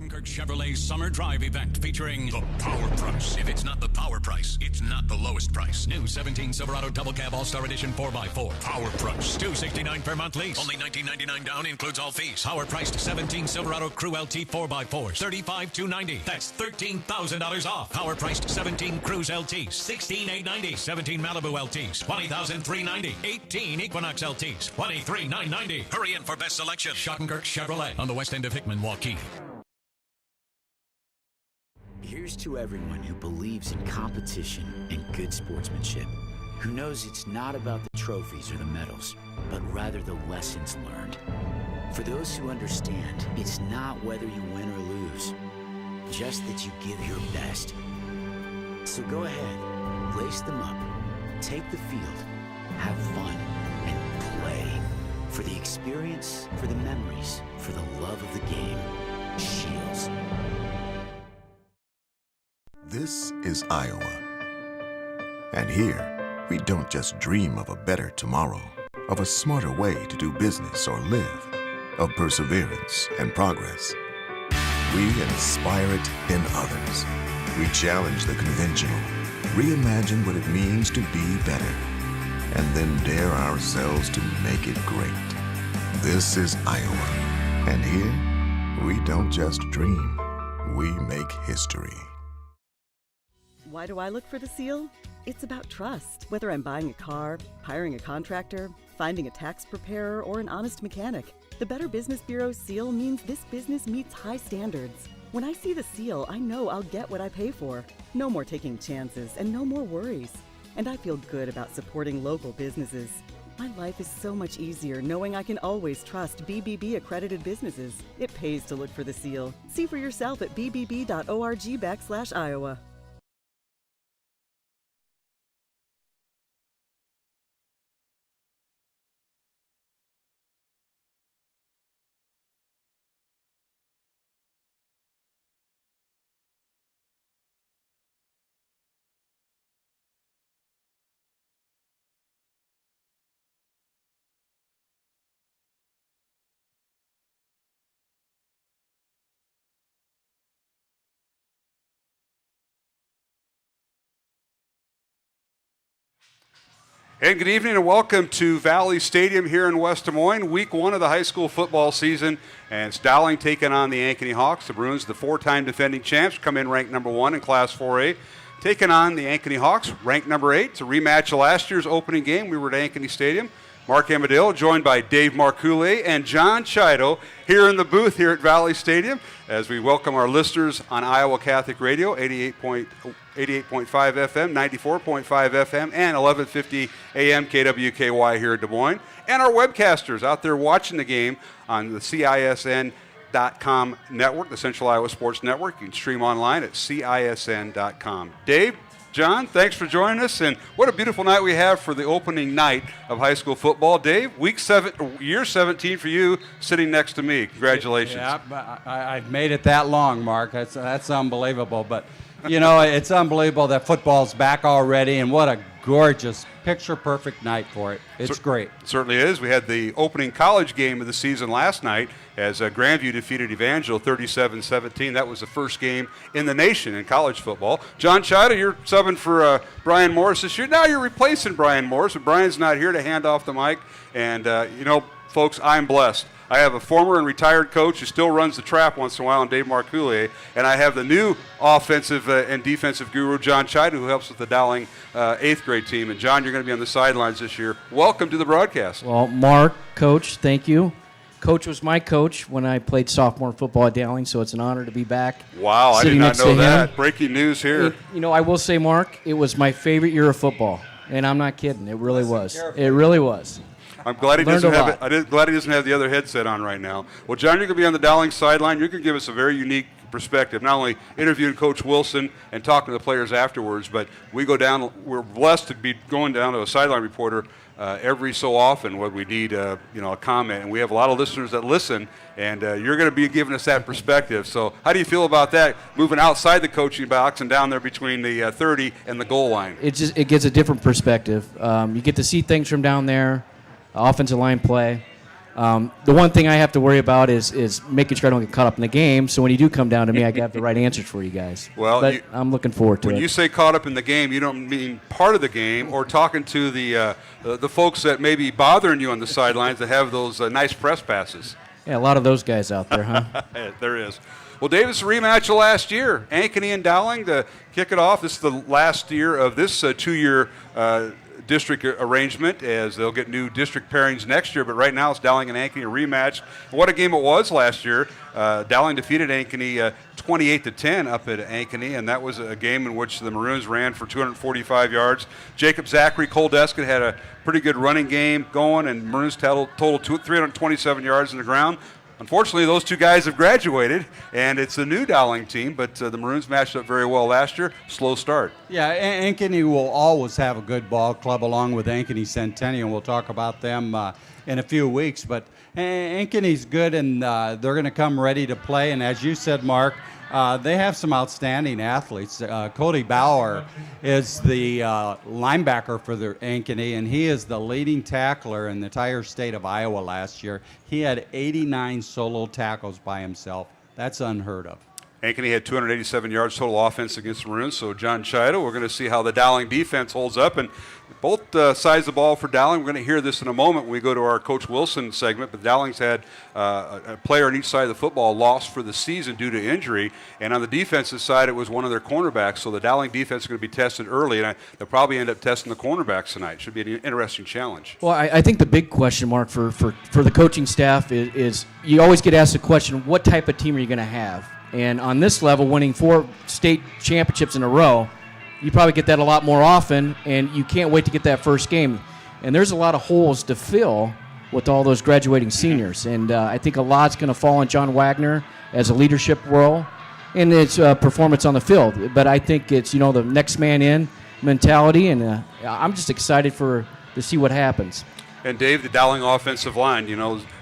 Schuckenberg Chevrolet's Summer Drive event featuring the Power Price. If it's not the Power Price, it's not the lowest price. New 17 Silverado Double Cab All-Star Edition 4x4. Power Price. $269 per month lease. Only $19.99 down, includes all fees. Power priced 17 Silverado Crew LT 4x4s. $35,290. That's $13,000 off. Power priced 17 Cruise LTs. $16,890. 17 Malibu LTs. $20,390. 18 Equinox LTs. $23,990. Hurry in for best selection. Schuckenberg Chevrolet on the west end of Hickman, Waukee. Here's to everyone who believes in competition and good sportsmanship, who knows it's not about the trophies or the medals, but rather the lessons learned. For those who understand, it's not whether you win or lose, just that you give your best. So go ahead, lace them up, take the field, have fun, and play. For the experience, for the memories, for the love of the game. Shields. This is Iowa. And here, we don't just dream of a better tomorrow, of a smarter way to do business or live, of perseverance and progress. We inspire it in others. We challenge the conventional, reimagine what it means to be better, and then dare ourselves to make it great. This is Iowa. And here, we don't just dream, we make history. Why do I look for the seal? It's about trust. Whether I'm buying a car, hiring a contractor, finding a tax preparer, or an honest mechanic, the Better Business Bureau seal means this business meets high standards. When I see the seal, I know I'll get what I pay for. No more taking chances and no more worries. And I feel good about supporting local businesses. My life is so much easier knowing I can always trust BBB accredited businesses. It pays to look for the seal. See for yourself at bbb.org/Iowa. And good evening and welcome to Valley Stadium here in West Des Moines, week one of the high school football season. And it's Dowling taking on the Ankeny Hawks. The Bruins, the four-time defending champs, come in ranked number 1 in Class 4A. Taking on the Ankeny Hawks, ranked number 8. It's a rematch of last year's opening game. We were at Ankeny Stadium. Mark Amadale, joined by Dave Marcoullier and John Chido here in the booth here at Valley Stadium as we welcome our listeners on Iowa Catholic Radio, 88.5 FM, 94.5 FM, and 1150 AM KWKY here in Des Moines. And our webcasters out there watching the game on the CISN.com network, the Central Iowa Sports Network. You can stream online at CISN.com. Dave, John, thanks for joining us, and what a beautiful night we have for the opening night of high school football. Dave, year 17 for you, sitting next to me. Congratulations. Yeah, I've made it that long, Mark. That's unbelievable. But, you know, it's unbelievable that football's back already, and what a gorgeous, picture-perfect night for it. It's great. It certainly is. We had the opening college game of the season last night as Grandview defeated Evangel 37-17. That was the first game in the nation in college football. John Chido, you're subbing for Brian Morris this year. Now you're replacing Brian Morris, but Brian's not here to hand off the mic. And, you know, folks, I'm blessed. I have a former and retired coach who still runs the trap once in a while, and Dave Marcoullier, and I have the new offensive and defensive guru, John Chido, who helps with the Dowling 8th grade team. And, John, you're going to be on the sidelines this year. Welcome to the broadcast. Well, Mark, Coach, thank you. Coach was my coach when I played sophomore football at Dowling, so it's an honor to be back. Wow, I did not know that. Breaking news here. You know, I will say, Mark, it was my favorite year of football, and I'm not kidding. It really was. It really was. I'm glad he doesn't have glad he doesn't have the other headset on right now. Well, John, you're going to be on the Dowling sideline. You're going to give us a very unique perspective, not only interviewing Coach Wilson and talking to the players afterwards, but we're blessed to be going down to a sideline reporter every so often when we need a comment. And we have a lot of listeners that listen, and you're going to be giving us that perspective. So how do you feel about that, moving outside the coaching box and down there between the 30 and the goal line? It gives a different perspective. You get to see things from down there. Offensive line play. The one thing I have to worry about is making sure I don't get caught up in the game. So when you do come down to me, I have the right answers for you guys. Well, but I'm looking forward to it. When you say caught up in the game, you don't mean part of the game or talking to the folks that may be bothering you on the sidelines that have those nice press passes. Yeah, a lot of those guys out there, huh? There is. Well, Dave, it's a rematch of last year. Ankeny and Dowling to kick it off. This is the last year of this two-year district arrangement, as they'll get new district pairings next year. But right now it's Dowling and Ankeny, a rematch. What a game it was last year. Dowling defeated Ankeny 28-10 up at Ankeny, and that was a game in which the Maroons ran for 245 yards. Jacob Zachary, Cole Deskin had a pretty good running game going, and Maroons total 327 yards in the ground. Unfortunately, those two guys have graduated, and it's a new Dowling team, but the Maroons matched up very well last year. Slow start. Yeah, Ankeny will always have a good ball club along with Ankeny Centennial. We'll talk about them in a few weeks, but Ankeny's good, and they're going to come ready to play. And as you said, Mark, they have some outstanding athletes. Cody Bauer is the linebacker for the Ankeny, and he is the leading tackler in the entire state of Iowa last year. He had 89 solo tackles by himself. That's unheard of. Ankeny had 287 yards total offense against the Maroons. So John Chido, we're going to see how the Dowling defense holds up. And both sides of the ball for Dowling. We're going to hear this in a moment when we go to our Coach Wilson segment. But Dowling's had a player on each side of the football lost for the season due to injury. And on the defensive side, it was one of their cornerbacks. So the Dowling defense is going to be tested early. And they'll probably end up testing the cornerbacks tonight. Should be an interesting challenge. Well, I think the big question mark for the coaching staff is you always get asked the question, what type of team are you going to have? And on this level, winning 4 state championships in a row, you probably get that a lot more often, and you can't wait to get that first game. And there's a lot of holes to fill with all those graduating seniors. And I think a lot's going to fall on John Wagner as a leadership role and its performance on the field. But I think it's, the next man in mentality, and I'm just excited to see what happens. And Dave, the Dowling offensive line,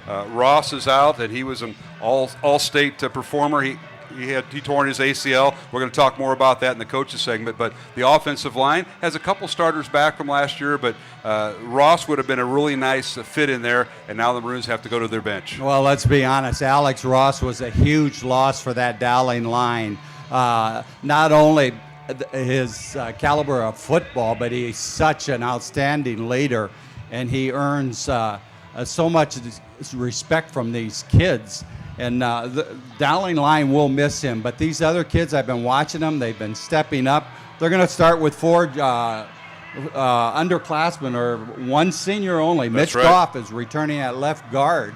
Ross is out, and he was an all-state performer. He tore his ACL. We're going to talk more about that in the coaches segment. But the offensive line has a couple starters back from last year, but Ross would have been a really nice fit in there, and now the Maroons have to go to their bench. Well, let's be honest. Alex Ross was a huge loss for that Dowling line. Not only his caliber of football, but he's such an outstanding leader, and he earns so much respect from these kids. And the Dowling line will miss him. But these other kids, I've been watching them. They've been stepping up. They're going to start with 4 underclassmen, or 1 senior only. That's Mitch right. Goff is returning at left guard.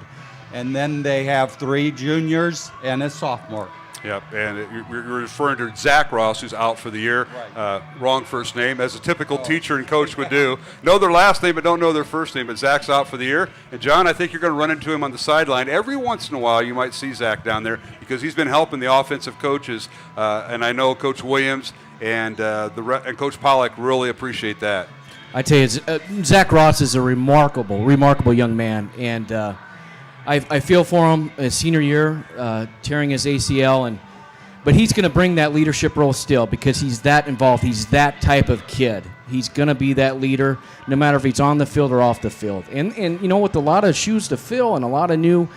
And then they have 3 juniors and a sophomore. Yep, and you're referring to Zach Ross, who's out for the year. Right. Wrong first name, as a typical teacher and coach would do. Know their last name, but don't know their first name. But Zach's out for the year. And, John, I think you're going to run into him on the sideline. Every once in a while you might see Zach down there because he's been helping the offensive coaches. And I know Coach Williams and Coach Pollack really appreciate that. I tell you, Zach Ross is a remarkable young man. And I feel for him his senior year, tearing his ACL, but he's going to bring that leadership role still because he's that involved. He's that type of kid. He's going to be that leader no matter if he's on the field or off the field. And with a lot of shoes to fill and a lot of new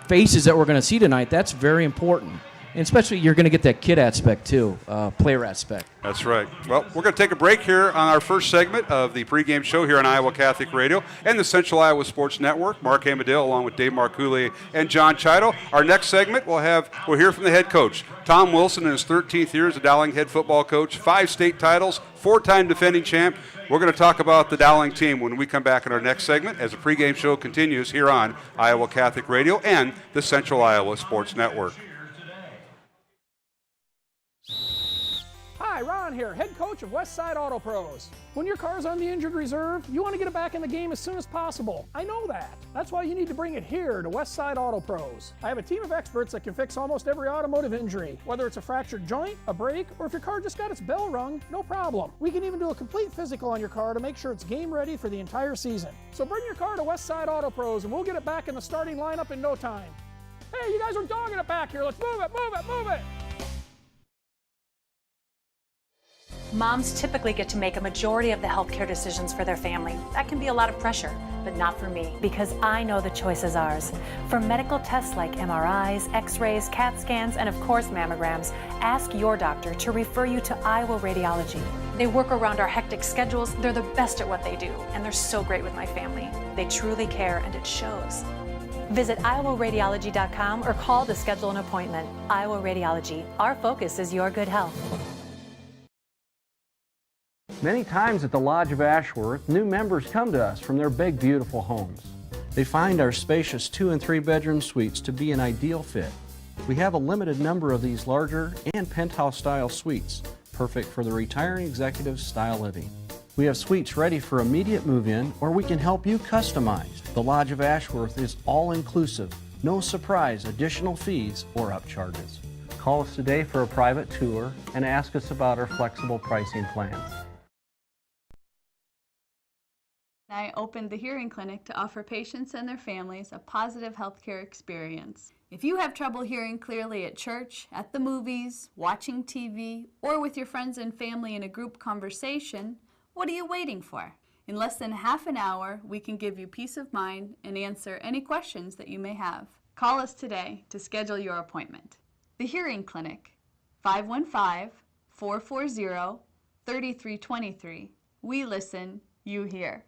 faces that we're going to see tonight, that's very important. And especially you're going to get that kid aspect too, player aspect. That's right. Well, we're going to take a break here on our first segment of the pregame show here on Iowa Catholic Radio and the Central Iowa Sports Network. Mark Amadale along with Dave Marcouli and John Chido. Our next segment we'll hear from the head coach, Tom Wilson, in his 13th year as a Dowling head football coach, 5 state titles, 4-time defending champ. We're going to talk about the Dowling team when we come back in our next segment as the pregame show continues here on Iowa Catholic Radio and the Central Iowa Sports Network. Hi, Ron here, head coach of Westside Auto Pros. When your car's on the injured reserve, you want to get it back in the game as soon as possible. I know that. That's why you need to bring it here to Westside Auto Pros. I have a team of experts that can fix almost every automotive injury, whether it's a fractured joint, a brake, or if your car just got its bell rung, no problem. We can even do a complete physical on your car to make sure it's game ready for the entire season. So bring your car to Westside Auto Pros and we'll get it back in the starting lineup in no time. Hey, you guys are dogging it back here. Let's move it, move it, move it. Moms typically get to make a majority of the healthcare decisions for their family. That can be a lot of pressure, but not for me, because I know the choice is ours. For medical tests like MRIs, X-rays, CAT scans, and of course mammograms, ask your doctor to refer you to Iowa Radiology. They work around our hectic schedules, they're the best at what they do, and they're so great with my family. They truly care, and it shows. Visit iowaradiology.com or call to schedule an appointment. Iowa Radiology, our focus is your good health. Many times at the Lodge of Ashworth, new members come to us from their big, beautiful homes. They find our spacious 2- and 3-bedroom suites to be an ideal fit. We have a limited number of these larger and penthouse-style suites, perfect for the retiring executive style living. We have suites ready for immediate move-in, or we can help you customize. The Lodge of Ashworth is all-inclusive, no surprise additional fees or upcharges. Call us today for a private tour and ask us about our flexible pricing plans. I opened the Hearing Clinic to offer patients and their families a positive healthcare experience. If you have trouble hearing clearly at church, at the movies, watching TV, or with your friends and family in a group conversation, what are you waiting for? In less than half an hour, we can give you peace of mind and answer any questions that you may have. Call us today to schedule your appointment. The Hearing Clinic, 515-440-3323. We listen, you hear.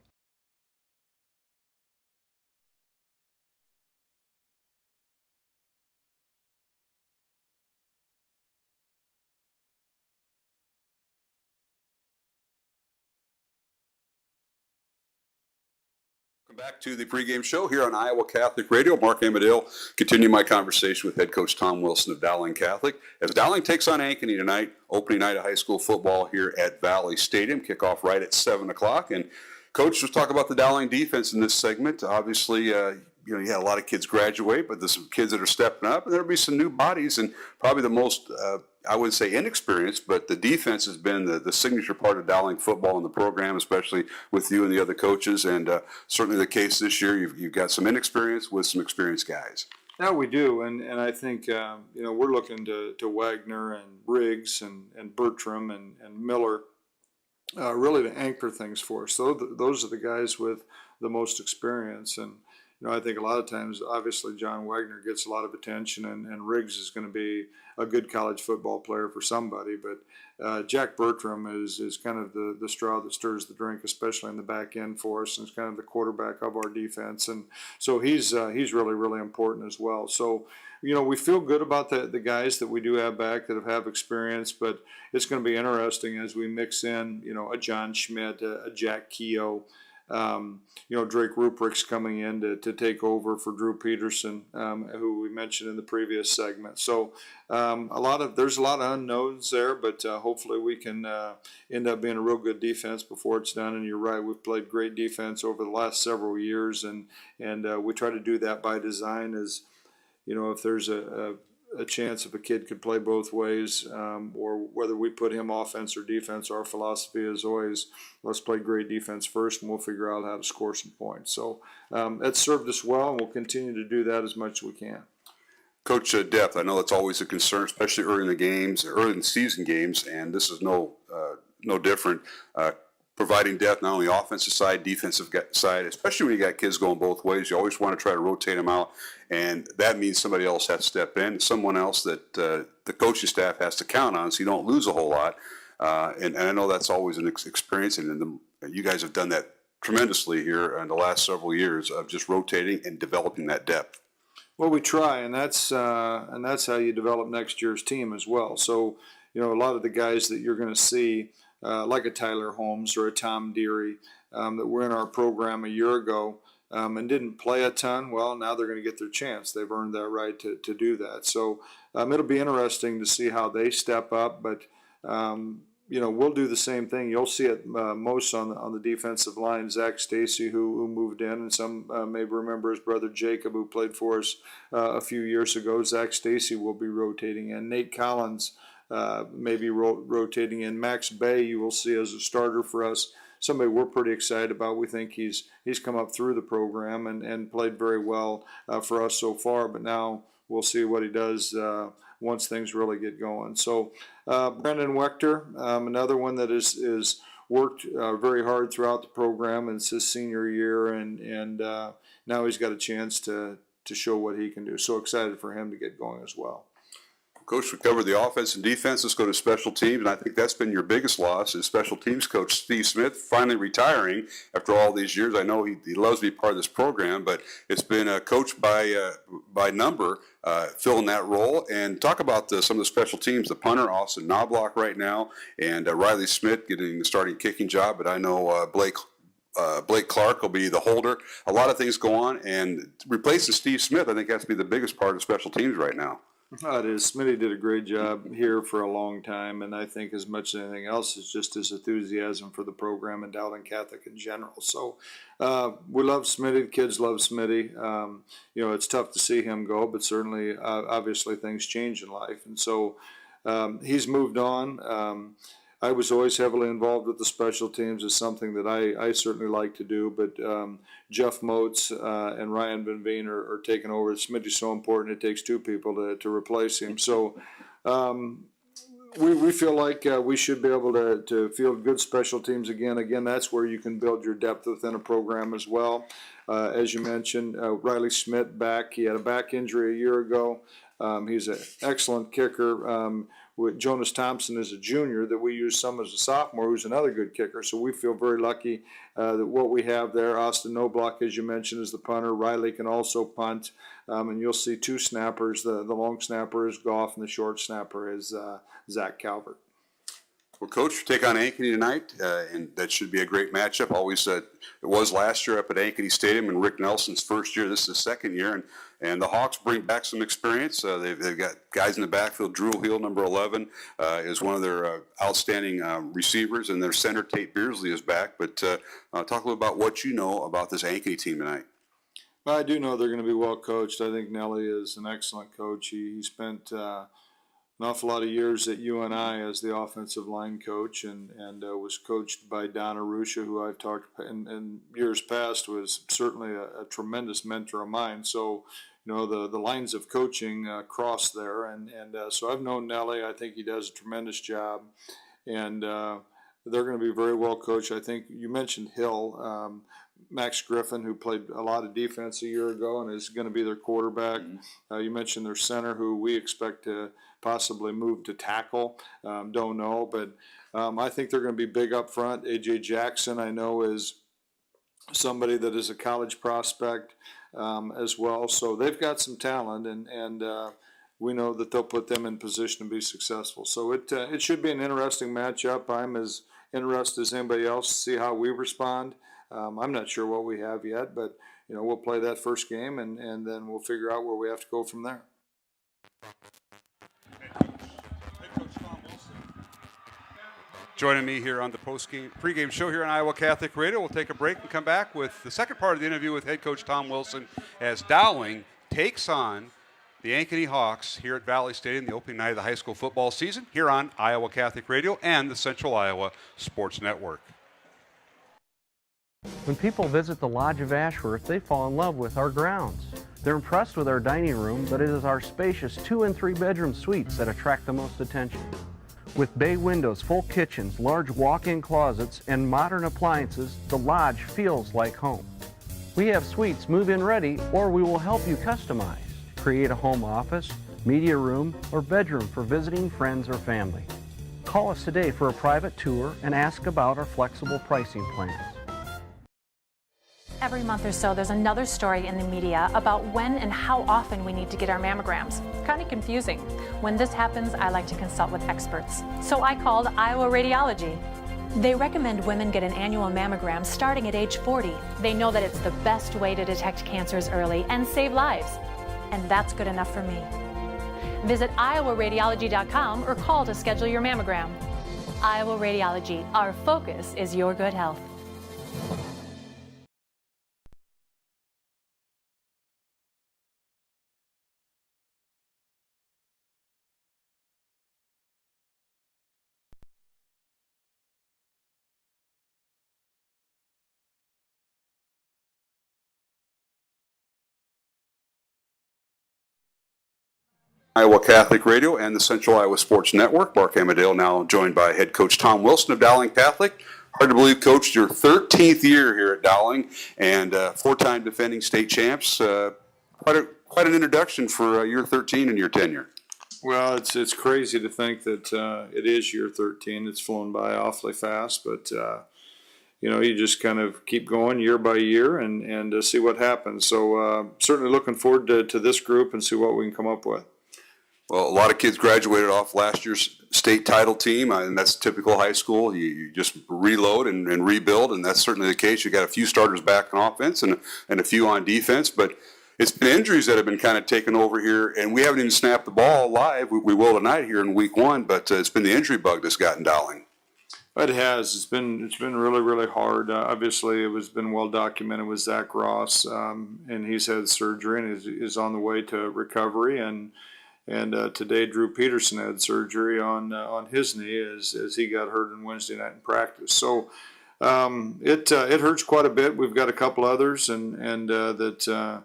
Welcome back to the pregame show here on Iowa Catholic Radio. Mark Amadale, continue my conversation with head coach Tom Wilson of Dowling Catholic. As Dowling takes on Ankeny tonight, opening night of high school football here at Valley Stadium, kickoff right at 7 o'clock. And coach, let's talk about the Dowling defense in this segment. Obviously, you had a lot of kids graduate, but there's some kids that are stepping up, and there'll be some new bodies, and probably the most, I wouldn't say inexperienced, but the defense has been the signature part of Dowling football in the program, especially with you and the other coaches, and certainly the case this year. You've got some inexperience with some experienced guys. Yeah, we do, and I think we're looking to Wagner and Riggs and Bertram and Miller really to anchor things for us. So those are the guys with the most experience, and I think a lot of times, obviously, John Wagner gets a lot of attention, and Riggs is going to be a good college football player for somebody. But Jack Bertram is kind of the straw that stirs the drink, especially in the back end for us, and is kind of the quarterback of our defense. And so he's really, really important as well. So, we feel good about the guys that we do have back that have experience, but it's going to be interesting as we mix in, a John Schmidt, a Jack Keogh. Drake Ruprecht's coming in to take over for Drew Peterson, who we mentioned in the previous segment. So there's a lot of unknowns there, but hopefully we can end up being a real good defense before it's done. And you're right, we've played great defense over the last several years, and we try to do that by design. As if there's a chance if a kid could play both ways, or whether we put him offense or defense, our philosophy is always let's play great defense first, and we'll figure out how to score some points. So that's served us well, and we'll continue to do that as much as we can. Coach, depth, I know that's always a concern, especially early in the season games, and this is no different. Providing depth, not only offensive side, defensive side, especially when you got kids going both ways. You always want to try to rotate them out, and that means somebody else has to step in, someone else that the coaching staff has to count on, so you don't lose a whole lot. And I know that's always an experience, and you guys have done that tremendously here in the last several years of just rotating and developing that depth. Well, we try, and that's how you develop next year's team as well. So, a lot of the guys that you're going to see, like a Tyler Holmes or a Tom Deary, that were in our program a year ago and didn't play a ton, well, now they're going to get their chance. They've earned that right to do that. So it'll be interesting to see how they step up, but we'll do the same thing. You'll see it most on the defensive line. Zach Stacy, who moved in, and some may remember his brother Jacob, who played for us a few years ago. Zach Stacy will be rotating in. Nate Collins maybe rotating in. Max Bay you will see as a starter for us, somebody we're pretty excited about. We think he's come up through the program and played very well for us so far, but now we'll see what he does once things really get going. So Brendan Wechter, another one that is worked very hard throughout the program, and it's his senior year, and now he's got a chance to show what he can do. So excited for him to get going as well. Coach, we covered the offense and defense. Let's go to special teams, and I think that's been your biggest loss is special teams coach Steve Smith finally retiring after all these years. I know he loves to be part of this program, but it's been coached by number filling that role. And talk about some of the special teams, the punter, Austin Knobloch right now, and Riley Smith getting the starting kicking job, but I know Blake Clark will be the holder. A lot of things go on, and replacing Steve Smith, I think that's to be the biggest part of special teams right now. It is. Smitty did a great job here for a long time, and I think as much as anything else, it's just his enthusiasm for the program and Dowling Catholic in general. So we love Smitty. The kids love Smitty. It's tough to see him go, but certainly, obviously, things change in life, and so he's moved on. I was always heavily involved with the special teams. It's something that I certainly like to do, but Jeff Moats and Ryan Van Veen are taking over. Smitty's so important, it takes two people to replace him. So we feel like we should be able to field good special teams again. Again, that's where you can build your depth within a program as well. As you mentioned, Riley Smith back. He had a back injury a year ago. He's an excellent kicker. With Jonas Thompson as a junior that we use some as a sophomore, who's another good kicker. So we feel very lucky that what we have there. Austin Knobloch, as you mentioned, is the punter. Riley can also punt. And you'll see two snappers. The long snapper is Goff, and the short snapper is Zach Calvert. Well, Coach, take on Ankeny tonight, and that should be a great matchup. Always, it was last year up at Ankeny Stadium, and Rick Nelson's first year. This is his second year, and the Hawks bring back some experience. They've got guys in the backfield. Drew Hill, number 11, is one of their outstanding receivers, and their center Tate Beersley is back. But talk a little about what you know about this Ankeny team tonight. Well, I do know they're going to be well coached. I think Nelly is an excellent coach. He spent an awful lot of years at UNI as the offensive line coach, and was coached by Don Arusha, who I've talked in years past was certainly a tremendous mentor of mine. So, the lines of coaching cross there, and so I've known Nelly. I think he does a tremendous job, and they're going to be very well coached. I think you mentioned Hill. Max Griffin, who played a lot of defense a year ago and is going to be their quarterback. You mentioned their center, who we expect to possibly move to tackle. Don't know, but I think they're going to be big up front. A.J. Jackson, I know, is somebody that is a college prospect as well. So they've got some talent, and we know that they'll put them in position to be successful. So it should be an interesting matchup. I'm as interested as anybody else to see how we respond. I'm not sure what we have yet, but we'll play that first game, and then we'll figure out where we have to go from there. Joining me here on the pregame show here on Iowa Catholic Radio. We'll take a break and come back with the second part of the interview with head coach Tom Wilson as Dowling takes on the Ankeny Hawks here at Valley Stadium, the opening night of the high school football season here on Iowa Catholic Radio and the Central Iowa Sports Network. When people visit the Lodge of Ashworth, they fall in love with our grounds. They're impressed with our dining room, but it is our spacious 2- and 3-bedroom suites that attract the most attention. With bay windows, full kitchens, large walk-in closets, and modern appliances, the Lodge feels like home. We have suites move-in ready, or we will help you customize. Create a home office, media room, or bedroom for visiting friends or family. Call us today for a private tour and ask about our flexible pricing plans. Every month or so, there's another story in the media about when and how often we need to get our mammograms. Kind of confusing. When this happens, I like to consult with experts. So I called Iowa Radiology. They recommend women get an annual mammogram starting at age 40. They know that it's the best way to detect cancers early and save lives. And that's good enough for me. Visit iowaradiology.com or call to schedule your mammogram. Iowa Radiology, our focus is your good health. Iowa Catholic Radio and the Central Iowa Sports Network. Mark Amadale now joined by head coach Tom Wilson of Dowling Catholic. Hard to believe, Coach, your 13th year here at Dowling and four-time defending state champs. Quite an introduction for year 13 and your tenure. Well, it's crazy to think that it is year 13. It's flown by awfully fast, but you just kind of keep going year by year and see what happens. So certainly looking forward to this group and see what we can come up with. Well, a lot of kids graduated off last year's state title team, and that's typical high school. You just reload and rebuild, and that's certainly the case. You got a few starters back on offense and a few on defense, but it's been injuries that have been kind of taken over here, and we haven't even snapped the ball live. We will tonight here in week one, but it's been the injury bug that's gotten Dowling. It has. It's been really, really hard. Obviously, it has been well documented with Zach Ross, and he's had surgery and is on the way to recovery. And today, Drew Peterson had surgery on his knee as he got hurt on Wednesday night in practice. So it hurts quite a bit. We've got a couple others that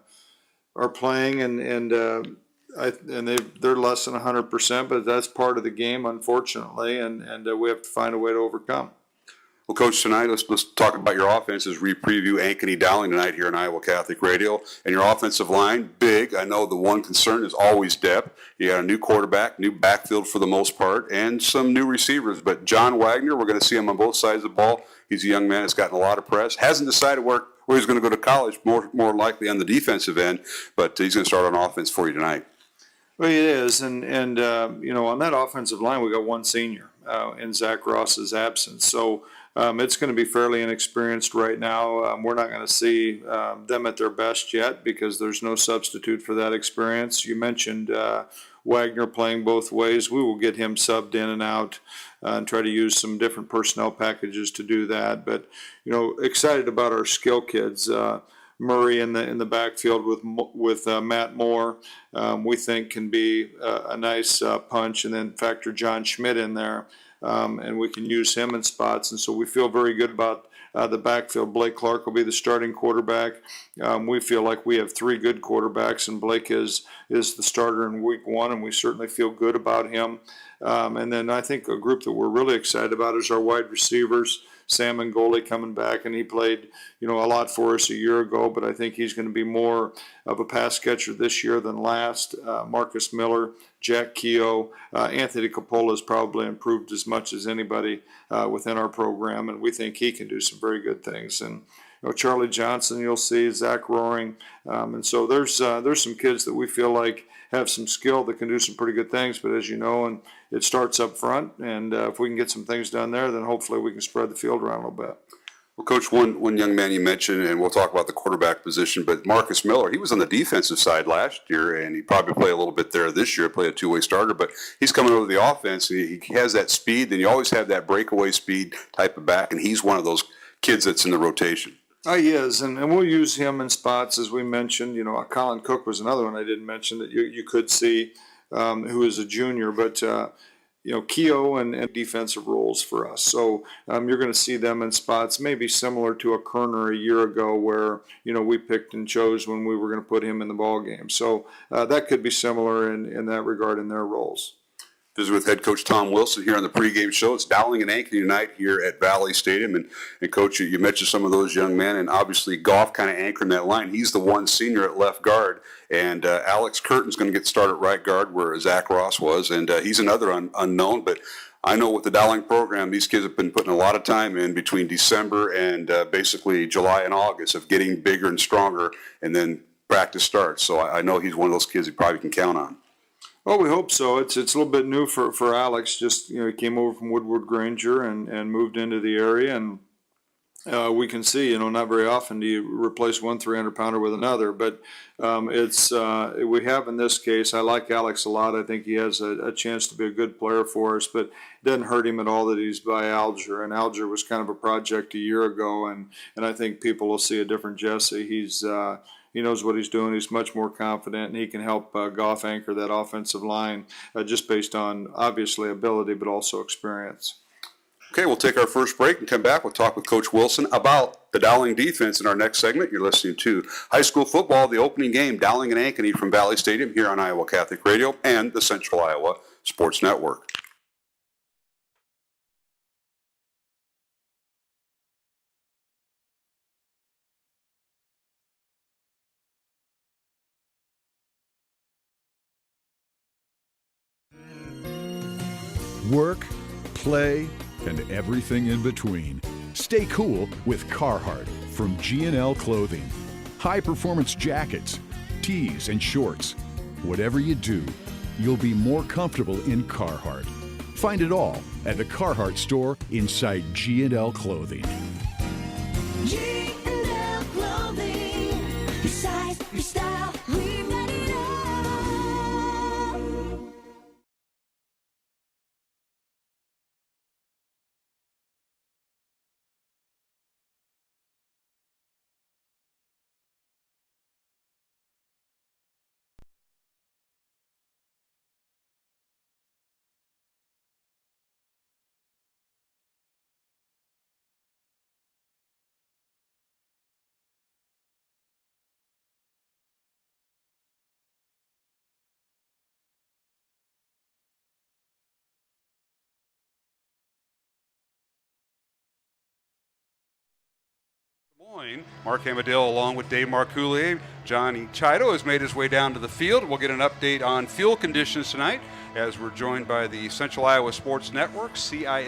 are playing and they're less than 100%, but that's part of the game, unfortunately, and we have to find a way to overcome. Well, Coach, tonight let's talk about your offense as we preview Ankeny Dowling tonight here on Iowa Catholic Radio. And your offensive line, big. I know the one concern is always depth. You got a new quarterback, new backfield for the most part, and some new receivers. But John Wagner, we're going to see him on both sides of the ball. He's a young man that's gotten a lot of press. Hasn't decided where he's going to go to college, more likely on the defensive end, but he's going to start on offense for you tonight. Well, it is, and on that offensive line, we got one senior in Zach Ross's absence. So it's going to be fairly inexperienced right now. We're not going to see them at their best yet because there's no substitute for that experience. You mentioned Wagner playing both ways. We will get him subbed in and out and try to use some different personnel packages to do that. But excited about our skill kids. Murray in the backfield with Matt Moore, we think can be a nice punch, and then factor John Schmidt in there, and we can use him in spots. And so we feel very good about the backfield. Blake Clark will be the starting quarterback. We feel like we have three good quarterbacks, and Blake is the starter in week one, and we certainly feel good about him. And then I think a group that we're really excited about is our wide receivers. Sam Ngoli coming back, and he played, a lot for us a year ago, but I think he's going to be more of a pass catcher this year than last. Marcus Miller, Jack Keogh, Anthony Coppola has probably improved as much as anybody within our program, and we think he can do some very good things. And Charlie Johnson, you'll see, Zach Roaring, and so there's some kids that we feel like have some skill that can do some pretty good things, but as you know, and it starts up front, and if we can get some things done there, then hopefully we can spread the field around a little bit. Well, Coach, one young man you mentioned, and we'll talk about the quarterback position, but Marcus Miller, he was on the defensive side last year, and he probably play a little bit there this year, play a two-way starter, but he's coming over the offense. He has that speed, and you always have that breakaway speed type of back, and he's one of those kids that's in the rotation. He is, and we'll use him in spots, as we mentioned. Colin Cook was another one I didn't mention that you could see, who is a junior, but Keogh and defensive roles for us. So you're going to see them in spots maybe similar to a Kerner a year ago where, we picked and chose when we were going to put him in the ball game. So that could be similar in that regard in their roles. Visit with head coach Tom Wilson here on the pregame show. It's Dowling and Ankeny tonight here at Valley Stadium. And Coach, you mentioned some of those young men, and obviously Goff kind of anchoring that line. He's the one senior at left guard, and Alex Curtin's going to get started at right guard where Zach Ross was, and he's another unknown. But I know with the Dowling program, these kids have been putting a lot of time in between December and basically July and August of getting bigger and stronger, and then practice starts. So I know he's one of those kids you probably can count on. Well, we hope so. It's a little bit new for Alex. Just he came over from Woodward Granger and moved into the area, and we can see not very often do you replace one 300-pounder with another, but we have in this case. I like Alex a lot. I think he has a chance to be a good player for us, but it doesn't hurt him at all that he's by Alger, and Alger was kind of a project a year ago, and I think people will see a different Jesse. He knows what he's doing. He's much more confident, and he can help Goff anchor that offensive line just based on, obviously, ability, but also experience. Okay, we'll take our first break and come back. We'll talk with Coach Wilson about the Dowling defense in our next segment. You're listening to high school football, the opening game, Dowling and Ankeny from Valley Stadium here on Iowa Catholic Radio and the Central Iowa Sports Network. Work, play, and everything in between. Stay cool with Carhartt from G&L Clothing. High-performance jackets, tees, and shorts. Whatever you do, you'll be more comfortable in Carhartt. Find it all at the Carhartt store inside G&L Clothing. G&L Clothing. Your size, your style, we got it all. Mark Amadale along with Dave Marcoullier. Johnny Chido has made his way down to the field. We'll get an update on field conditions tonight as we're joined by the Central Iowa Sports Network, CISN.TV.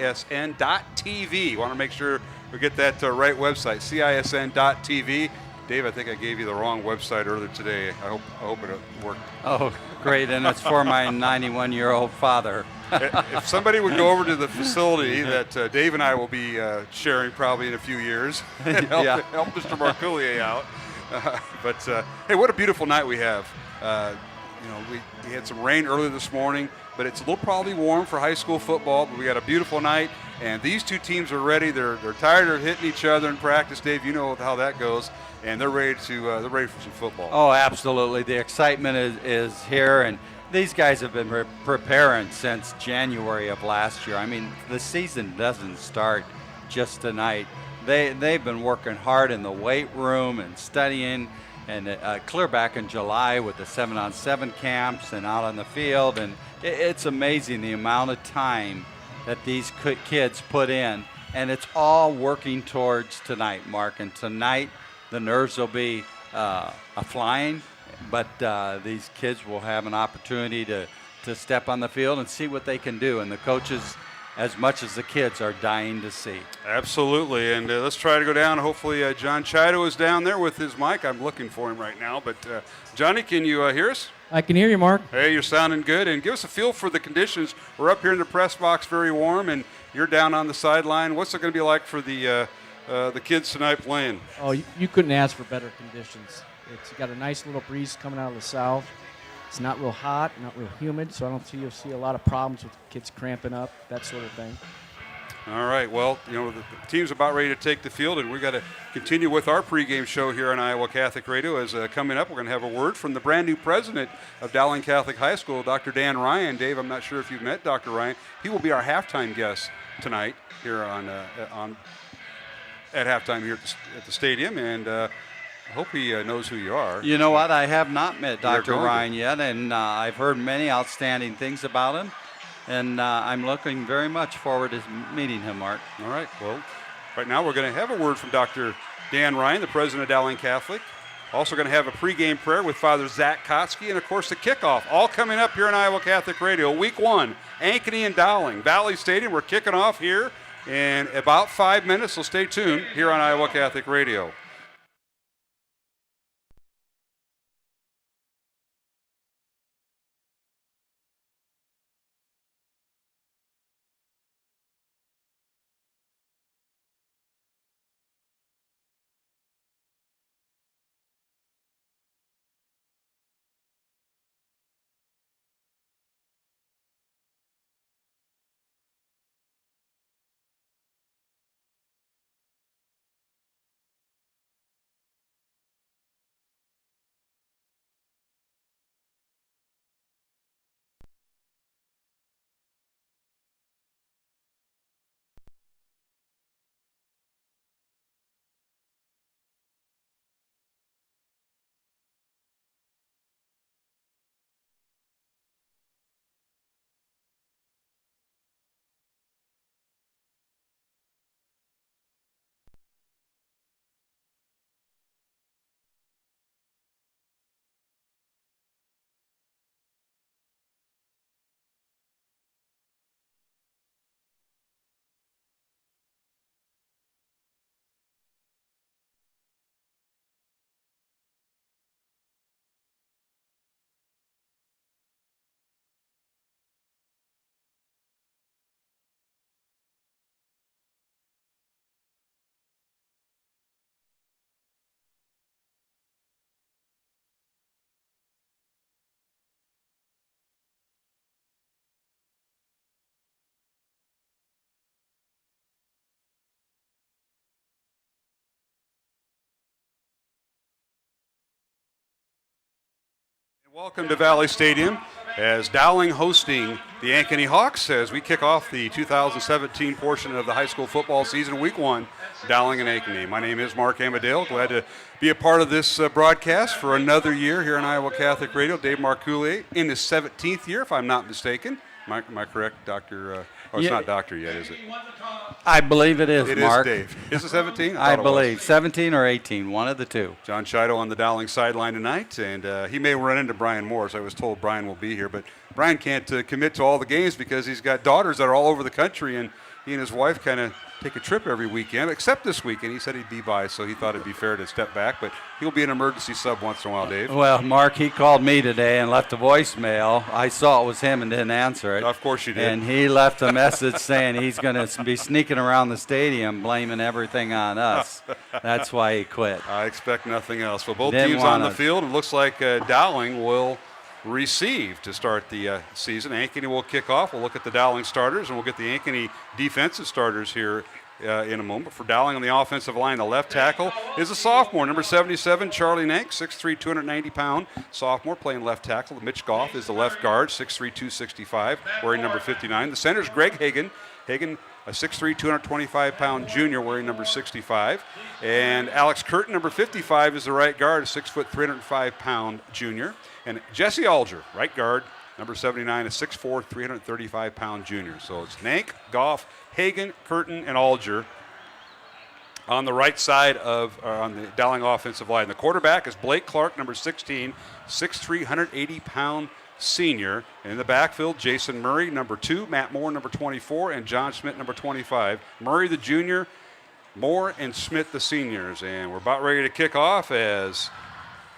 Want to make sure we get that right website, CISN.TV. Dave, I think I gave you the wrong website earlier today. I hope it worked. Oh, great, and it's for my 91-year-old father. If somebody would go over to the facility that Dave and I will be sharing probably in a few years and help Mr. Marcoullier out. But hey, what a beautiful night we have. We had some rain earlier this morning, but it's a little probably warm for high school football, but we got a beautiful night, and these two teams are ready. They're tired of hitting each other in practice. Dave, you know how that goes, and they're ready for some football. Oh, absolutely. The excitement is here, and these guys have been preparing since January of last year. I mean, the season doesn't start just tonight. They've been working hard in the weight room and studying, and clear back in July with the 7-on-7 camps and out on the field. And it's amazing the amount of time that these kids put in, and it's all working towards tonight, Mark. And tonight, the nerves will be flying. But these kids will have an opportunity to step on the field and see what they can do. And the coaches, as much as the kids, are dying to see. Absolutely. And let's try to go down. Hopefully John Chido is down there with his mic. I'm looking for him right now. But Johnny, can you hear us? I can hear you, Mark. Hey, you're sounding good. And give us a feel for the conditions. We're up here in the press box, very warm, and you're down on the sideline. What's it going to be like for the kids tonight playing? Oh, you couldn't ask for better conditions. It's got a nice little breeze coming out of the south. It's not real hot, not real humid, so I don't think you'll see a lot of problems with kids cramping up, that sort of thing. All right, well, the team's about ready to take the field, and we've got to continue with our pregame show here on Iowa Catholic Radio. As coming up, we're going to have a word from the brand new president of Dowling Catholic High School, Dr. Dan Ryan. Dave, I'm not sure if you've met Dr. Ryan. He will be our halftime guest tonight here at halftime here at the stadium, and I hope he knows who you are. You know what? I have not met Dr. Ryan yet, and I've heard many outstanding things about him, and I'm looking very much forward to meeting him, Mark. All right. Well, right now we're going to have a word from Dr. Dan Ryan, the president of Dowling Catholic. Also going to have a pregame prayer with Father Zach Kotsky, and, of course, the kickoff. All coming up here on Iowa Catholic Radio. Week 1, Ankeny and Dowling. Valley Stadium, we're kicking off here in about 5 minutes, so stay tuned here on Iowa Catholic Radio. Welcome to Valley Stadium as Dowling hosting the Ankeny Hawks as we kick off the 2017 portion of the high school football season, week 1, Dowling and Ankeny. My name is Mark Amadale. Glad to be a part of this broadcast for another year here on Iowa Catholic Radio. Dave Marcoullier in his 17th year, if I'm not mistaken. Am I correct, Dr.? It's not Doctor yet, is it? I believe it is, Mark. It is Dave. Is it 17? I believe. 17 or 18, one of the two. John Chido on the Dowling sideline tonight, and he may run into Brian Morris. I was told Brian will be here, but Brian can't commit to all the games because he's got daughters that are all over the country, and he and his wife kind of take a trip every weekend, except this weekend. He said he'd be by, so he thought it'd be fair to step back, but he'll be an emergency sub once in a while, Dave. Well, Mark, he called me today and left a voicemail. I saw it was him and didn't answer it. Of course you did. And he left a message saying he's going to be sneaking around the stadium blaming everything on us. That's why he quit. I expect nothing else. Well, both teams on the field. It looks like Dowling will receive to start the season. Ankeny will kick off. We'll look at the Dowling starters, and we'll get the Ankeny defensive starters here in a moment. For Dowling on the offensive line, the left tackle is a sophomore, number 77, Charlie Nank, 6'3", 290-pound sophomore, playing left tackle. Mitch Goff is the left guard, 6'3", 265, wearing number 59. The center is Greg Hagan. Hagan, a 6'3", 225-pound junior, wearing number 65. And Alex Curtin, number 55, is the right guard, a 6', 305-pound junior. And Jesse Alger, right guard, number 79, a 6'4", 335-pound junior. So it's Nank, Goff, Hagan, Curtin, and Alger on the right side of on the Dowling offensive line. The quarterback is Blake Clark, number 16, 6'3", 180-pound senior. And in the backfield, Jason Murray, number 2, Matt Moore, number 24, and John Schmidt, number 25. Murray, the junior, Moore, and Schmidt, the seniors. And we're about ready to kick off as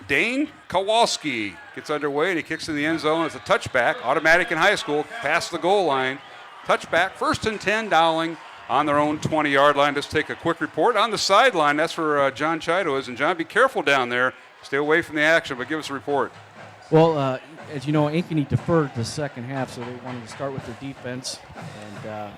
Dane Kowalski gets underway, and he kicks in the end zone. It's a touchback, automatic in high school, past the goal line. Touchback, 1st and 10, Dowling on their own 20-yard line. Let's take a quick report on the sideline. That's where John Chido is. And, John, be careful down there. Stay away from the action, but give us a report. Well, as you know, Ankeny deferred the second half, so they wanted to start with their defense. And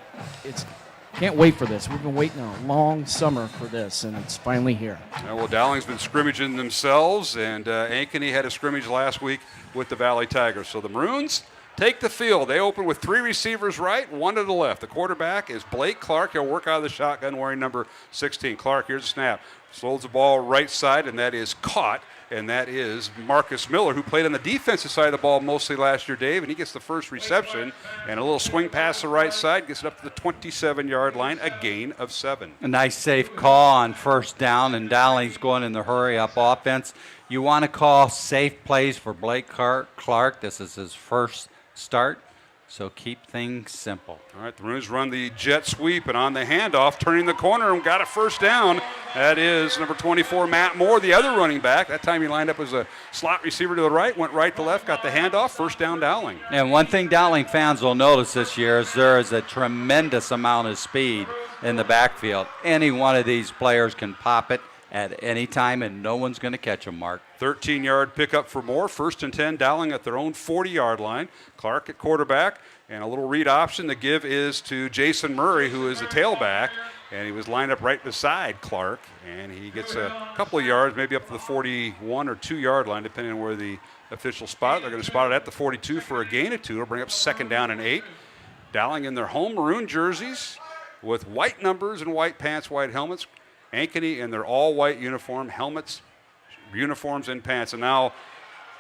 can't wait for this. We've been waiting a long summer for this, and it's finally here. Well, Dowling's been scrimmaging themselves, and Ankeny had a scrimmage last week with the Valley Tigers. So the Maroons take the field. They open with 3 receivers right, 1 to the left. The quarterback is Blake Clark. He'll work out of the shotgun wearing number 16. Clark, here's a snap. Slows the ball right side, and that is caught. And that is Marcus Miller, who played on the defensive side of the ball mostly last year, Dave, and he gets the first reception. And a little swing pass to the right side, gets it up to the 27-yard line, a gain of 7. A nice safe call on first down, and Dowling's going in the hurry-up offense. You want to call safe plays for Blake Clark. This is his first start, so keep things simple. All right, the Maroons run the jet sweep, and on the handoff, turning the corner and got a first down. That is number 24, Matt Moore, the other running back. That time he lined up as a slot receiver to the right, went right to left, got the handoff, first down Dowling. And one thing Dowling fans will notice this year is there is a tremendous amount of speed in the backfield. Any one of these players can pop it at any time, and no one's going to catch him, Mark. 13-yard pickup for Moore. 1st and 10, Dowling at their own 40-yard line. Clark at quarterback, and a little read option. The give is to Jason Murray, who is the tailback, and he was lined up right beside Clark, and he gets a couple of yards, maybe up to the 41 or 2-yard line, depending on where the officials spot it. They're going to spot it at the 42 for a gain of 2. It'll bring up 2nd down and 8. Dowling in their home maroon jerseys with white numbers and white pants, white helmets. Ankeny in their all-white uniform, helmets, uniforms, and pants. And now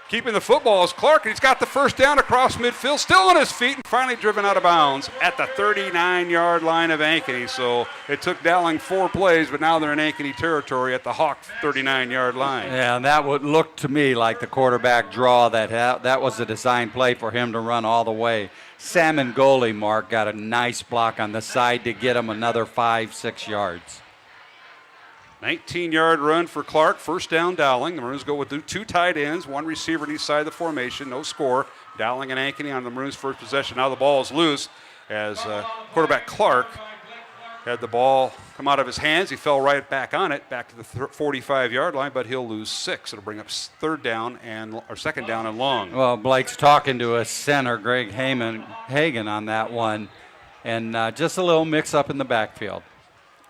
keeping the football is Clark, and he's got the first down across midfield, still on his feet, and finally driven out of bounds at the 39-yard line of Ankeny. So it took Dowling 4 plays, but now they're in Ankeny territory at the Hawk 39-yard line. Yeah, and that would look to me like the quarterback draw. That was a design play for him to run all the way. Salmon goalie, Mark, got a nice block on the side to get him another 5-6 yards. 19-yard run for Clark, first down Dowling. The Maroons go with 2 tight ends, 1 receiver on each side of the formation, no score. Dowling and Ankeny on the Maroons' first possession. Now the ball is loose as quarterback Clark had the ball come out of his hands. He fell right back on it, back to the 45-yard line, but he'll lose 6. It'll bring up 2nd down and long. Well, Blake's talking to his center, Greg Hagan, on that one, and just a little mix-up in the backfield.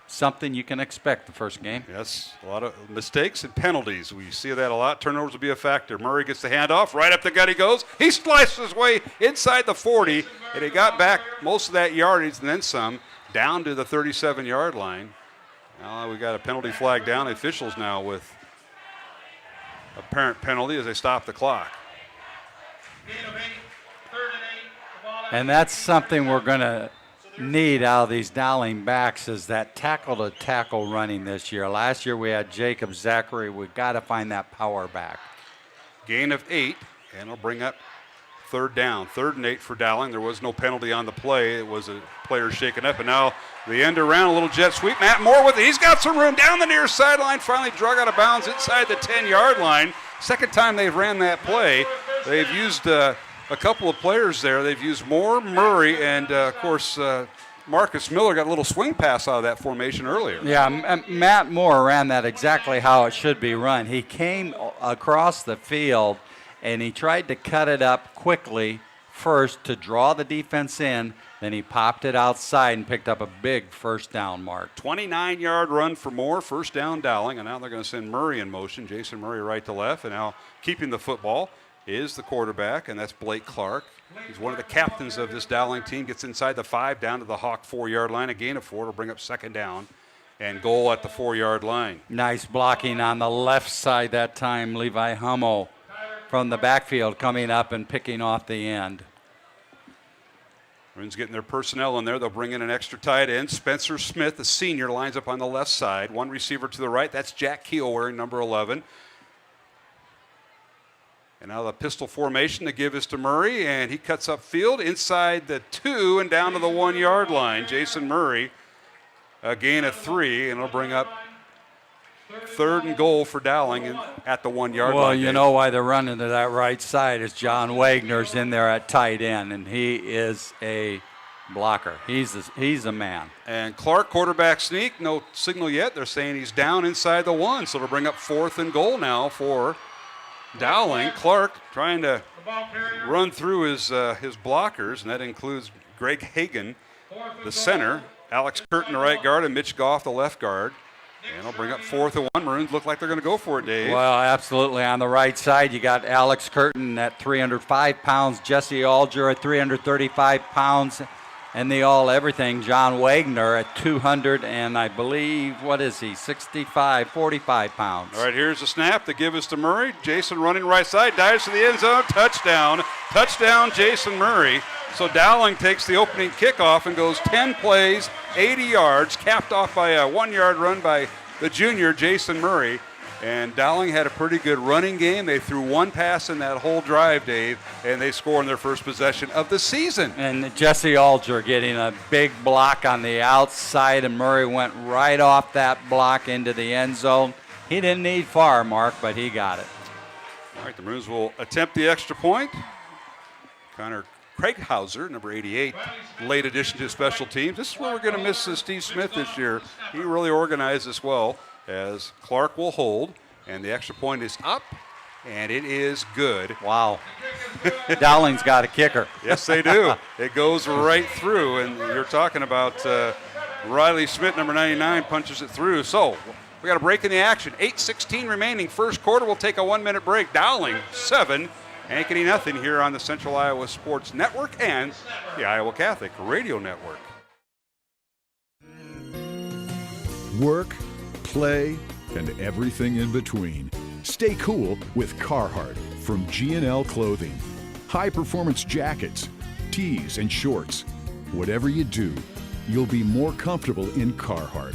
something you can expect the first game. Yes, a lot of mistakes and penalties. We see that a lot. Turnovers will be a factor. Murray gets the handoff. Right up the gut he goes. He slices his way inside the 40, and he got back most of that yardage and then some down to the 37-yard line. Now we got a penalty flag down. The officials now with apparent penalty as they stop the clock. And that's something we're going to need out of these Dowling backs, is that tackle-to-tackle running this year. Last year we had Jacob Zachary. We've got to find that power back. Gain of 8, and it'll bring up third down. 3rd and 8 for Dowling. There was no penalty on the play. It was a player shaken up, and now the end around, a little jet sweep. Matt Moore with it. He's got some room down the near sideline. Finally drug out of bounds inside the 10-yard line. Second time they've ran that play. They've used a couple of players there. They've used Moore, Murray, and, of course, Marcus Miller got a little swing pass out of that formation earlier. Yeah, Matt Moore ran that exactly how it should be run. He came across the field, and he tried to cut it up quickly first to draw the defense in. Then he popped it outside and picked up a big first down mark. 29-yard run for Moore, first down Dowling, and now they're going to send Murray in motion. Jason Murray right to left, and now keeping the football is the quarterback, and that's Blake Clark. He's one of the captains of this Dowling team. Gets inside the 5 down to the Hawk 4-yard line. A gain of 4 will bring up second down and goal at the 4-yard line. Nice blocking on the left side that time. Levi Hummel from the backfield coming up and picking off the end. Bruins getting their personnel in there. They'll bring in an extra tight end. Spencer Smith, the senior, lines up on the left side. One receiver to the right. That's Jack Keel wearing number 11. And now the pistol formation to give is to Murray, and he cuts upfield inside the 2 and down to the 1-yard line. Jason Murray, a gain of 3, and it'll bring up 3rd and goal for Dowling at the 1-yard line. Well, you know why they're running to that right side is John Wagner's in there at tight end, and he is a blocker. He's a man. And Clark, quarterback sneak, no signal yet. They're saying he's down inside the 1, so it'll bring up 4th and goal now for Dowling. Clark trying to run through his blockers, and that includes Greg Hagan, the center, Alex Curtin, the right guard, and Mitch Goff, the left guard. And it'll bring up 4th and 1. Maroons look like they're going to go for it, Dave. Well, absolutely. On the right side, you got Alex Curtin at 305 pounds, Jesse Alger at 335 pounds, and the all-everything John Wagner at 200 and I believe, 45 pounds. All right, here's the snap. The give is to Murray. Jason running right side, dives to the end zone, touchdown. Touchdown, Jason Murray. So Dowling takes the opening kickoff and goes 10 plays, 80 yards, capped off by a 1-yard run by the junior, Jason Murray. And Dowling had a pretty good running game. They threw one pass in that whole drive, Dave, and they score in their first possession of the season. And Jesse Alger getting a big block on the outside, and Murray went right off that block into the end zone. He didn't need far, Mark, but he got it. All right, the Maroons will attempt the extra point. Connor Craighauser, number 88, late addition to special teams. This is where we're going to miss Steve Smith this year. He really organized this well, as Clark will hold, and the extra point is up, and it is good. Wow. Dowling's got a kicker. Yes, they do. It goes right through, and you're talking about Riley Smith, number 99, punches it through. So we got a break in the action. 8:16 remaining, first quarter. We'll take a 1-minute break. Dowling 7, Ankeny nothing here on the Central Iowa Sports Network and the Iowa Catholic Radio Network. Work, play, and everything in between. Stay cool with Carhartt from G&L Clothing. High-performance jackets, tees, and shorts. Whatever you do, you'll be more comfortable in Carhartt.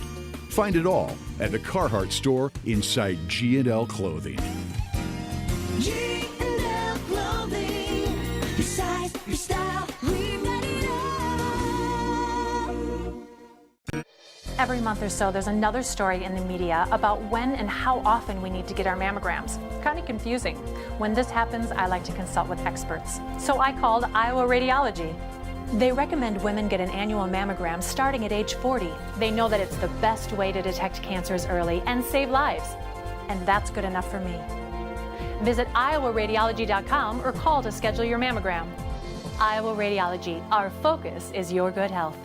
Find it all at the Carhartt store inside G&L Clothing. G&L Clothing. Your size, your style, we got it all. Every month or so, there's another story in the media about when and how often we need to get our mammograms. Kind of confusing. When this happens, I like to consult with experts. So I called Iowa Radiology. They recommend women get an annual mammogram starting at age 40. They know that it's the best way to detect cancers early and save lives. And that's good enough for me. Visit iowaradiology.com or call to schedule your mammogram. Iowa Radiology, our focus is your good health.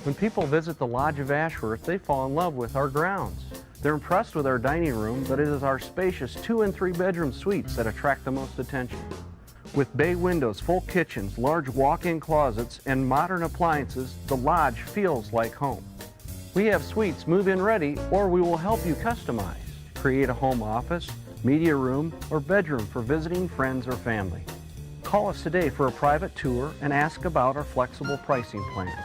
When people visit the Lodge of Ashworth, they fall in love with our grounds. They're impressed with our dining room, but it is our spacious 2- and 3-bedroom suites that attract the most attention. With bay windows, full kitchens, large walk-in closets, and modern appliances, the Lodge feels like home. We have suites move-in ready, or we will help you customize. Create a home office, media room, or bedroom for visiting friends or family. Call us today for a private tour and ask about our flexible pricing plans.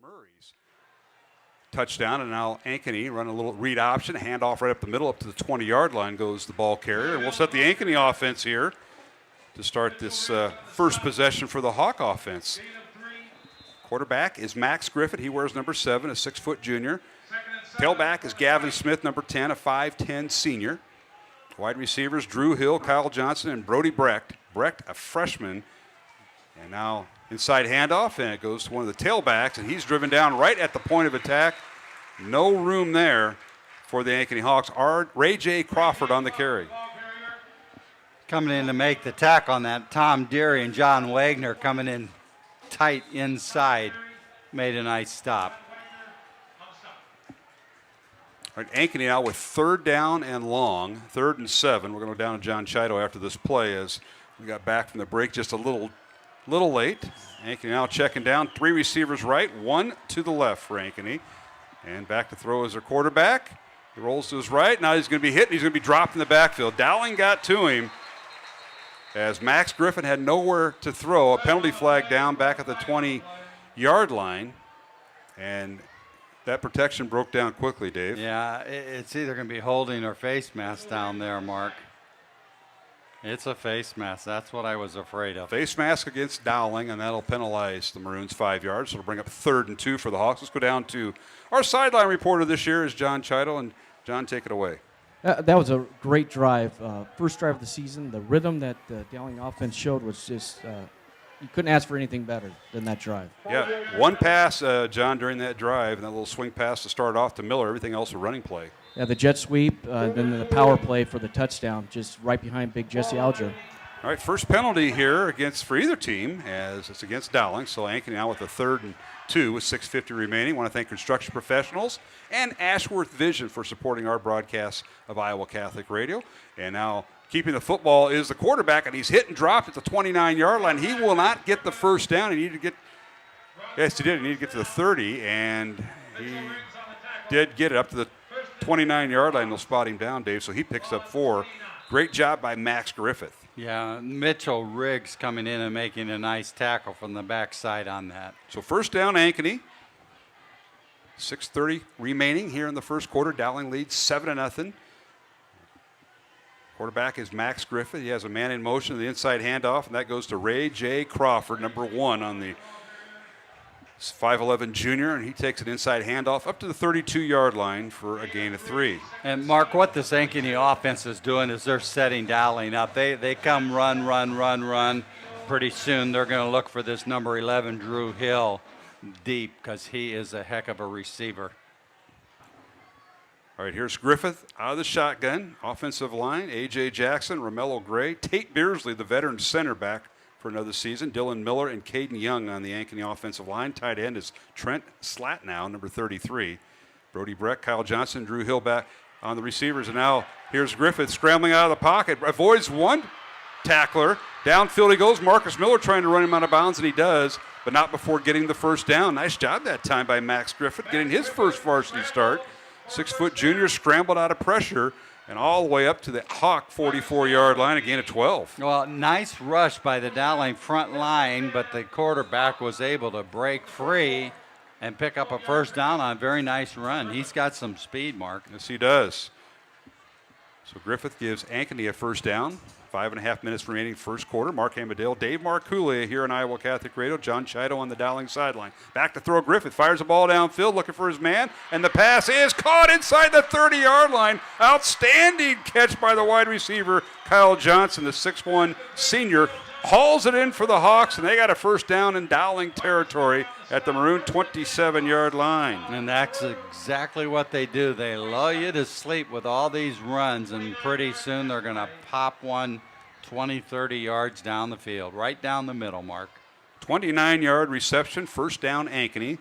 Murray's touchdown, and now Ankeny run a little read option, handoff right up the middle, up to the 20-yard line goes the ball carrier, and we'll set the Ankeny offense here to start this first possession for the Hawk offense. Quarterback is Max Griffith. He wears number 7, a 6-foot junior. Tailback is Gavin Smith, number 10, a 5'10 senior. Wide receivers, Drew Hill, Kyle Johnson, and Brody Brecht. Brecht, a freshman. And now inside handoff, and it goes to one of the tailbacks, and he's driven down right at the point of attack. No room there for the Ankeny Hawks. Ray J. Crawford on the carry. Coming in to make the tackle on that, Tom Deary and John Wagner coming in tight inside, made a nice stop. All right, Ankeny now with 3rd down and long, 3rd and 7. We're going to go down to John Chido after this play as we got back from the break just a little late. Ankeny now checking down, 3 receivers right, 1 to the left for Ankeny. And back to throw as their quarterback. He rolls to his right. Now he's going to be hit, and he's going to be dropped in the backfield. Dowling got to him as Max Griffin had nowhere to throw. A penalty flag down back at the 20-yard line. And that protection broke down quickly, Dave. Yeah, it's either going to be holding or face mask down there, Mark. It's a face mask. That's what I was afraid of. Face mask against Dowling, and that'll penalize the Maroons 5 yards. So it'll bring up 3rd and 2 for the Hawks. Let's go down to our sideline reporter this year is John Chido. And John, take it away. That was a great drive. First drive of the season. The rhythm that the Dowling offense showed was just you couldn't ask for anything better than that drive. Yeah, one pass, John, during that drive, and that little swing pass to start off to Miller. Everything else a running play. Yeah, the jet sweep, then the power play for the touchdown, just right behind big Jesse Alger. All right, first penalty here for either team as it's against Dowling. So Ankeny now with a 3rd and 2 with 6:50 remaining. Want to thank Construction Professionals and Ashworth Vision for supporting our broadcast of Iowa Catholic Radio. And now keeping the football is the quarterback, and he's hit and dropped at the 29-yard line. He will not get the first down. He needed to get, yes, he did. He needed to get to the 30, and he did get it up to the 29-yard line. They'll spot him down, Dave, so he picks up 4. Great job by Max Griffith. Yeah, Mitchell Riggs coming in and making a nice tackle from the backside on that. So first down, Ankeny. 6:30 remaining here in the first quarter. Dowling leads 7-0. Quarterback is Max Griffith. He has a man in motion to the inside handoff, and that goes to Ray J. Crawford, number 1 on the 5'11 junior, and he takes an inside handoff up to the 32-yard line for a gain of 3. And, Mark, what this Ankeny offense is doing is they're setting Dowling up. They come run. Pretty soon they're going to look for this number 11, Drew Hill, deep because he is a heck of a receiver. All right, here's Griffith out of the shotgun. Offensive line, A.J. Jackson, Romello Gray, Tate Beersley, the veteran center back for another season. Dylan Miller and Caden Young on the Ankeny offensive line. Tight end is Trent Slatnow, number 33. Brody Brecht, Kyle Johnson, Drew Hill back on the receivers. And now here's Griffith scrambling out of the pocket. Avoids one tackler. Downfield he goes. Marcus Miller trying to run him out of bounds, and he does, but not before getting the first down. Nice job that time by Max Griffith, getting his first varsity start. 6-foot junior scrambled out of pressure and all the way up to the Hawk 44-yard line, a gain of 12. Well, nice rush by the Dowling front line, but the quarterback was able to break free and pick up a first down on a very nice run. He's got some speed, Mark. Yes, he does. So Griffith gives Ankeny a first down. 5.5 minutes remaining first quarter. Mark Amadale, Dave Marculia here on Iowa Catholic Radio. John Chido on the Dowling sideline. Back to throw Griffith. Fires the ball downfield looking for his man. And the pass is caught inside the 30-yard line. Outstanding catch by the wide receiver, Kyle Johnson, the 6'1 senior. Hauls it in for the Hawks, and they got a first down in Dowling territory at the Maroon 27-yard line. And that's exactly what they do. They lull you to sleep with all these runs, and pretty soon they're going to pop one 20, 30 yards down the field, right down the middle, Mark. 29-yard reception, first down Ankeny.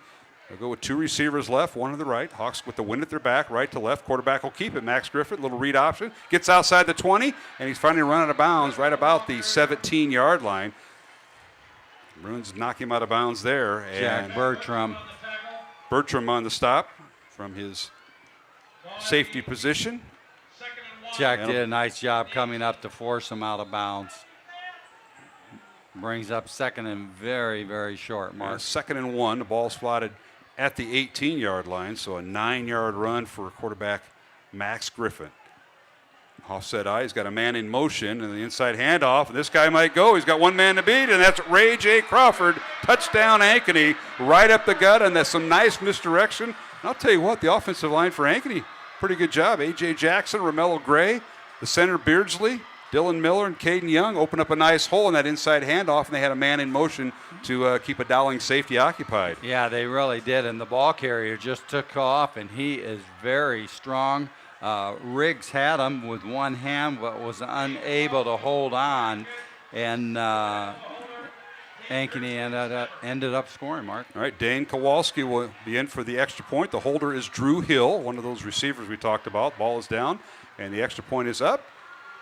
They'll go with two receivers left, one to the right. Hawks with the wind at their back, right to left. Quarterback will keep it. Max Griffith, little read option. Gets outside the 20, and he's finally run out of bounds right about the 17-yard line. Bruins knock him out of bounds there. And Jack Bertram. Bertram on the stop from his safety position. Jack did a nice job coming up to force him out of bounds. Brings up second and very, very short, Mark. Second and 1. The ball spotted at the 18-yard line, so a 9-yard run for quarterback Max Griffin. Offset eye, he's got a man in motion, and the inside handoff, and this guy might go. He's got one man to beat, and that's Ray J. Crawford. Touchdown Ankeny, right up the gut, and that's some nice misdirection. And I'll tell you what, the offensive line for Ankeny, pretty good job. A.J. Jackson, Romello Gray, the center Beardsley, Dylan Miller and Caden Young opened up a nice hole in that inside handoff, and they had a man in motion to keep a Dowling safety occupied. Yeah, they really did, and the ball carrier just took off, and he is very strong. Riggs had him with one hand, but was unable to hold on, and Ankeny ended up scoring, Mark. All right, Dane Kowalski will be in for the extra point. The holder is Drew Hill, one of those receivers we talked about. Ball is down, and the extra point is up.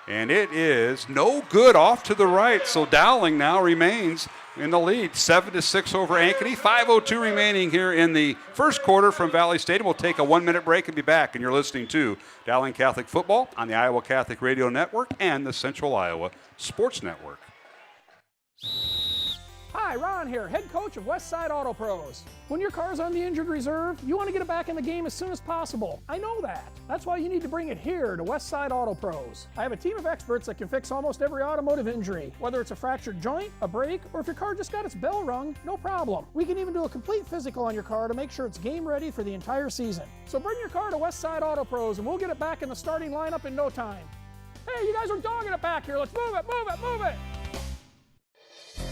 And it is no good, off to the right. So Dowling now remains in the lead, 7-6 over Ankeny. 5:02 remaining here in the first quarter from Valley Stadium. We'll take a 1-minute break and be back. And you're listening to Dowling Catholic Football on the Iowa Catholic Radio Network and the Central Iowa Sports Network. Hi, Ron here, head coach of Westside Auto Pros. When your car's on the injured reserve, you want to get it back in the game as soon as possible. I know that. That's why you need to bring it here to Westside Auto Pros. I have a team of experts that can fix almost every automotive injury, whether it's a fractured joint, a brake, or if your car just got its bell rung, no problem. We can even do a complete physical on your car to make sure it's game ready for the entire season. So bring your car to Westside Auto Pros and we'll get it back in the starting lineup in no time. Hey, you guys are dogging it back here. Let's move it, move it, move it.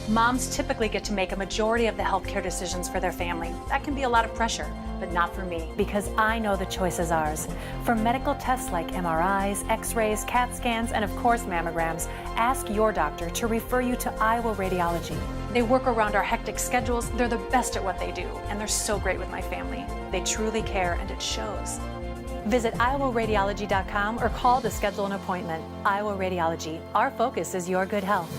Moms typically get to make a majority of the healthcare decisions for their family. That can be a lot of pressure, but not for me, because I know the choice is ours. For medical tests like MRIs, X-rays, CAT scans, and of course mammograms, ask your doctor to refer you to Iowa Radiology. They work around our hectic schedules. They're the best at what they do, and they're so great with my family. They truly care, and it shows. Visit iowaradiology.com or call to schedule an appointment. Iowa Radiology. Our focus is your good health.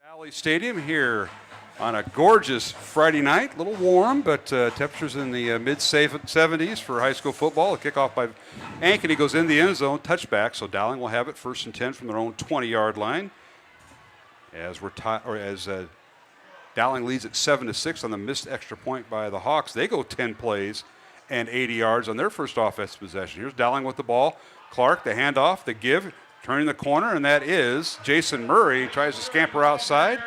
Valley Stadium here on a gorgeous Friday night. A little warm, but temperatures in the mid-70s for high school football. A kickoff by Ankeny goes in the end zone, touchback. So Dowling will have it first and 10 from their own 20-yard line. As Dowling leads at 7-6 on the missed extra point by the Hawks. They go 10 plays and 80 yards on their first offensive possession. Here's Dowling with the ball. Clark, the handoff, the give. Turning the corner, and that is Jason Murray. He tries to scamper outside,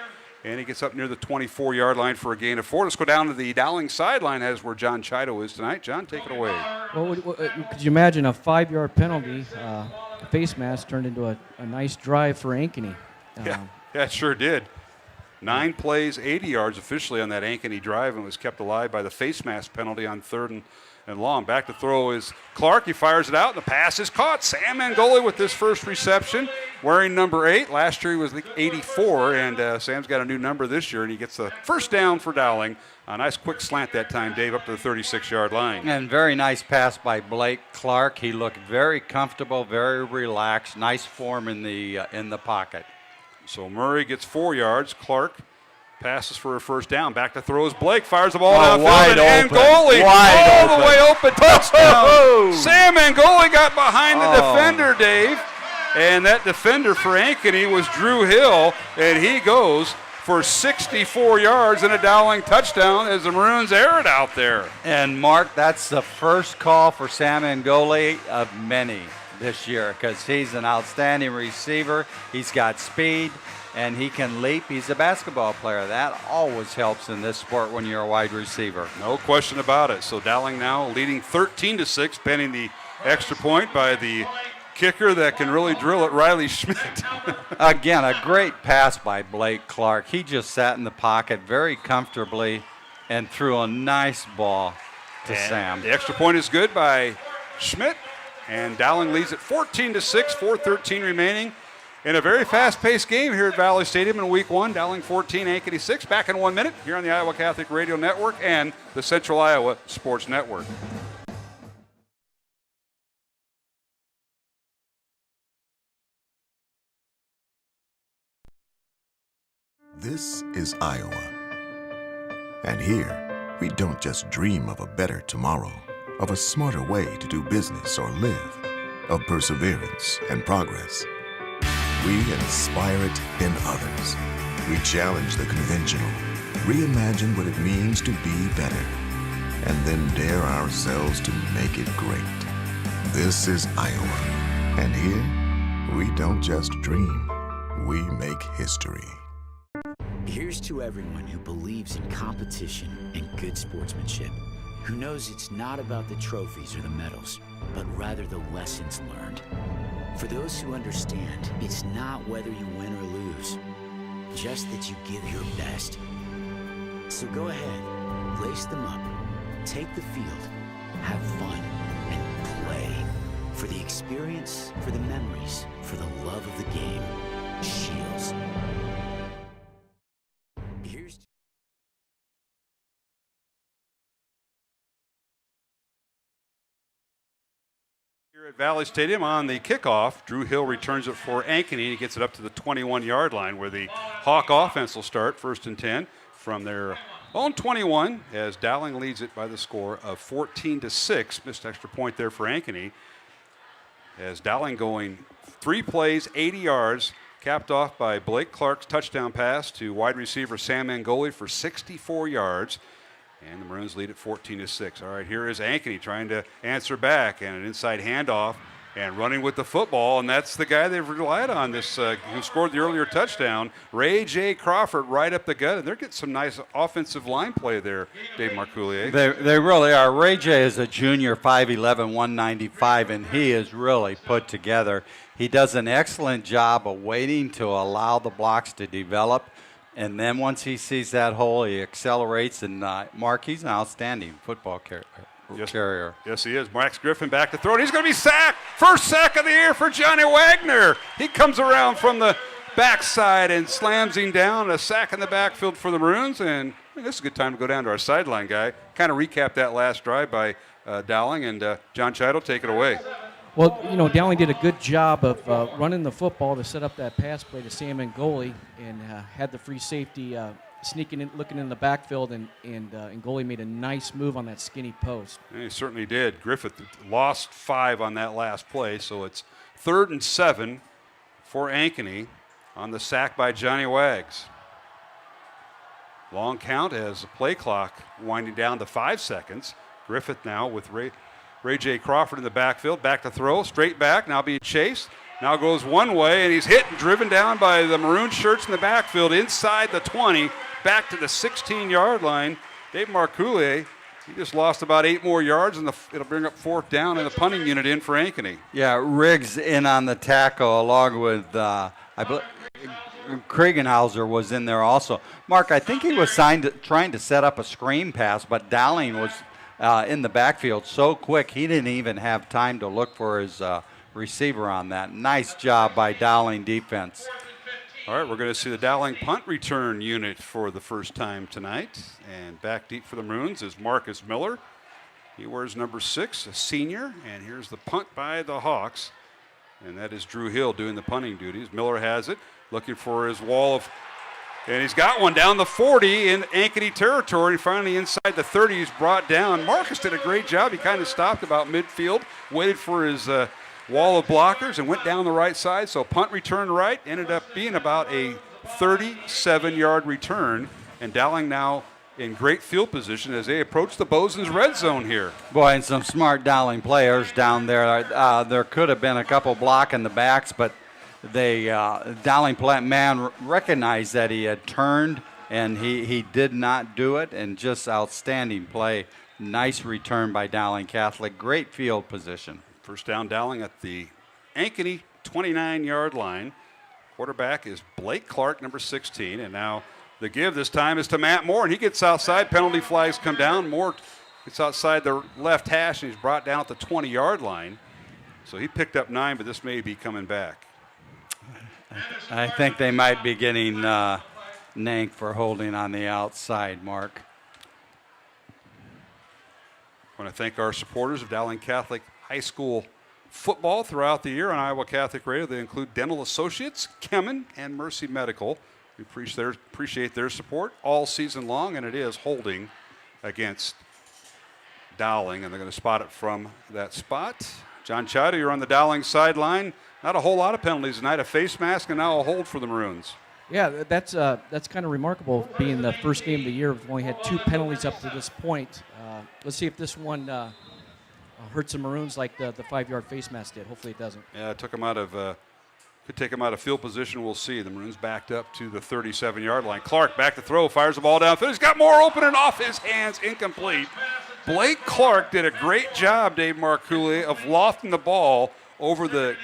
and he gets up near the 24-yard line for a gain of 4. Let's go down to the Dowling sideline, as where John Chido is tonight. John, take it away. Well, could you imagine a 5-yard penalty? Face mask turned into a nice drive for Ankeny. Yeah, it sure did. 9 plays, 80 yards officially on that Ankeny drive, and was kept alive by the face mask penalty on 3rd and long. Back to throw is Clark. He fires it out, and the pass is caught. Sam Mangoli with this first reception, wearing number 8. Last year he was 84, and Sam's got a new number this year, and he gets the first down for Dowling. A nice quick slant that time, Dave, up to the 36-yard line. And very nice pass by Blake Clark. He looked very comfortable, very relaxed. Nice form in the pocket. So Murray gets 4 yards. Clark passes for a first down. Back to throws. Blake fires the ball downfield. And Mangoli all the way open. Touchdown. Sam Mangoli got behind the defender, Dave. And that defender for Ankeny was Drew Hill. And he goes for 64 yards and a Dowling touchdown as the Maroons air it out there. And, Mark, that's the first call for Sam Mangoli of many this year, because he's an outstanding receiver. He's got speed, and he can leap. He's a basketball player. That always helps in this sport when you're a wide receiver. No question about it. So Dowling now leading 13-6, pending the extra point by the kicker that can really drill it, Riley Schmidt. Again, a great pass by Blake Clark. He just sat in the pocket very comfortably and threw a nice ball to Sam. The extra point is good by Schmidt, and Dowling leads at 14-6, 4:13 remaining. In a very fast-paced game here at Valley Stadium in Week 1, Dowling 14, Ankeny 6. Back in 1 minute here on the Iowa Catholic Radio Network and the Central Iowa Sports Network. This is Iowa. And here, we don't just dream of a better tomorrow, of a smarter way to do business or live, of perseverance and progress. We inspire it in others. We challenge the conventional, reimagine what it means to be better, and then dare ourselves to make it great. This is Iowa. And here, we don't just dream, we make history. Here's to everyone who believes in competition and good sportsmanship, who knows it's not about the trophies or the medals, but rather the lessons learned. For those who understand, it's not whether you win or lose, just that you give your best. So go ahead, lace them up, take the field, have fun, and play. For the experience, for the memories, for the love of the game. Shields. Here at Valley Stadium on the kickoff, Drew Hill returns it for Ankeny. He gets it up to the 21-yard line where the Hawk offense will start, 1st and 10 from their own 21 as Dowling leads it by the score of 14-6. Missed extra point there for Ankeny as Dowling going 3 plays, 80 yards, capped off by Blake Clark's touchdown pass to wide receiver Sam Angoli for 64 yards. And the Maroons lead at 14-6. All right, here is Ankeny trying to answer back, and an inside handoff and running with the football, and that's the guy they've relied on, this who scored the earlier touchdown, Ray J. Crawford, right up the gut, and they're getting some nice offensive line play there, Dave Marcoulier. They really are. Ray J. is a junior, 5'11", 195, and he is really put together. He does an excellent job of waiting to allow the blocks to develop. And then once he sees that hole, he accelerates. And Mark, he's an outstanding football carrier. Yes, he is. Max Griffin back to throw. And he's going to be sacked. First sack of the year for Johnny Wagner. He comes around from the backside and slams him down. A sack in the backfield for the Maroons. And this is a good time to go down to our sideline guy. Kind of recap that last drive by Dowling. And John Chido, take it away. Well, you know, Dowling did a good job of running the football to set up that pass play to Sam Angoli and had the free safety sneaking in, looking in the backfield, and Angoli made a nice move on that skinny post. And he certainly did. Griffith lost 5 on that last play, so it's 3rd and 7 for Ankeny on the sack by Johnny Wags. Long count as the play clock winding down to 5 seconds. Griffith now with Ray J. Crawford in the backfield, back to throw, straight back, now being chased. Now goes one way, and he's hit and driven down by the maroon shirts in the backfield inside the 20, back to the 16-yard line. Dave Marcoulier, he just lost about 8 more yards, and it'll bring up 4th down and the punting unit in for Ankeny. Yeah, Riggs in on the tackle along with, Kriegenhauser was in there also. Mark, I think he was trying to set up a screen pass, but Dowling was in the backfield so quick he didn't even have time to look for his receiver on that. Nice job by Dowling defense. All right, we're going to see the Dowling punt return unit for the first time tonight. And back deep for the Maroons is Marcus Miller. He wears number 6, a senior. And here's the punt by the Hawks. And that is Drew Hill doing the punting duties. Miller has it, looking for his wall of... And he's got one down the 40 in Ankeny territory. Finally inside the 30, he's brought down. Marcus did a great job. He kind of stopped about midfield, waited for his wall of blockers, and went down the right side. So punt return right, ended up being about a 37-yard return. And Dowling now in great field position as they approach the Bozeman's red zone here. Boy, and some smart Dowling players down there. There could have been a couple blocking the backs, but Dowling man recognized that he had turned, and he did not do it, and just outstanding play. Nice return by Dowling Catholic. Great field position. First down Dowling at the Ankeny 29-yard line. Quarterback is Blake Clark, number 16. And now the give this time is to Matt Moore, and he gets outside. Penalty flags come down. Moore gets outside the left hash, and he's brought down at the 20-yard line. So he picked up 9, but this may be coming back. I think they might be getting Nank for holding on the outside, Mark. I want to thank our supporters of Dowling Catholic High School football throughout the year on Iowa Catholic Radio. They include Dental Associates, Kemen, and Mercy Medical. We appreciate their support all season long, and it is holding against Dowling, and they're going to spot it from that spot. John Chido, you're on the Dowling sideline. Not a whole lot of penalties tonight. A face mask and now a hold for the Maroons. Yeah, that's kind of remarkable, being the first game of the year. We've only had 2 penalties up to this point. Let's see if this one hurts the Maroons like the 5-yard face mask did. Hopefully it doesn't. Yeah, it took him out of could take him out of field position. We'll see. The Maroons backed up to the 37-yard line. Clark back to throw, fires the ball downfield. He's got more open and off his hands, incomplete. Blake Clark did a great job, Dave Marcouli, of lofting the ball over the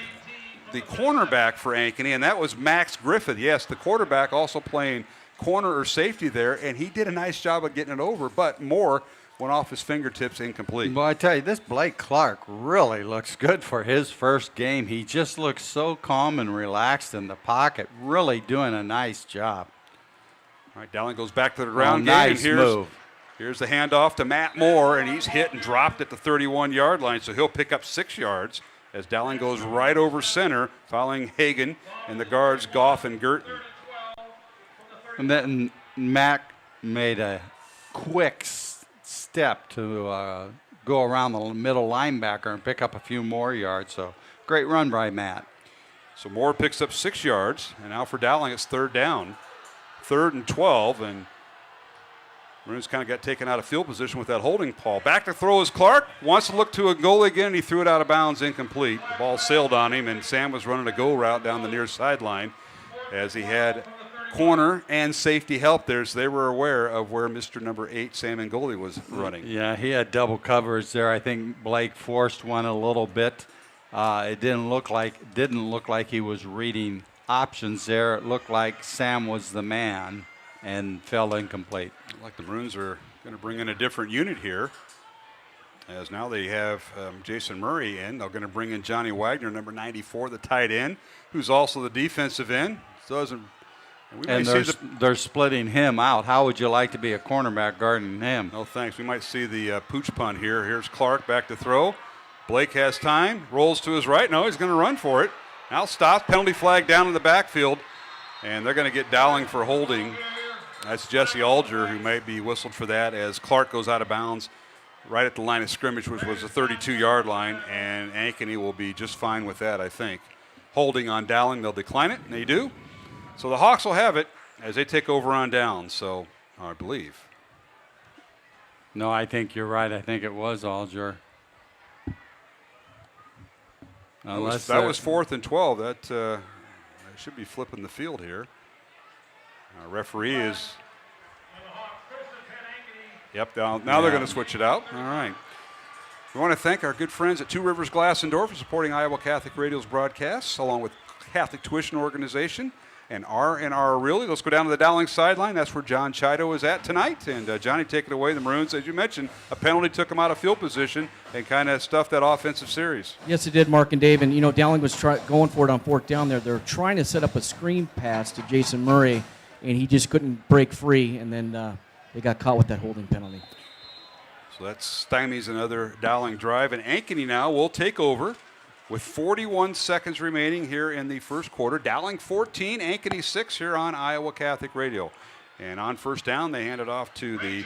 cornerback for Ankeny, and that was Max Griffith. Yes, the quarterback also playing corner or safety there, and he did a nice job of getting it over, but Moore went off his fingertips, incomplete. Well, I tell you, this Blake Clark really looks good for his first game. He just looks so calm and relaxed in the pocket, really doing a nice job. All right, Dowling goes back to the ground game. Nice move. Here's the handoff to Matt Moore, and he's hit and dropped at the 31-yard line, so he'll pick up 6 yards as Dowling goes right over center, following Hagan and the guards Goff and Girton. And then Mac made a quick step to go around the middle linebacker and pick up a few more yards. So great run by Matt. So Moore picks up 6 yards, and now for Dowling it's 3rd down. 3rd and 12, and Maroons kind of got taken out of field position with that holding call. Back to throw is Clark. Wants to look to a goal again, and he threw it out of bounds, incomplete. The ball sailed on him, and Sam was running a go route down the near sideline as he had corner and safety help there, so they were aware of where Mr. number 8, Sam Ngoli, was running. Yeah, he had double coverage there. I think Blake forced one a little bit. It didn't look like he was reading options there. It looked like Sam was the man and fell incomplete. Like the Maroons are going to bring in a different unit here, as now they have Jason Murray in. They're going to bring in Johnny Wagner, number 94, the tight end, who's also the defensive end. They're splitting him out. How would you like to be a cornerback guarding him? No thanks. We might see the pooch punt here. Here's Clark back to throw. Blake has time, rolls to his right. No, he's going to run for it. Now stops, penalty flag down in the backfield, and they're going to get Dowling for holding. That's Jesse Alger who might be whistled for that, as Clark goes out of bounds right at the line of scrimmage, which was the 32-yard line, and Ankeny will be just fine with that, I think. Holding on Dowling, they'll decline it, and they do. So the Hawks will have it as they take over on down, so I believe. No, I think you're right. I think it was Alger. That was 4th and 12. That should be flipping the field here. Our referee is. Yep, now they're going to switch it out. All right. We want to thank our good friends at Two Rivers Glass and Door for supporting Iowa Catholic Radio's broadcasts, along with Catholic Tuition Organization and R&R Realty. Let's go down to the Dowling sideline. That's where John Chido is at tonight. And Johnny, take it away. The Maroons, as you mentioned, a penalty took them out of field position and kind of stuffed that offensive series. Yes, it did, Mark and Dave. And, you know, Dowling was going for it on 4th down there. They're trying to set up a screen pass to Jason Murray, and he just couldn't break free. And then they got caught with that holding penalty. So that stymies another Dowling drive. And Ankeny now will take over with 41 seconds remaining here in the first quarter. Dowling 14, Ankeny 6 here on Iowa Catholic Radio. And on 1st down, they hand it off to the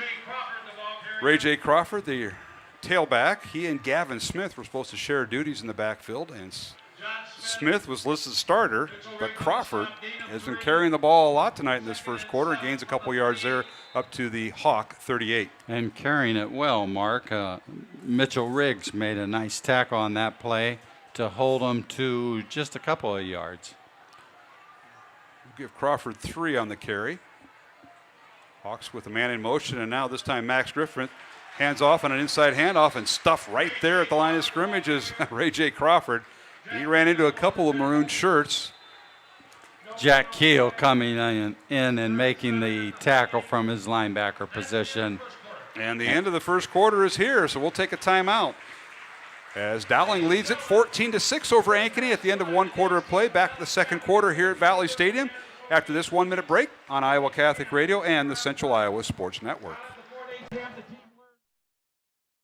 Ray J. Crawford, the tailback. He and Gavin Smith were supposed to share duties in the backfield, and Smith was listed starter, but Crawford has been carrying the ball a lot tonight in this first quarter. Gains a couple yards there up to the Hawk 38. And carrying it well, Mark. Mitchell Riggs made a nice tackle on that play to hold him to just a couple of yards. We'll give Crawford 3 on the carry. Hawks with a man in motion, and now this time Max Griffin hands off on an inside handoff and stuffed right there at the line of scrimmage is Ray J. Crawford. He ran into a couple of maroon shirts. Jack Keel coming in and making the tackle from his linebacker position. And the end of the first quarter is here, so we'll take a timeout. As Dowling leads it 14-6 over Ankeny at the end of one quarter of play. Back to the second quarter here at Valley Stadium after this 1-minute break on Iowa Catholic Radio and the Central Iowa Sports Network.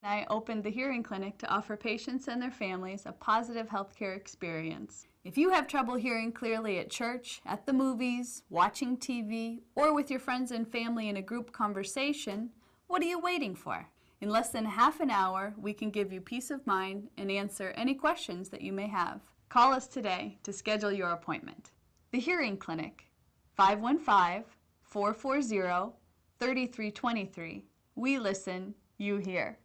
I opened the hearing clinic to offer patients and their families a positive healthcare experience. If you have trouble hearing clearly at church, at the movies, watching TV, or with your friends and family in a group conversation, what are you waiting for? In less than half an hour, we can give you peace of mind and answer any questions that you may have. Call us today to schedule your appointment. The Hearing Clinic, 515-440-3323. We listen, you hear.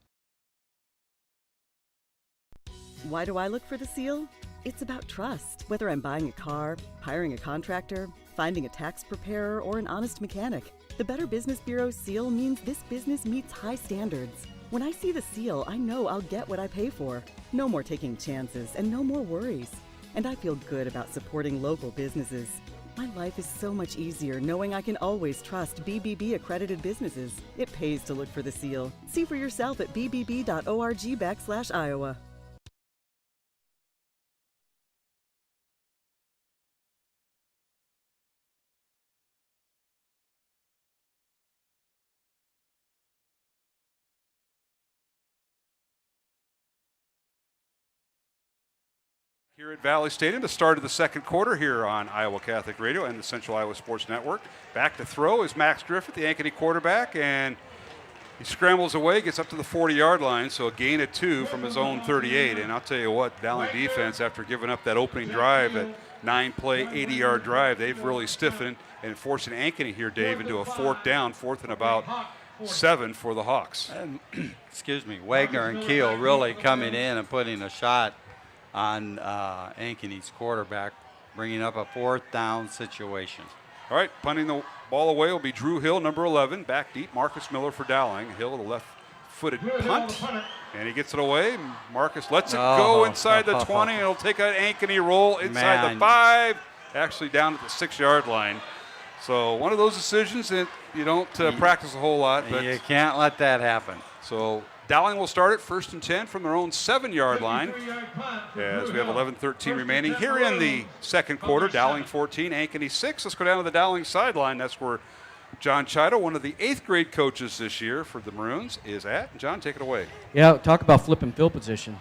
Why do I look for the seal? It's about trust. Whether I'm buying a car, hiring a contractor, finding a tax preparer, or an honest mechanic, the Better Business Bureau seal means this business meets high standards. When I see the seal, I know I'll get what I pay for. No more taking chances and no more worries. And I feel good about supporting local businesses. My life is so much easier knowing I can always trust BBB accredited businesses. It pays to look for the seal. See for yourself at bbb.org/Iowa. Here at Valley Stadium, the start of the second quarter here on Iowa Catholic Radio and the Central Iowa Sports Network. Back to throw is Max Griffith, the Ankeny quarterback, and he scrambles away, gets up to the 40-yard line, so a gain of 2 from his own 38. And I'll tell you what, Dowling defense, after giving up that opening drive, that 9-play, 80-yard drive, they've really stiffened and forcing Ankeny here, Dave, into a fourth and about 7 for the Hawks. And, excuse me, Wagner and Keel really coming in and putting a shot on Ankeny's quarterback, bringing up a fourth down situation. All right, punting the ball away will be Drew Hill, number 11. Back deep, Marcus Miller for Dowling. Hill, the left-footed punt, and he gets it away. Marcus lets it go inside the 20, and it'll take an Ankeny roll inside the 5, actually down at the 6-yard line. So one of those decisions that you don't practice a whole lot. But you can't let that happen. So Dowling will start it 1st and 10 from their own 7-yard line as we have 11:13 remaining here in the second quarter. Dowling 14, Ankeny 6. Let's go down to the Dowling sideline. That's where John Chido, one of the 8th grade coaches this year for the Maroons, is at. John, take it away. Yeah, talk about flipping field position.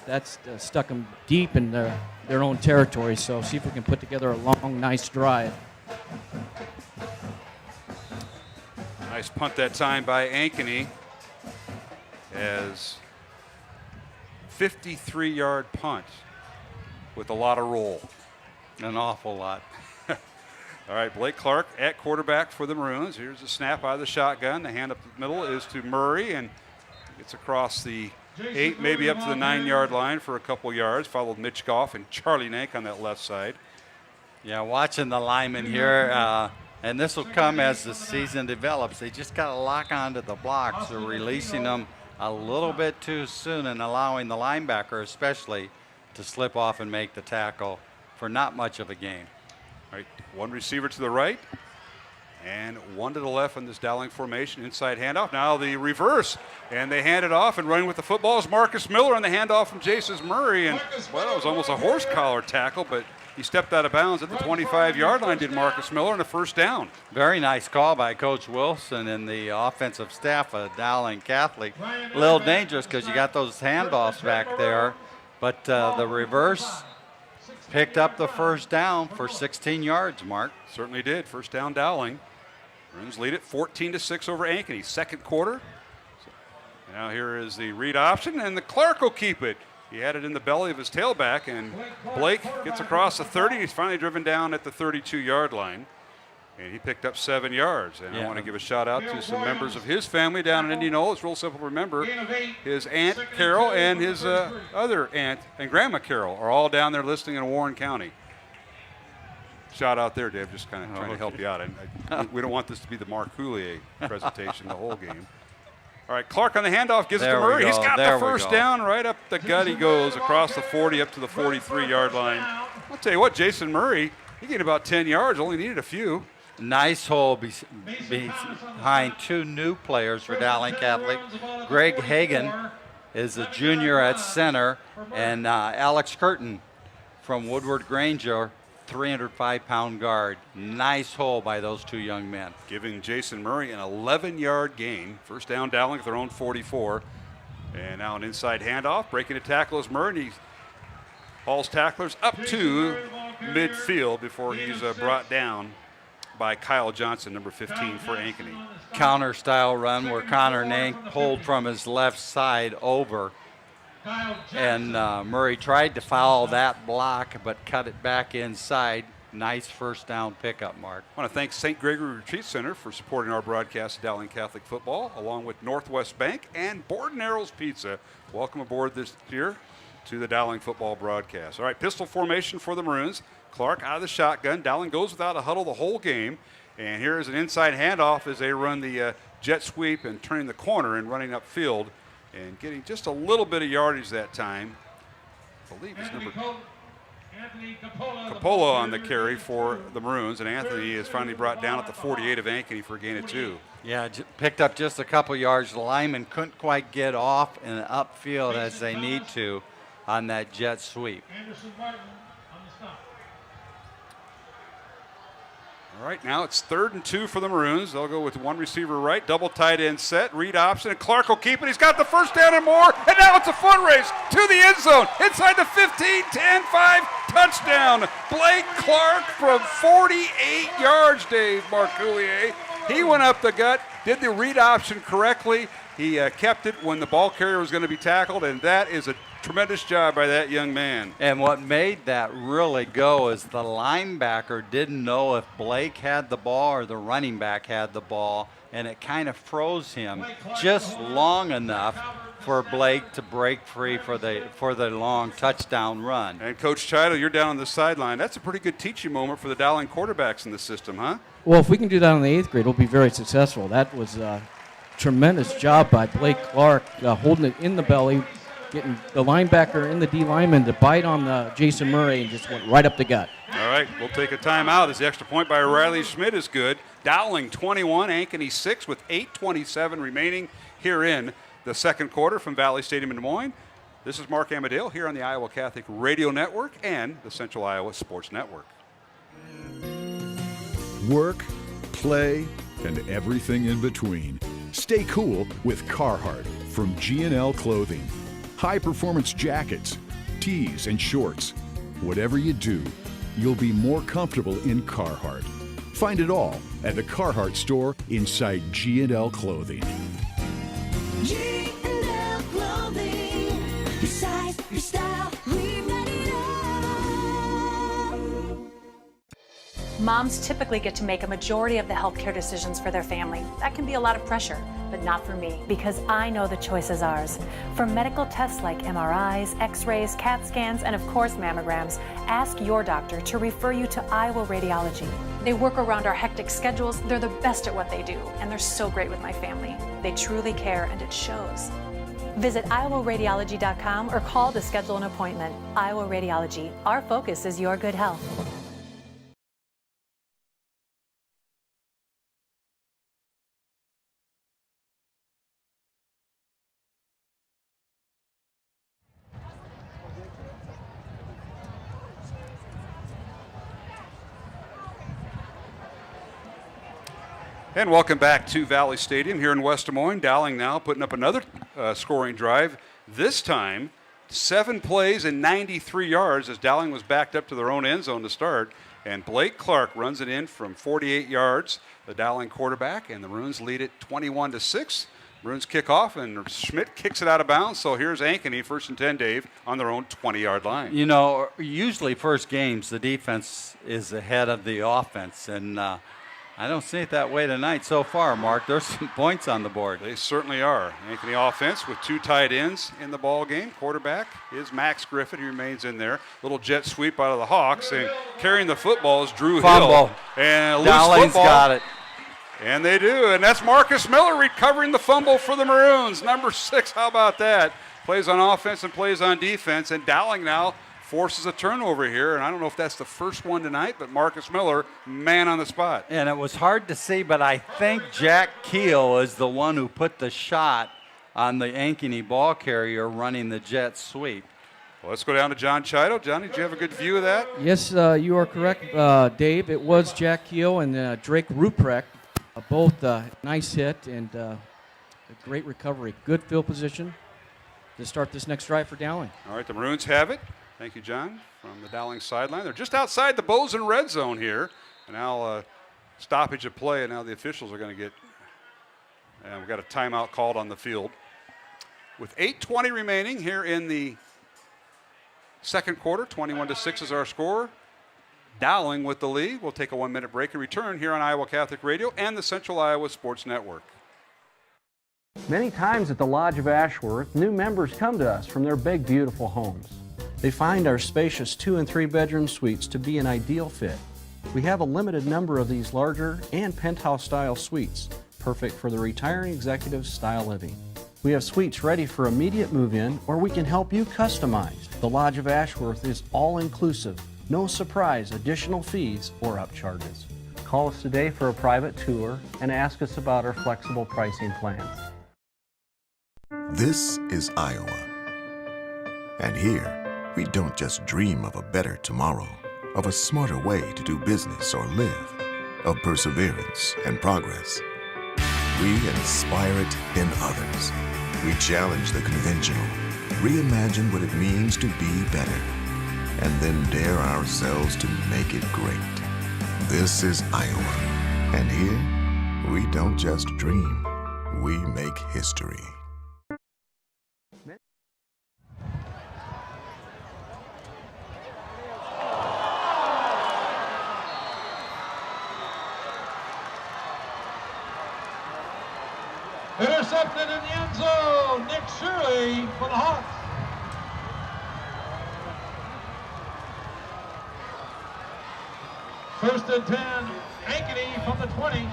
That's stuck them deep in their own territory, so see if we can put together a long, nice drive. Nice punt that time by Ankeny. As 53-yard punt with a lot of roll. An awful lot. All right, Blake Clark at quarterback for the Maroons. Here's the snap out of the shotgun. The hand up the middle is to Murray, and gets across the 8, maybe up to the 9-yard line for a couple yards. Followed Mitch Goff and Charlie Nank on that left side. Yeah, watching the linemen here, and this will come as the season develops. They just got to lock onto the blocks. They're releasing them a little bit too soon and allowing the linebacker especially to slip off and make the tackle for not much of a gain. All right, one receiver to the right and one to the left in this Dowling formation. Inside handoff. Now the reverse, and they hand it off, and running with the football is Marcus Miller on the handoff from Jason Murray. And, well, it was almost a horse collar tackle, but he stepped out of bounds at the 25-yard line, did Marcus Miller, on a first down. Very nice call by Coach Wilson and the offensive staff of Dowling Catholic. A little dangerous because you got those handoffs back there, but the reverse picked up the first down for 16 yards, Mark. Certainly did. First down, Dowling. Maroons lead it 14-6 over Ankeny. Second quarter. Now here is the read option, and the Clark will keep it. He had it in the belly of his tailback, and Blake gets across the 30. He's finally driven down at the 32-yard line, and he picked up 7 yards. And I want to give a shout-out to some members of his family down in Indianola. It's real simple to remember. His Aunt Carol and his other aunt and Grandma Carol are all down there listening in Warren County. Shout out there, Dave, just kind of trying to help you out. We don't want this to be the Mark Coulier presentation the whole game. All right, Clark on the handoff, gives it to There we Murray. He's go. got There the we first go. down, right up the gut he goes, across the 40 up to the 43-yard line. I'll tell you what, Jason Murray, he gained about 10 yards, only needed a few. Nice hole behind two new players for Dowling Catholic. Greg Hagan is a junior at center, and Alex Curtin from Woodward Granger, 305-pound guard. Nice hole by those two young men. Giving Jason Murray an 11-yard gain. First down, Dowling at their own 44. And now an inside handoff. Breaking a tackle is Murray, and he hauls tacklers up to midfield before he's brought down by Kyle Johnson, number 15 for Ankeny. Counter style run where Connor Nank pulled from his left side over. And Murray tried to foul that block, but cut it back inside. Nice first down pickup, Mark. I want to thank St. Gregory Retreat Center for supporting our broadcast of Dowling Catholic football, along with Northwest Bank and Borden Arrows Pizza. Welcome aboard this year to the Dowling football broadcast. All right, pistol formation for the Maroons. Clark out of the shotgun. Dowling goes without a huddle the whole game. And here is an inside handoff as they run the jet sweep and turning the corner and running upfield and getting just a little bit of yardage that time. I believe it's number Capola on the carry for the Maroons, and Anthony is finally brought down at the 48 of Ankeny for a gain of 2. Yeah, picked up just a couple yards. The linemen couldn't quite get off and upfield as they need to on that jet sweep. All right, now it's 3rd and 2 for the Maroons. They'll go with one receiver right, double tight end set, read option, and Clark will keep it. He's got the first down and more, and now it's a foot race to the end zone. Inside the 15, 10, 5, touchdown. Blake Clark from 48 yards, Dave Marcoulier. He went up the gut, did the read option correctly. He kept it when the ball carrier was going to be tackled, and that is a tremendous job by that young man. And what made that really go is the linebacker didn't know if Blake had the ball or the running back had the ball, and it kind of froze him just long enough for Blake to break free for the long touchdown run. And Coach Chido, you're down on the sideline. That's a pretty good teaching moment for the Dowling quarterbacks in the system, huh? Well, if we can do that in the 8th grade, we'll be very successful. That was a tremendous job by Blake Clark, holding it in the belly, getting the linebacker and the D lineman to bite on the Jason Murray and just went right up the gut. All right, we'll take a timeout as the extra point by Riley Schmidt is good. Dowling 21, Ankeny 6 with 8:27 remaining here in the second quarter from Valley Stadium in Des Moines. This is Mark Amadale here on the Iowa Catholic Radio Network and the Central Iowa Sports Network. Work, play, and everything in between. Stay cool with Carhartt from G&L Clothing. High-performance jackets, tees, and shorts. Whatever you do, you'll be more comfortable in Carhartt. Find it all at the Carhartt store inside G&L Clothing. G&L Clothing. Your size, your style, we've got it all. Moms typically get to make a majority of the healthcare decisions for their family. That can be a lot of pressure, but not for me, because I know the choice is ours. For medical tests like MRIs, x-rays, CAT scans, and of course mammograms, ask your doctor to refer you to Iowa Radiology. They work around our hectic schedules, they're the best at what they do, and they're so great with my family. They truly care, and it shows. Visit iowaradiology.com or call to schedule an appointment. Iowa Radiology, our focus is your good health. And welcome back to Valley Stadium here in West Des Moines. Dowling now putting up another scoring drive. This time, 7 plays and 93 yards as Dowling was backed up to their own end zone to start. And Blake Clark runs it in from 48 yards, the Dowling quarterback, and the Maroons lead it 21-6. Maroons kick off, and Schmidt kicks it out of bounds. So here's Ankeny, 1st and 10, Dave, on their own 20-yard line. You know, usually first games, the defense is ahead of the offense, and I don't see it that way tonight so far, Mark. There's some points on the board. They certainly are. Ankeny offense with 2 tight ends in the ball game. Quarterback is Max Griffith. He remains in there. Little jet sweep out of the Hawks. And carrying the football is Drew Fumble. Hill. And a loose Dowling's football. got it. And they do, and that's Marcus Miller recovering the fumble for the Maroons. Number 6, how about that? Plays on offense and plays on defense, and Dowling now forces a turnover here, and I don't know if that's the first one tonight, but Marcus Miller, man on the spot. And it was hard to see, but I think Jack Keel is the one who put the shot on the Ankeny ball carrier running the jet sweep. Well, let's go down to John Chido. Johnny, did you have a good view of that? Yes, you are correct, Dave. It was Jack Keel and Drake Ruprecht, both nice hit and a great recovery. Good field position to start this next drive for Dowling. All right, the Maroons have it. Thank you, John, from the Dowling sideline. They're just outside the Bozeman red zone here. And now stoppage of play, and now the officials are going to get, and we've got a timeout called on the field. With 8:20 remaining here in the second quarter, 21-6 is our score. Dowling with the lead. We'll take a 1-minute break and return here on Iowa Catholic Radio and the Central Iowa Sports Network. Many times at the Lodge of Ashworth, new members come to us from their big, beautiful homes. They find our spacious 2- and 3-bedroom suites to be an ideal fit. We have a limited number of these larger and penthouse-style suites, perfect for the retiring executive style living. We have suites ready for immediate move-in, or we can help you customize. The Lodge of Ashworth is all-inclusive, no surprise additional fees or upcharges. Call us today for a private tour and ask us about our flexible pricing plans. This is Iowa. And here, we don't just dream of a better tomorrow, of a smarter way to do business or live, of perseverance and progress. We inspire it in others. We challenge the conventional, reimagine what it means to be better, and then dare ourselves to make it great. This is Iowa. And here, we don't just dream, we make history. Intercepted in the end zone, Nick Shirley for the Hawks. First and 10, Ankeny from the 20.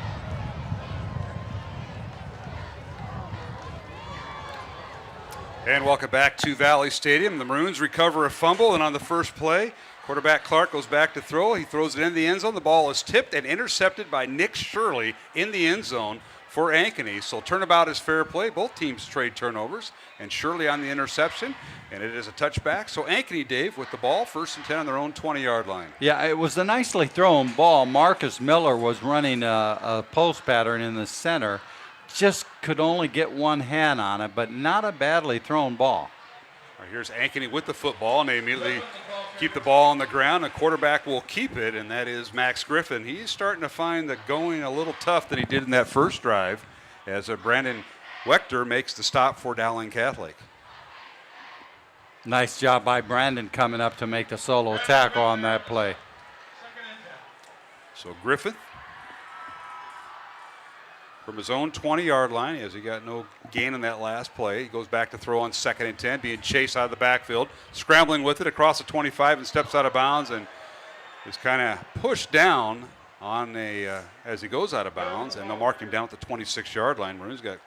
And welcome back to Valley Stadium. The Maroons recover a fumble, and on the first play, quarterback Clark goes back to throw. He throws it in the end zone. The ball is tipped and intercepted by Nick Shirley in the end zone for Ankeny. So turnabout is fair play. Both teams trade turnovers, and Shirley on the interception, and it is a touchback. So Ankeny, Dave, with the ball, first and 10 on their own 20-yard line. Yeah, it was a nicely thrown ball. Marcus Miller was running a post pattern in the center. Just could only get one hand on it, but not a badly thrown ball. All right, here's Ankeny with the football, and they immediately keep the ball on the ground. The quarterback will keep it, and that is Max Griffin. He's starting to find the going a little tough than he did in that first drive as Brandon Wechter makes the stop for Dowling Catholic. Nice job by Brandon coming up to make the solo tackle on that play. So Griffin from his own 20-yard line, as he got no gain on that last play. He goes back to throw on 2nd and 10, being chased out of the backfield, scrambling with it across the 25 and steps out of bounds and is kind of pushed down on as he goes out of bounds, and they'll mark him down at the 26-yard line. Maroons got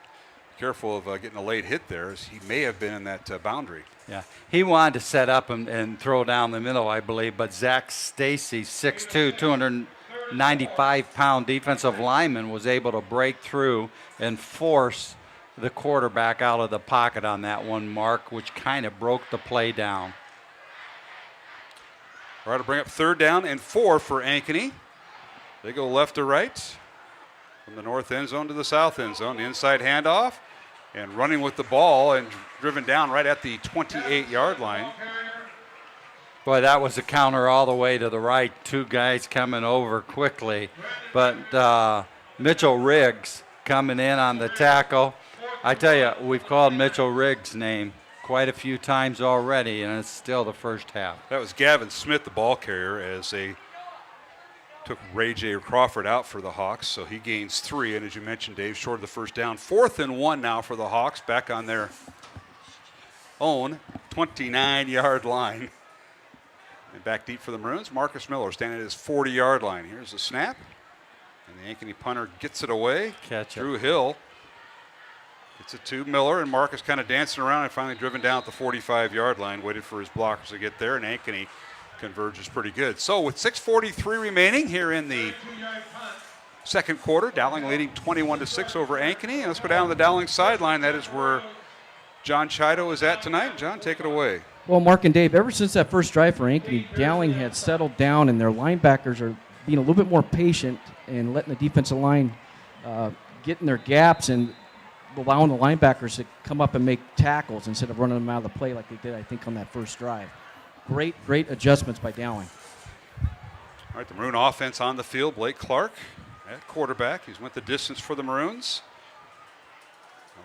careful of getting a late hit there, as he may have been in that boundary. Yeah, he wanted to set up and throw down the middle, I believe, but Zach Stacy, 6'2", 295-pound defensive lineman, was able to break through and force the quarterback out of the pocket on that one mark, which kind of broke the play down. All right, to bring up 3rd down and 4 for Ankeny. They go left to right from the north end zone to the south end zone. The inside handoff, and running with the ball and driven down right at the 28-yard line. Boy, that was a counter all the way to the right. 2 guys coming over quickly. But Mitchell Riggs coming in on the tackle. I tell you, we've called Mitchell Riggs' name quite a few times already, and it's still the first half. That was Gavin Smith, the ball carrier, as they took Ray J. Crawford out for the Hawks. So he gains 3, and as you mentioned, Dave, short of the first down. 4th and 1 now for the Hawks, back on their own 29-yard line. And back deep for the Maroons, Marcus Miller standing at his 40-yard line. Here's the snap. And the Ankeny punter gets it away. Catch it. Drew Hill gets it to Miller, and Mark is kind of dancing around and finally driven down at the 45-yard line, waited for his blockers to get there, and Ankeny converges pretty good. So with 6:43 remaining here in the second quarter, Dowling leading 21-6 over Ankeny. And let's go down to the Dowling sideline. That is where John Chido is at tonight. John, take it away. Well, Mark and Dave, ever since that first drive for Ankeny, Dowling had settled down, and their linebackers are being a little bit more patient and letting the defensive line get in their gaps and allowing the linebackers to come up and make tackles instead of running them out of the play like they did, I think, on that first drive. Great adjustments by Dowling. All right, the Maroon offense on the field. Blake Clark at quarterback. He's went the distance for the Maroons.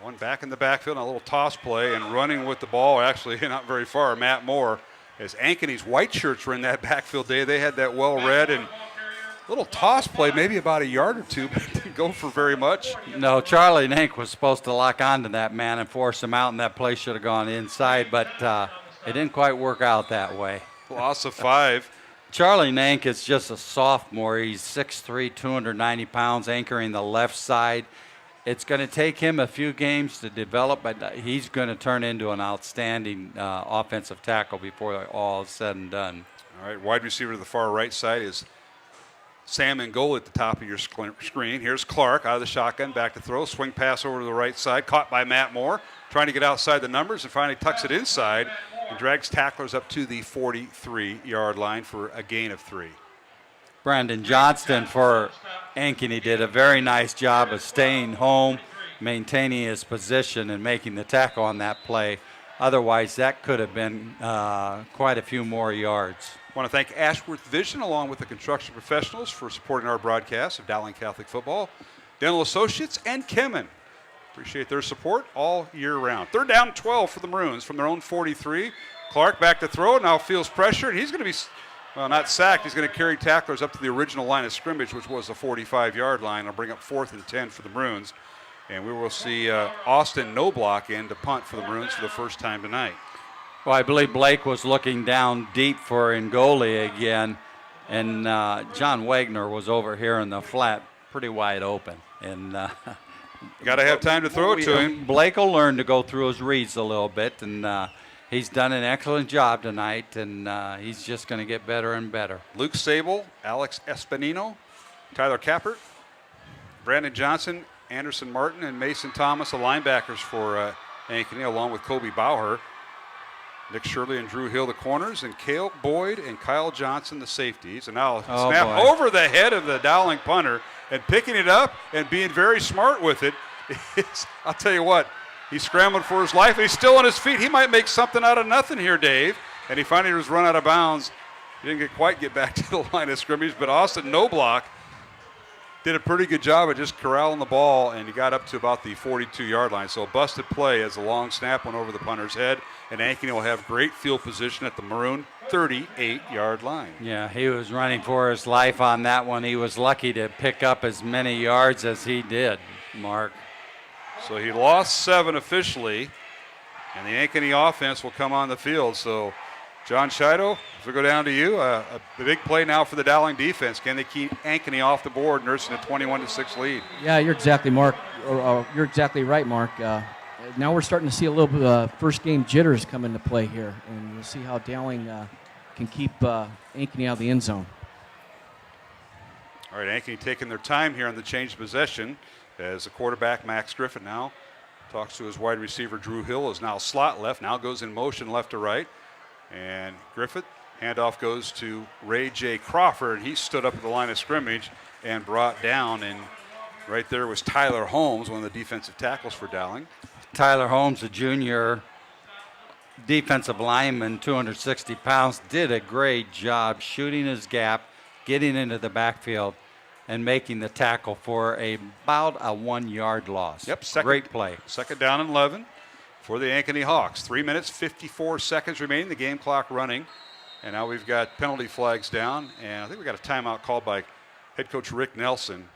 One back in the backfield, and a little toss play, and running with the ball, actually not very far, Matt Moore. As Ankeny's white shirts were in that backfield day, they had that well read, and little toss play, maybe about a yard or two, but didn't go for very much. No, Charlie Nank was supposed to lock onto that man and force him out, and that play should have gone inside, but it didn't quite work out that way. Loss of 5. Charlie Nank is just a sophomore. He's 6'3", 290 pounds, anchoring the left side. It's going to take him a few games to develop, but he's going to turn into an outstanding offensive tackle before all is said and done. All right, wide receiver to the far right side is Sam and goal at the top of your screen. Here's Clark out of the shotgun, back to throw. Swing pass over to the right side, caught by Matt Moore, trying to get outside the numbers and finally tucks it inside and drags tacklers up to the 43-yard line for a gain of 3. Brandon Johnston for Ankeny did a very nice job of staying home, maintaining his position, and making the tackle on that play. Otherwise, that could have been quite a few more yards. I want to thank Ashworth Vision along with the construction professionals for supporting our broadcast of Dowling Catholic football, Dental Associates, and Kemen. Appreciate their support all year round. 3rd down 12 for the Maroons from their own 43. Clark back to throw, now feels pressure, and he's going to be, well, not sacked. He's going to carry tacklers up to the original line of scrimmage, which was the 45-yard line. I'll bring up 4th and 10 for the Maroons. And we will see Austin Knobloch in to punt for the Maroons for the first time tonight. Well, I believe Blake was looking down deep for Ngoli again, and John Wagner was over here in the flat pretty wide open. And got to have time to throw it to him. Blake will learn to go through his reads a little bit, and he's done an excellent job tonight, and he's just going to get better and better. Luke Sable, Alex Espinino, Tyler Kappert, Brandon Johnson, Anderson Martin, and Mason Thomas, the linebackers for Ankeny, along with Kobe Bauer. Nick Shirley and Drew Hill, the corners, and Cale Boyd and Kyle Johnson, the safeties. And now snap over the head of the Dowling punter and picking it up and being very smart with it. I'll tell you what, he's scrambling for his life, and he's still on his feet. He might make something out of nothing here, Dave. And he finally was run out of bounds. He didn't quite get back to the line of scrimmage, but Austin Knobloch did a pretty good job of just corralling the ball, and he got up to about the 42-yard line. So a busted play as a long snap went over the punter's head, and Ankeny will have great field position at the Maroon 38-yard line. Yeah, he was running for his life on that one. He was lucky to pick up as many yards as he did, Mark. So he lost 7 officially, and the Ankeny offense will come on the field. So John Chido, if we go down to you, a big play now for the Dowling defense. Can they keep Ankeny off the board, nursing a 21-6 lead? Yeah, you're exactly right, Mark. Now we're starting to see a little bit of first game jitters come into play here, and we'll see how Dowling can keep Ankeny out of the end zone. All right, Ankeny taking their time here on the change of possession as the quarterback, Max Griffin, now talks to his wide receiver, Drew Hill, is now slot left, now goes in motion left to right. And Griffith, handoff goes to Ray J. Crawford. He stood up at the line of scrimmage and brought down, and right there was Tyler Holmes, one of the defensive tackles for Dowling. Tyler Holmes, a junior defensive lineman, 260 pounds, did a great job shooting his gap, getting into the backfield, and making the tackle for about a 1-yard loss. Yep, great play. 2nd down and 11 for the Ankeny Hawks. 3 minutes, 54 seconds remaining, the game clock running. And now we've got penalty flags down, and I think we got a timeout called by head coach Rick Nelson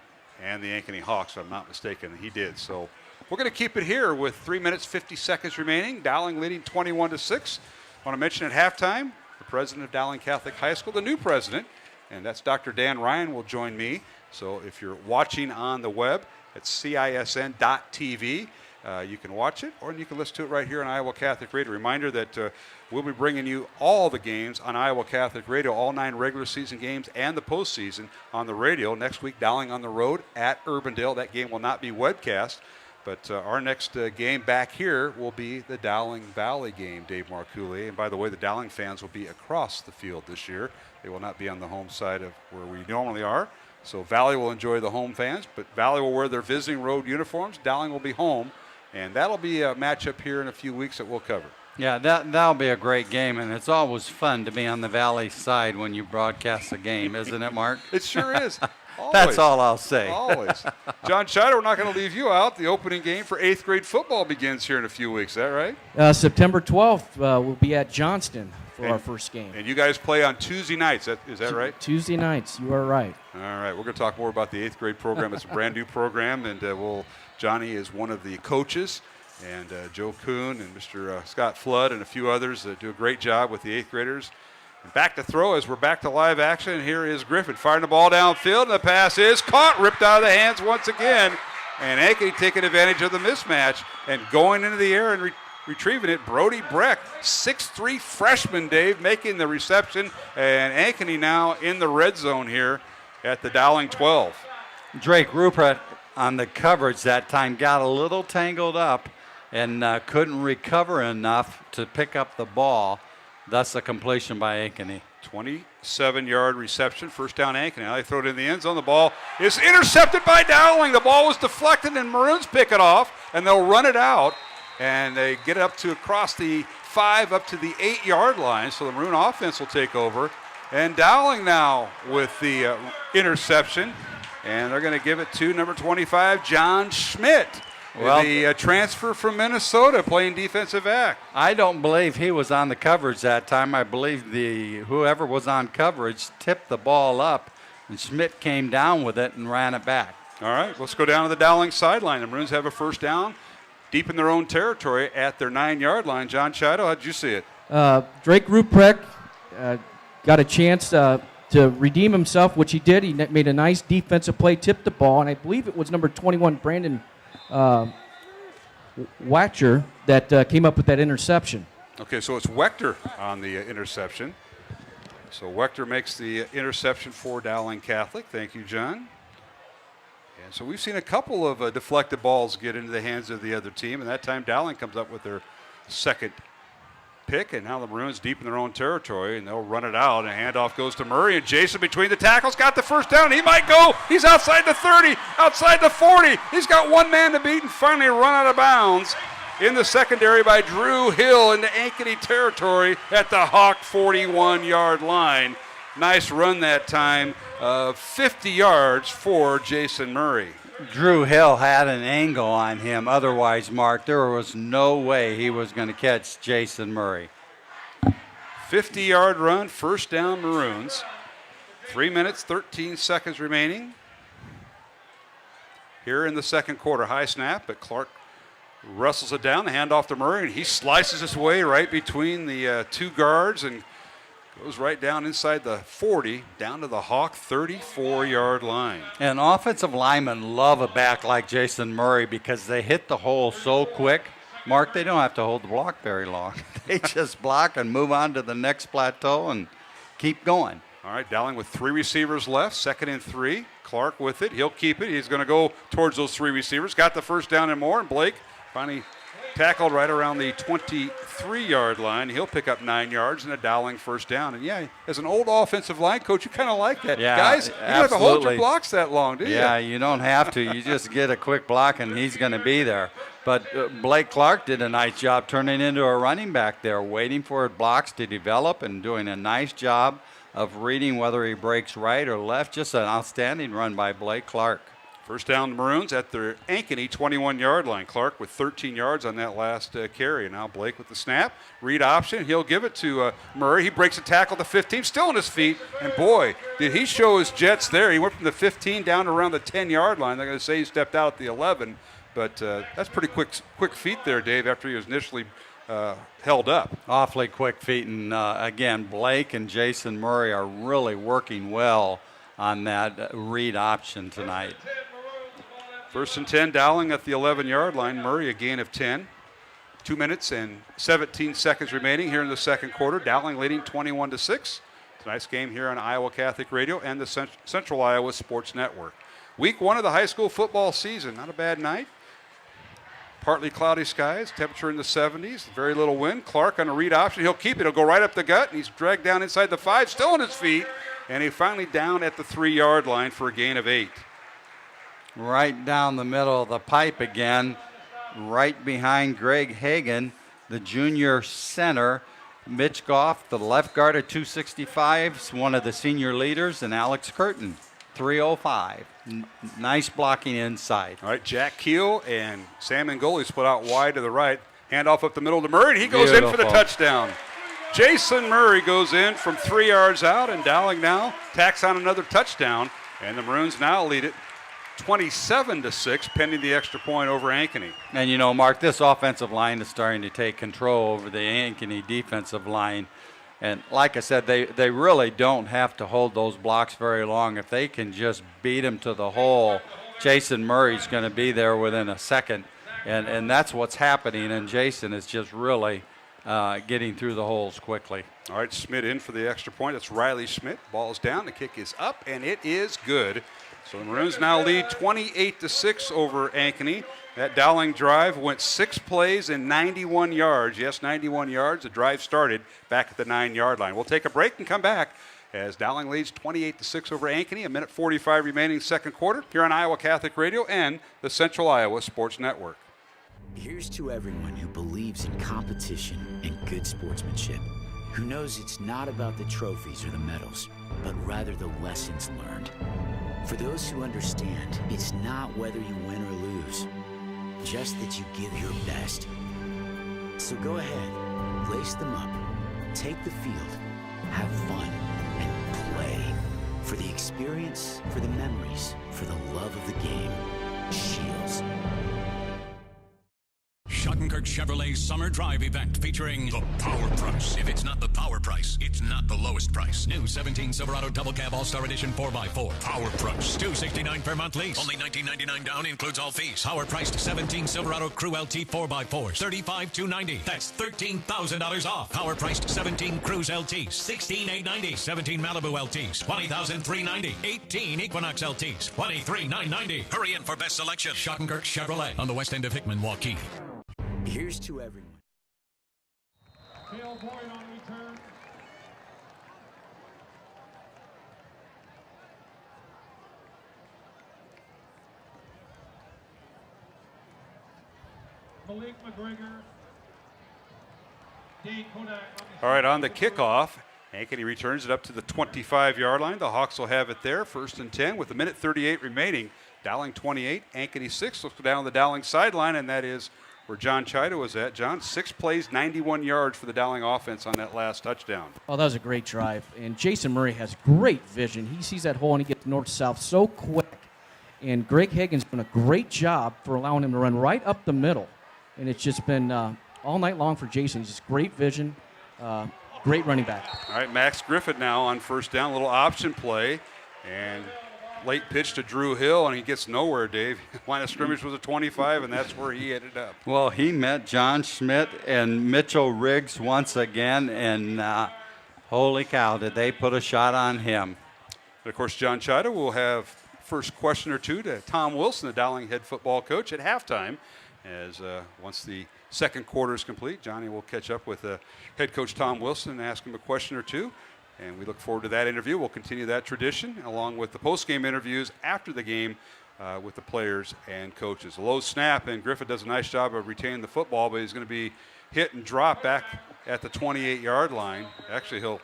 and the Ankeny Hawks, if I'm not mistaken. He did. So we're going to keep it here with 3 minutes, 50 seconds remaining. Dowling leading 21-6. I want to mention at halftime, the president of Dowling Catholic High School, the new president, and that's Dr. Dan Ryan, will join me So if you're watching on the web at CISN.TV, you can watch it, or you can listen to it right here on Iowa Catholic Radio. Reminder that we'll be bringing you all the games on Iowa Catholic Radio, all 9 regular season games and the postseason on the radio. Next week, Dowling on the road at Urbandale. That game will not be webcast, but our next game back here will be the Dowling Valley game, Dave Marcoullier. And by the way, the Dowling fans will be across the field this year. They will not be on the home side of where we normally are. So Valley will enjoy the home fans, but Valley will wear their visiting road uniforms. Dowling will be home. And that'll be a matchup here in a few weeks that we'll cover. Yeah, that'll be a great game, and it's always fun to be on the Valley side when you broadcast a game, isn't it, Mark? It sure is. That's all I'll say. Always. John Scheider, we're not going to leave you out. The opening game for 8th grade football begins here in a few weeks. Is that right? September 12th, we'll be at Johnston for our first game. And you guys play on Tuesday nights. Is that right? Tuesday nights. You are right. All right. We're going to talk more about the 8th grade program. It's a brand new program, and Johnny is one of the coaches, and Joe Kuhn and Mr. Scott Flood and a few others do a great job with the 8th graders. And back to throw as we're back to live action. Here is Griffin firing the ball downfield, and the pass is caught, ripped out of the hands once again. And Ankeny taking advantage of the mismatch and going into the air and retrieving it. Brody Breck, 6'3" freshman, Dave, making the reception. And Ankeny now in the red zone here at the Dowling 12. Drake Rupert on the coverage that time got a little tangled up and couldn't recover enough to pick up the ball. Thus a completion by Ankeny. 27-yard reception, first down Ankeny. Now they throw it in the end zone. The ball is intercepted by Dowling. The ball was deflected, and Maroons pick it off, and they'll run it out. And they get it up to across the 5 up to the 8-yard line. So the Maroon offense will take over. And Dowling now with the interception. And they're going to give it to number 25, John Schmidt. Well, the transfer from Minnesota playing defensive back. I don't believe he was on the coverage that time. I believe whoever was on coverage tipped the ball up, and Schmidt came down with it and ran it back. All right, let's go down to the Dowling sideline. The Maroons have a first down deep in their own territory at their 9-yard line. John Chido, how did you see it? Drake Ruprecht got a chance to redeem himself, which he did. He made a nice defensive play, tipped the ball, and I believe it was number 21, Brandon Watcher, that came up with that interception. Okay, so it's Wechter on the interception. So Wechter makes the interception for Dowling Catholic. Thank you, John. And so we've seen a couple of deflected balls get into the hands of the other team, and that time Dowling comes up with their second pick, and now the Maroons deep in their own territory, and they'll run it out, and handoff goes to Murray, and Jason between the tackles got the first down. He might go. He's outside the 30, outside the 40. He's got one man to beat and finally run out of bounds in the secondary by Drew Hill into Ankeny territory at the Hawk 41-yard line. Nice run that time, 50 yards for Jason Murray. Drew Hill had an angle on him. Otherwise, Mark, there was no way he was going to catch Jason Murray. 50-yard run, first down Maroons. 3 minutes, 13 seconds remaining. Here in the second quarter, high snap, but Clark wrestles it down, the handoff to Murray, and he slices his way right between the two guards and goes right down inside the 40, down to the Hawk 34-yard line. And offensive linemen love a back like Jason Murray because they hit the hole so quick. Mark, they don't have to hold the block very long. They just block and move on to the next plateau and keep going. All right, Dowling with 3 receivers left, 2nd and 3. Clark with it. He'll keep it. He's going to go towards those 3 receivers. Got the first down and more, and Blake finally tackled right around the 23-yard line. He'll pick up 9 yards and a Dowling first down. And, yeah, as an old offensive line coach, you kind of like that. Yeah, guys, you don't have to hold your blocks that long, do you? Yeah, you don't have to. You just get a quick block, and he's going to be there. But Blake Clark did a nice job turning into a running back there, waiting for blocks to develop and doing a nice job of reading whether he breaks right or left. Just an outstanding run by Blake Clark. First down the Maroons at their Ankeny 21-yard line. Clark with 13 yards on that last carry. And now Blake with the snap. Read option. He'll give it to Murray. He breaks a tackle to 15, still on his feet. And boy, did he show his jets there. He went from the 15 down to around the 10-yard line. They're going to say he stepped out at the 11. But that's pretty quick feet there, Dave, after he was initially held up. Awfully quick feet. And, again, Blake and Jason Murray are really working well on that read option tonight. 1st and 10, Dowling at the 11-yard line. Murray a gain of 10. 2 minutes and 17 seconds remaining here in the second quarter. Dowling leading 21-6. Tonight's game here on Iowa Catholic Radio and the Central Iowa Sports Network. Week 1 of the high school football season. Not a bad night. Partly cloudy skies, temperature in the 70s, very little wind. Clark on a read option. He'll keep it. He'll go right up the gut, and he's dragged down inside the 5, still on his feet, and he finally down at the 3-yard line for a gain of 8. Right down the middle of the pipe again, right behind Greg Hagan, the junior center. Mitch Goff, the left guard at 265, one of the senior leaders, and Alex Curtin, 305. Nice blocking inside. All right, Jack Keel and Sam Ngoli split out wide to the right. Handoff up the middle to Murray, and he goes in for the touchdown. Jason Murray goes in from 3 yards out, and Dowling now tacks on another touchdown, and the Maroons now lead it 27-6, pending the extra point over Ankeny. And you know, Mark, this offensive line is starting to take control over the Ankeny defensive line. And like I said, they really don't have to hold those blocks very long. If they can just beat them to the hole, Jason Murray's going to be there within a second. And that's what's happening, and Jason is just really getting through the holes quickly. All right, Schmidt in for the extra point. That's Riley Schmidt. Ball's down. The kick is up, and it is good. So the Maroons now lead 28-6 over Ankeny. That Dowling drive went 6 plays and 91 yards. Yes, 91 yards. The drive started back at the 9-yard line. We'll take a break and come back as Dowling leads 28-6 over Ankeny. 1:45 remaining second quarter here on Iowa Catholic Radio and the Central Iowa Sports Network. Here's to everyone who believes in competition and good sportsmanship, who knows it's not about the trophies or the medals, but rather the lessons learned. For those who understand, it's not whether you win or lose, just that you give your best. So go ahead, lace them up, take the field, have fun, and play. For the experience, for the memories, for the love of the game. Shields. Schottenkirk Chevrolet's summer drive event featuring the Power Price. If it's not the Power Price, it's not the lowest price. New 17 Silverado Double Cab All-Star Edition 4x4. Power Price. $269 per month lease. Only $19.99 down, includes all fees. Power priced 17 Silverado Crew LT 4x4s. $35,290. That's $13,000 off. Power priced 17 Cruise LTs. $16,890. 17 Malibu LTs. $20,390. 18 Equinox LTs. $23,990. Hurry in for best selection. Schottenkirk Chevrolet on the west end of Hickman, Waukee. Here's to everyone. Tail Boyd on return. Malik McGregor. Dane Kodak. All right, on the kickoff, Ankeny returns it up to the 25-yard line. The Hawks will have it there, 1st and 10 with 1:38 remaining. Dowling 28, Ankeny 6. Let's go down the Dowling sideline, and that is where John Chida was at. John, 6 plays, 91 yards for the Dowling offense on that last touchdown. Oh, that was a great drive. And Jason Murray has great vision. He sees that hole and he gets north-south so quick. And Greg Hagan's done a great job for allowing him to run right up the middle. And it's just been all night long for Jason. He's just great vision, great running back. All right, Max Griffith now on 1st down, little option play. And late pitch to Drew Hill, and he gets nowhere, Dave. Line of scrimmage was a 25, and that's where he ended up. Well, he met John Schmidt and Mitchell Riggs once again, and holy cow, did they put a shot on him. And of course, John Chida will have first question or two to Tom Wilson, the Dowling head football coach, at halftime. As once the second quarter is complete, Johnny will catch up with head coach Tom Wilson and ask him a question or two. And we look forward to that interview. We'll continue that tradition along with the post-game interviews after the game with the players and coaches. A low snap, and Griffith does a nice job of retaining the football, but he's going to be hit and drop back at the 28-yard line. Actually, he'll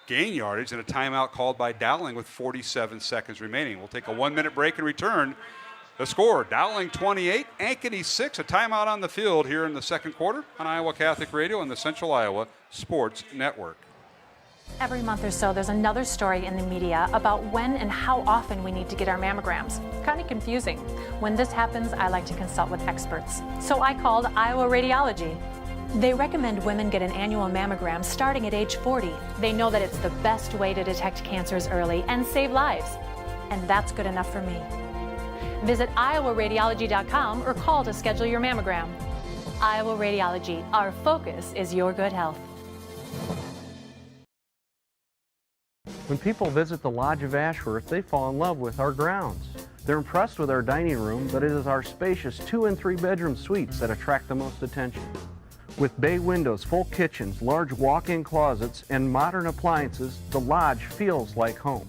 gain yardage and a timeout called by Dowling with 47 seconds remaining. We'll take a 1-minute break and return. The score, Dowling 28, Ankeny 6. A timeout on the field here in the second quarter on Iowa Catholic Radio and the Central Iowa Sports Network. Every month or so, there's another story in the media about when and how often we need to get our mammograms. Kind of confusing. When this happens, I like to consult with experts. So I called Iowa Radiology. They recommend women get an annual mammogram starting at age 40. They know that it's the best way to detect cancers early and save lives. And that's good enough for me. Visit iowaradiology.com or call to schedule your mammogram. Iowa Radiology, our focus is your good health. When people visit the Lodge of Ashworth, they fall in love with our grounds. They're impressed with our dining room, but it is our spacious 2- and 3-bedroom suites that attract the most attention. With bay windows, full kitchens, large walk-in closets, and modern appliances, the Lodge feels like home.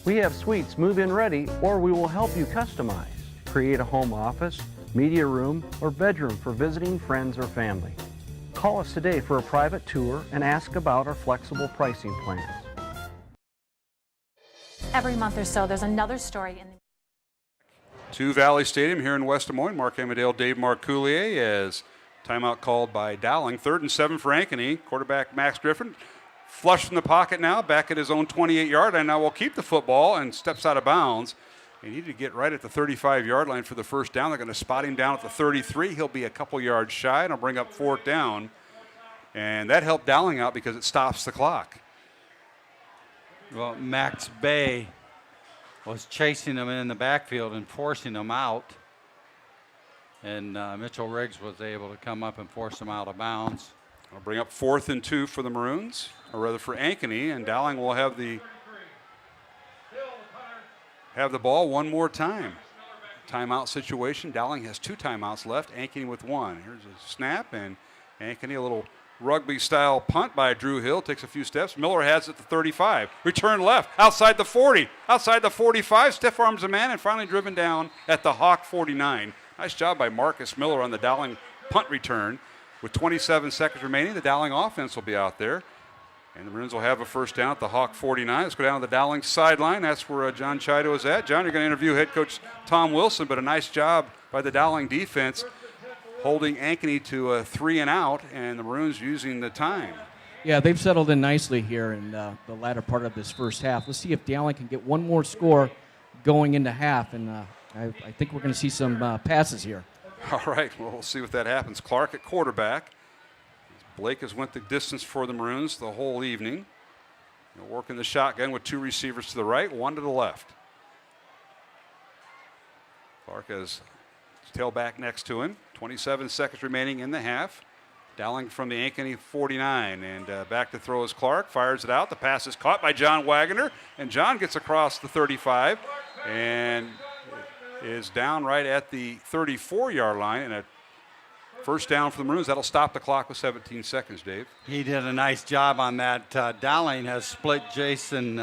We have suites move-in ready, or we will help you customize. Create a home office, media room, or bedroom for visiting friends or family. Call us today for a private tour and ask about our flexible pricing plans. Every month or so, there's another story in the To Valley Stadium here in West Des Moines. Mark Amadale, Dave Marcoulier as timeout called by Dowling. 3rd and 7 for Ankeny. Quarterback Max Griffin flush from the pocket now, back at his own 28-yard line. Now will keep the football and steps out of bounds. He needed to get right at the 35-yard line for the first down. They're going to spot him down at the 33. He'll be a couple yards shy, and I'll bring up 4th down. And that helped Dowling out because it stops the clock. Well, Max Bay was chasing him in the backfield and forcing him out. And Mitchell Riggs was able to come up and force him out of bounds. I'll bring up 4th and 2 for the Maroons, or rather for Ankeny, and Dowling will have the ball one more time. Timeout situation. Dowling has 2 timeouts left, Ankeny with 1. Here's a snap, and Ankeny, a little rugby-style punt by Drew Hill, takes a few steps. Miller has it at the 35. Return left, outside the 40, outside the 45, stiff arms a man, and finally driven down at the Hawk 49. Nice job by Marcus Miller on the Dowling punt return. With 27 seconds remaining, the Dowling offense will be out there. And the Maroons will have a first down at the Hawk 49. Let's go down to the Dowling sideline. That's where John Chido is at. John, you're going to interview head coach Tom Wilson, but a nice job by the Dowling defense holding Ankeny to a 3 and out, and the Maroons using the time. Yeah, they've settled in nicely here in the latter part of this first half. Let's see if Dowling can get one more score going into half, and I think we're going to see some passes here. All right, well, we'll see what that happens. Clark at quarterback. Blake has went the distance for the Maroons the whole evening. They're working the shotgun with 2 receivers to the right, 1 to the left. Clark has his tailback next to him. 27 seconds remaining in the half. Dowling from the Ankeny 49, and back to throw is Clark. Fires it out. The pass is caught by John Wagner, and John gets across the 35 and is down right at the 34-yard line, and a first down for the Maroons. That'll stop the clock with 17 seconds, Dave. He did a nice job on that. Dowling has split Jason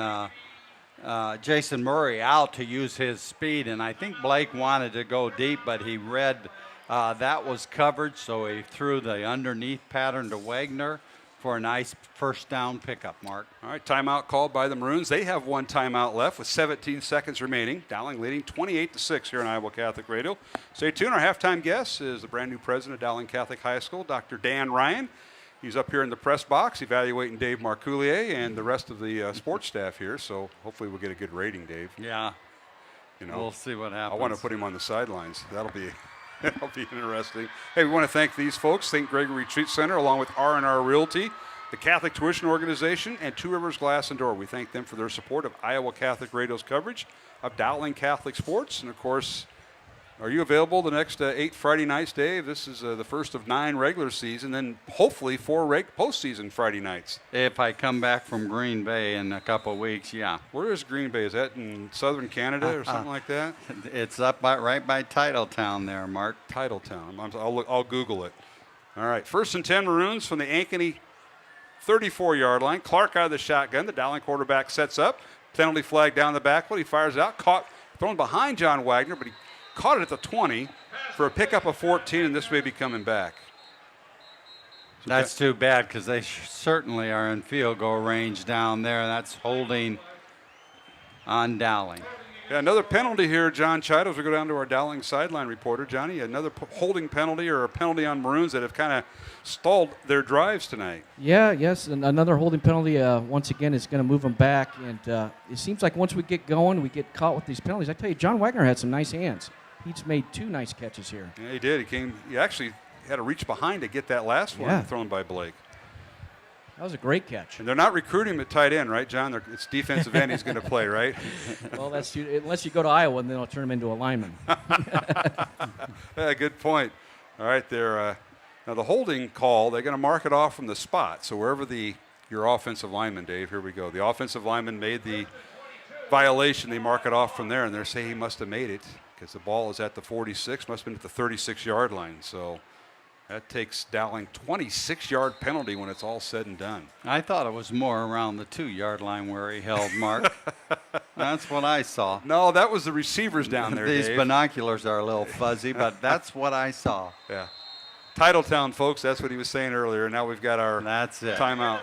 Murray out to use his speed, and I think Blake wanted to go deep, but he read that was covered, so he threw the underneath pattern to Wagner for a nice first down pickup, Mark. All right, timeout called by the Maroons. They have 1 timeout left with 17 seconds remaining. Dowling leading 28-6 here on Iowa Catholic Radio. Stay tuned. Our halftime guest is the brand new president of Dowling Catholic High School, Dr. Dan Ryan. He's up here in the press box evaluating Dave Marcoulier and the rest of the sports staff here, so hopefully we'll get a good rating, Dave. Yeah. You know, we'll see what happens. I want to put him on the sidelines. That'll be interesting. Hey, we want to thank these folks, St. Gregory Retreat Center, along with R&R Realty, the Catholic Tuition Organization, and Two Rivers Glass and Door. We thank them for their support of Iowa Catholic Radio's coverage of Dowling Catholic sports. And, of course, are you available the next 8 Friday nights, Dave? This is the first of 9 regular season, then hopefully 4 postseason Friday nights. If I come back from Green Bay in a couple of weeks, yeah. Where is Green Bay? Is that in southern Canada or something like that? It's up right by Titletown there, Mark. Titletown. I'll Google it. All right, 1st and 10 Maroons from the Ankeny 34-yard line. Clark out of the shotgun. The Dowling quarterback sets up. Penalty flag down the backfield. He fires it out. Thrown behind John Wagner, but he caught it at the 20 for a pickup of 14, and this may be coming back. So that's too bad because they certainly are in field goal range down there. That's holding on Dowling. Yeah, another penalty here, John Chido, as we go down to our Dowling sideline reporter. Johnny, another holding penalty or a penalty on Maroons that have kind of stalled their drives tonight. Yeah, yes, and another holding penalty once again is going to move them back. And it seems like once we get going, we get caught with these penalties. I tell you, John Wagner had some nice hands. He's made 2 nice catches here. Yeah, he did. He actually had to reach behind to get that last one thrown by Blake. That was a great catch. And they're not recruiting him at tight end, right, John? It's defensive end he's going to play, right? Well, unless you go to Iowa, and then they'll turn him into a lineman. Yeah, good point. All right, now the holding call, they're going to mark it off from the spot. So wherever your offensive lineman, Dave, here we go. The offensive lineman made the violation. They mark it off from there, and they're saying he must have made it because the ball is at the 46, must have been at the 36-yard line. So that takes Dowling 26-yard penalty when it's all said and done. I thought it was more around the 2-yard line where he held Mark. That's what I saw. No, that was the receivers down there, These Dave. binoculars are a little fuzzy, but that's what I saw. Yeah. Titletown, folks, that's what he was saying earlier. Now we've got our timeout.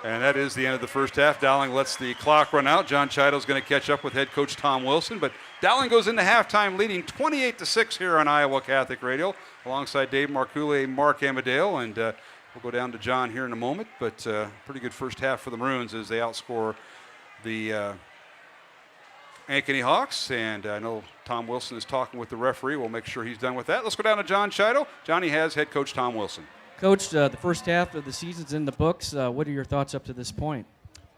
And that is the end of the first half. Dowling lets the clock run out. John Chidle's going to catch up with head coach Tom Wilson. But Dowling goes into halftime leading 28-6 here on Iowa Catholic Radio alongside Dave Marcoule, Mark Amadale. And we'll go down to John here in a moment. But pretty good first half for the Maroons as they outscore the Ankeny Hawks. And I know Tom Wilson is talking with the referee. We'll make sure he's done with that. Let's go down to John Chidle. Johnny has head coach Tom Wilson. Coach, the first half of the season's in the books. What are your thoughts up to this point?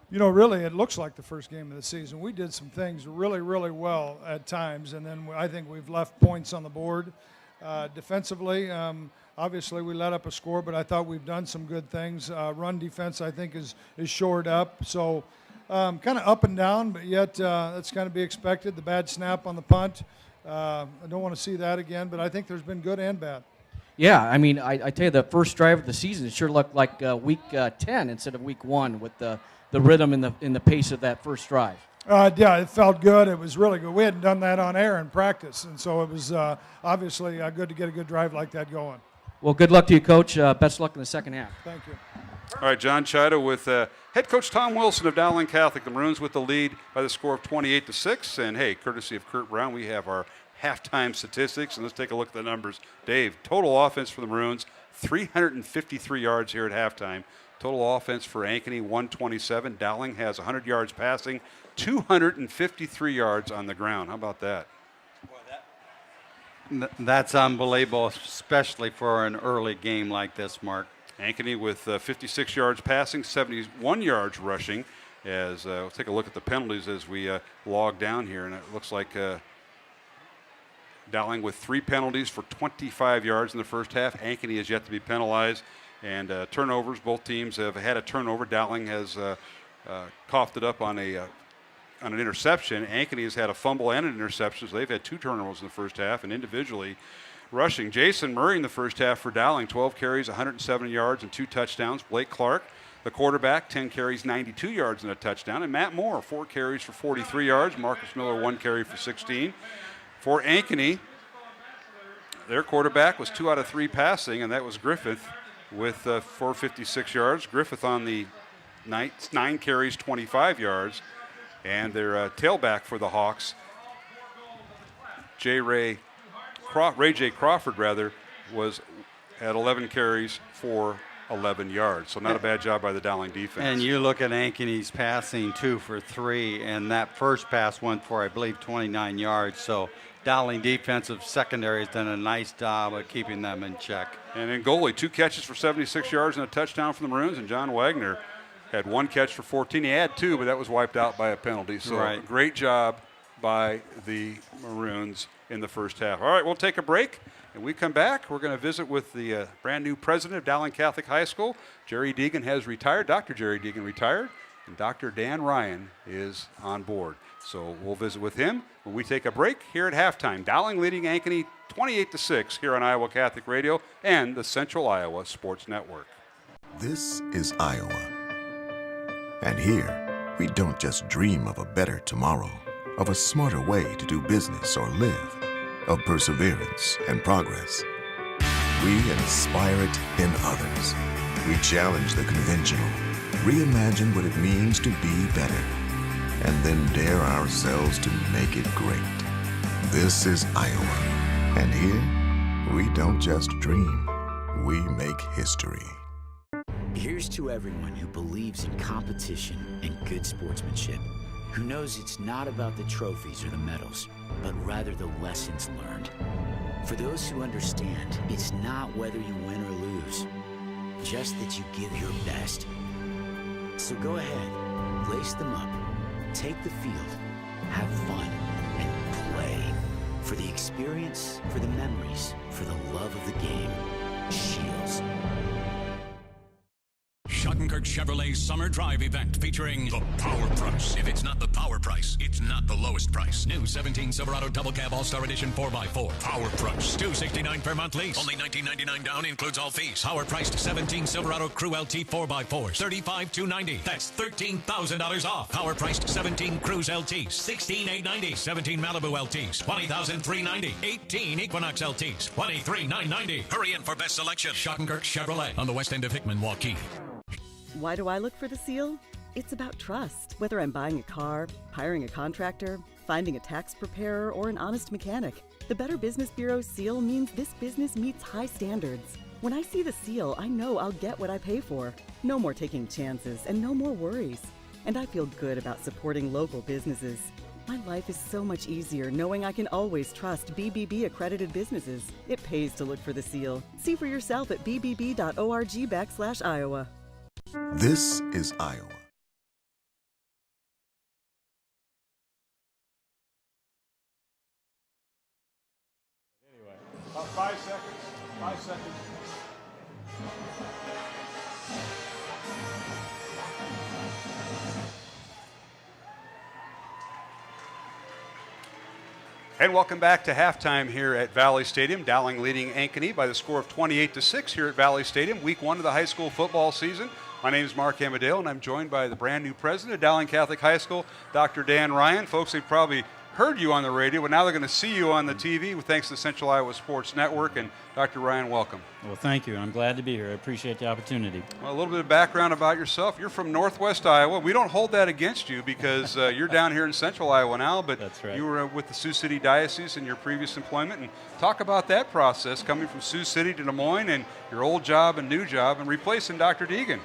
You know, really, it looks like the first game of the season. We did some things really, really well at times, and then I think we've left points on the board. Defensively, obviously we let up a score, but I thought we've done some good things. Run defense, I think, is shored up. So kind of up and down, but yet that's kind of be expected. The bad snap on the punt, I don't want to see that again, but I think there's been good and bad. Yeah, I mean, I tell you, the first drive of the season, it sure looked like week 10 instead of week 1 with the rhythm and the pace of that first drive. Yeah, it felt good. It was really good. We hadn't done that on air in practice, and so it was obviously good to get a good drive like that going. Well, good luck to you, Coach. Best luck in the second half. Thank you. All right, John Chida with head coach Tom Wilson of Dowling Catholic. The Maroons with the lead by the score of 28-6. And, hey, courtesy of Kurt Brown, we have our halftime statistics, and let's take a look at the numbers. Dave, total offense for the Maroons, 353 yards here at halftime. Total offense for Ankeny, 127. Dowling has 100 yards passing, 253 yards on the ground. How about that? That's unbelievable, especially for an early game like this, Mark. Ankeny with 56 yards passing, 71 yards rushing. As we'll take a look at the penalties as we log down here, and it looks like Dowling with 3 penalties for 25 yards in the first half. Ankeny has yet to be penalized. And turnovers, both teams have had a turnover. Dowling has coughed it up on an interception. Ankeny has had a fumble and an interception, so they've had 2 turnovers in the first half. And individually rushing, Jason Murray in the first half for Dowling, 12 carries, 170 yards, and 2 touchdowns. Blake Clark, the quarterback, 10 carries, 92 yards, and a touchdown. And Matt Moore, 4 carries for 43 yards. Marcus Miller, 1 carry for 16. For Ankeny, their quarterback was 2 out of 3 passing, and that was Griffith with 456 yards. Griffith on the night, 9 carries, 25 yards. And their tailback for the Hawks, Ray J. Crawford, was at 11 carries for 11 yards. So not a bad job by the Dowling defense. And you look at Ankeny's passing 2 for 3, and that first pass went for, I believe, 29 yards. So Dowling defensive secondary has done a nice job of keeping them in check. And in goalie, 2 catches for 76 yards and a touchdown from the Maroons. And John Wagner had 1 catch for 14. He had 2, but that was wiped out by a penalty. So great job by the Maroons in the first half. All right, we'll take a break. And we come back, we're going to visit with the brand new president of Dowling Catholic High School. Jerry Deegan has retired. Dr. Jerry Deegan retired. And Dr. Dan Ryan is on board. So we'll visit with him when we take a break here at halftime. Dowling leading Ankeny 28-6 here on Iowa Catholic Radio and the Central Iowa Sports Network. This is Iowa. And here, we don't just dream of a better tomorrow, of a smarter way to do business or live, of perseverance and progress. We inspire it in others. We challenge the conventional, reimagine what it means to be better, and then dare ourselves to make it great. This is Iowa. And here, we don't just dream, we make history. Here's to everyone who believes in competition and good sportsmanship, who knows it's not about the trophies or the medals, but rather the lessons learned. For those who understand, it's not whether you win or lose, just that you give your best. So go ahead, lace them up, take the field, have fun, and play. For the experience, for the memories, for the love of the game. Shields. Schottenkirk Chevrolet's summer drive event featuring the Power Price. If it's not the Power Price, it's not the lowest price. New 17 Silverado Double Cab All-Star Edition 4x4. Power Price. $269 per month lease. Only $19.99 down, includes all fees. Power priced 17 Silverado Crew LT 4x4s. $35,290. That's $13,000 off. Power priced 17 Cruise LTs. $16,890. 17 Malibu LTs. $20,390. 18 Equinox LTs. $23,990. Hurry in for best selection. Schottenkirk Chevrolet on the west end of Hickman, Waukee. Why do I look for the seal? It's about trust. Whether I'm buying a car, hiring a contractor, finding a tax preparer, or an honest mechanic, the Better Business Bureau seal means this business meets high standards. When I see the seal, I know I'll get what I pay for. No more taking chances and no more worries. And I feel good about supporting local businesses. My life is so much easier knowing I can always trust BBB accredited businesses. It pays to look for the seal. See for yourself at bbb.org/Iowa. This is Iowa. About 5 seconds. 5 seconds. And welcome back to halftime here at Valley Stadium. Dowling leading Ankeny by the score of 28-6 here at Valley Stadium, week 1 of the high school football season. My name is Mark Amadale, and I'm joined by the brand new president of Dowling Catholic High School, Dr. Dan Ryan. Folks, they've probably heard you on the radio, but now they're going to see you on the TV thanks to Central Iowa Sports Network. And Dr. Ryan, welcome. Well, thank you. I'm glad to be here. I appreciate the opportunity. Well, a little bit of background about yourself. You're from Northwest Iowa. We don't hold that against you because you're down here in Central Iowa now, but that's right. You were with the Sioux City Diocese in your previous employment. And talk about that process, coming from Sioux City to Des Moines and your old job and new job and replacing Dr. Deegan.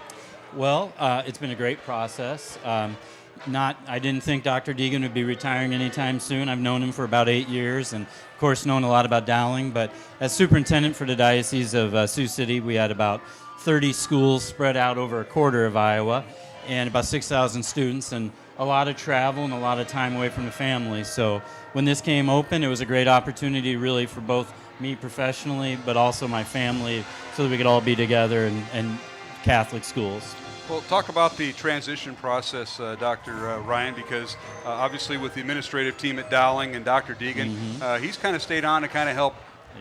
Well, it's been a great process. I didn't think Dr. Deegan would be retiring anytime soon. I've known him for about 8 years and, of course, known a lot about Dowling. But as superintendent for the Diocese of Sioux City, we had about 30 schools spread out over a quarter of Iowa and about 6,000 students and a lot of travel and a lot of time away from the family. So when this came open, it was a great opportunity really for both me professionally but also my family so that we could all be together and Catholic schools. Well, talk about the transition process, Dr. Ryan, because obviously with the administrative team at Dowling and Dr. Deegan, he's kind of stayed on to kind of help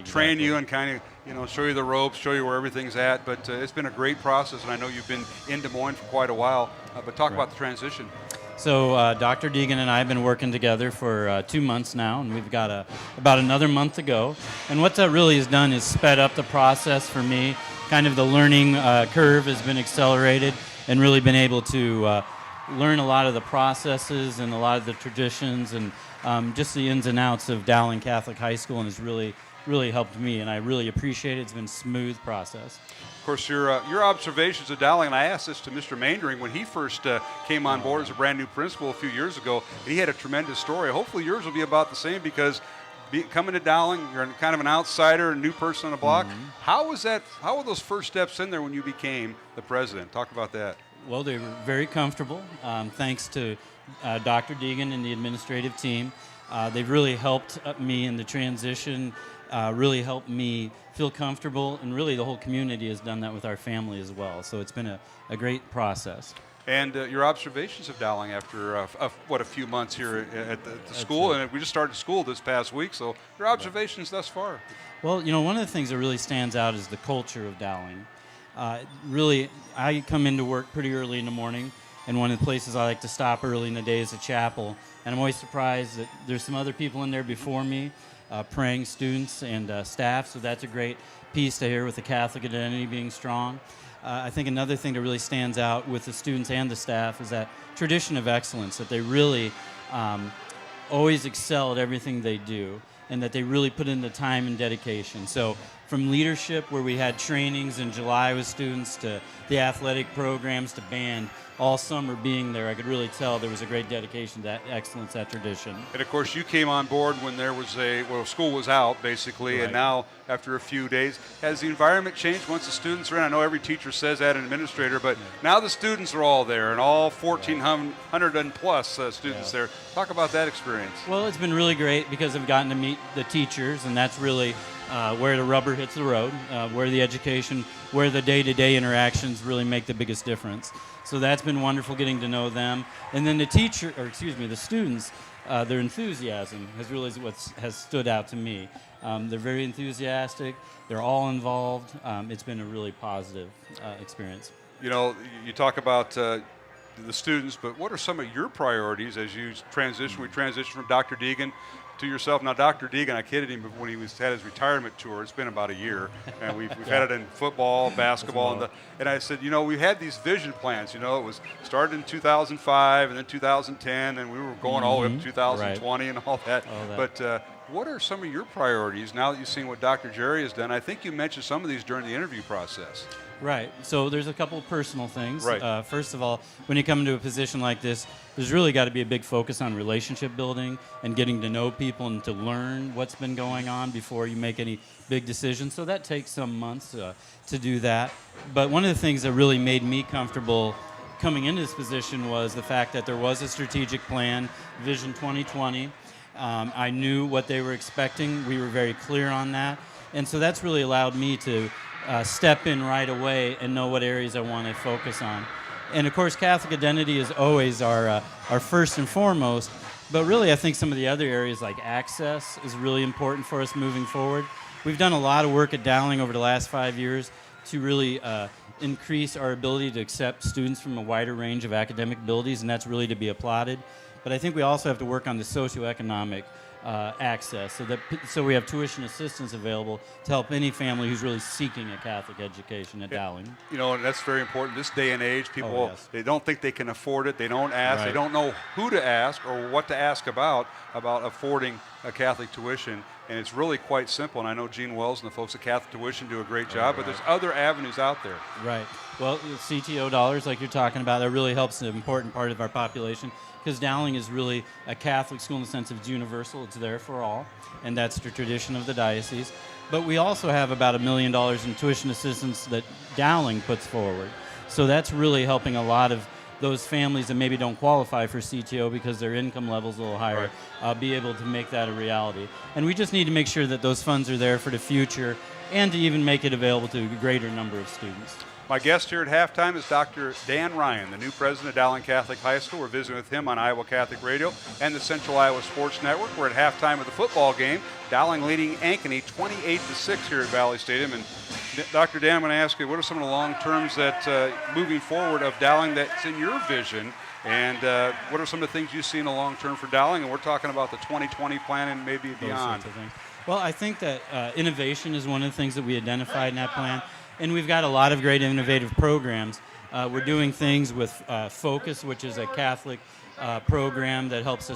train you and kind of, show you the ropes, show you where everything's at. But it's been a great process, and I know you've been in Des Moines for quite a while. But talk about the transition. So Dr. Deegan and I have been working together for 2 months now, and we've got about another month to go. And what that really has done is sped up the process for me. Kind of the learning curve has been accelerated and really been able to learn a lot of the processes and a lot of the traditions and just the ins and outs of Dowling Catholic High School, and has really helped me, and I really appreciate it. It's been a smooth process. Of course, your observations of Dowling, and I asked this to Mr. Maindring when he first came on board as a brand new principal a few years ago, and he had a tremendous story. Hopefully yours will be about the same because coming to Dowling, you're kind of an outsider, a new person on the block. How were those first steps in there when you became the president? Talk about that. Well, they were very comfortable, thanks to Dr. Deegan and the administrative team. They've really helped me in the transition, really helped me feel comfortable, and really the whole community has done that with our family as well. So it's been a great process. And your observations of Dowling after, a few months here at the school, and we just started school this past week, so your observations thus far? Well, one of the things that really stands out is the culture of Dowling. Really, I come into work pretty early in the morning, and one of the places I like to stop early in the day is a chapel, and I'm always surprised that there's some other people in there before me, praying students and staff, so that's a great piece to hear with the Catholic identity being strong. I think another thing that really stands out with the students and the staff is that tradition of excellence, that they really always excel at everything they do. and that they really put in the time and dedication. So from leadership, where we had trainings in July with students, to the athletic programs, to band, all summer being there, I could really tell there was a great dedication to that excellence, that tradition. And of course, you came on board when there was school was out, basically, Right. and now after a few days, has the environment changed once the students are in? I know every teacher says that, an administrator, but now the students are all there, and all 1,400 and plus students there. Talk about that experience. Well, it's been really great because I've gotten to meet the teachers, and that's really where the rubber hits the road, where the education, where the day-to-day interactions really make the biggest difference. So that's been wonderful, getting to know them. And then the students, their enthusiasm has really has stood out to me. They're very enthusiastic. They're all involved. It's been a really positive experience. You know, you talk about the students, but what are some of your priorities as you transition? We transition from Dr. Deegan to yourself. Now, Dr. Deegan, I kidded him when he had his retirement tour. It's been about a year, and we've had it in football, basketball, and I said, you know, we had these vision plans. You know, it was started in 2005, and then 2010, and we were going all the way up to 2020 and all that. But what are some of your priorities now that you've seen what Dr. Jerry has done? I think you mentioned some of these during the interview process. Right. So there's a couple of personal things. Right. First of all, when you come into a position like this, there's really got to be a big focus on relationship building and getting to know people and to learn what's been going on before you make any big decisions. So that takes some months to do that. But one of the things that really made me comfortable coming into this position was the fact that there was a strategic plan, Vision 2020. I knew what they were expecting. We were very clear on that. And so that's really allowed me to step in right away and know what areas I want to focus on. And of course, Catholic identity is always our first and foremost, but really I think some of the other areas like access is really important for us moving forward. We've done a lot of work at Dowling over the last 5 years to really increase our ability to accept students from a wider range of academic abilities, and that's really to be applauded. But I think we also have to work on the socioeconomic access, so we have tuition assistance available to help any family who's really seeking a Catholic education at Dowling. You know, and that's very important. This day and age, people, they don't think they can afford it. They don't ask. They don't know who to ask or what to ask about affording a Catholic tuition. And it's really quite simple. And I know Gene Wells and the folks at Catholic Tuition do a great job, but there's other avenues out there. Right. Well, CTO dollars, like you're talking about, that really helps an important part of our population, because Dowling is really a Catholic school in the sense of it's universal. It's there for all, and that's the tradition of the diocese. But we also have about $1 million in tuition assistance that Dowling puts forward. So that's really helping a lot of those families that maybe don't qualify for CTO because their income level's a little higher, be able to make that a reality. And we just need to make sure that those funds are there for the future and to even make it available to a greater number of students. My guest here at halftime is Dr. Dan Ryan, the new president of Dowling Catholic High School. We're visiting with him on Iowa Catholic Radio and the Central Iowa Sports Network. We're at halftime of the football game. Dowling leading Ankeny 28-6 here at Valley Stadium. And Dr. Dan, I'm going to ask you, what are some of the long terms that moving forward of Dowling that's in your vision? And what are some of the things you see in the long term for Dowling? And we're talking about the 2020 plan and maybe beyond. Well, I think that innovation is one of the things that we identified in that plan. And we've got a lot of great innovative programs. We're doing things with Focus, which is a Catholic program that helps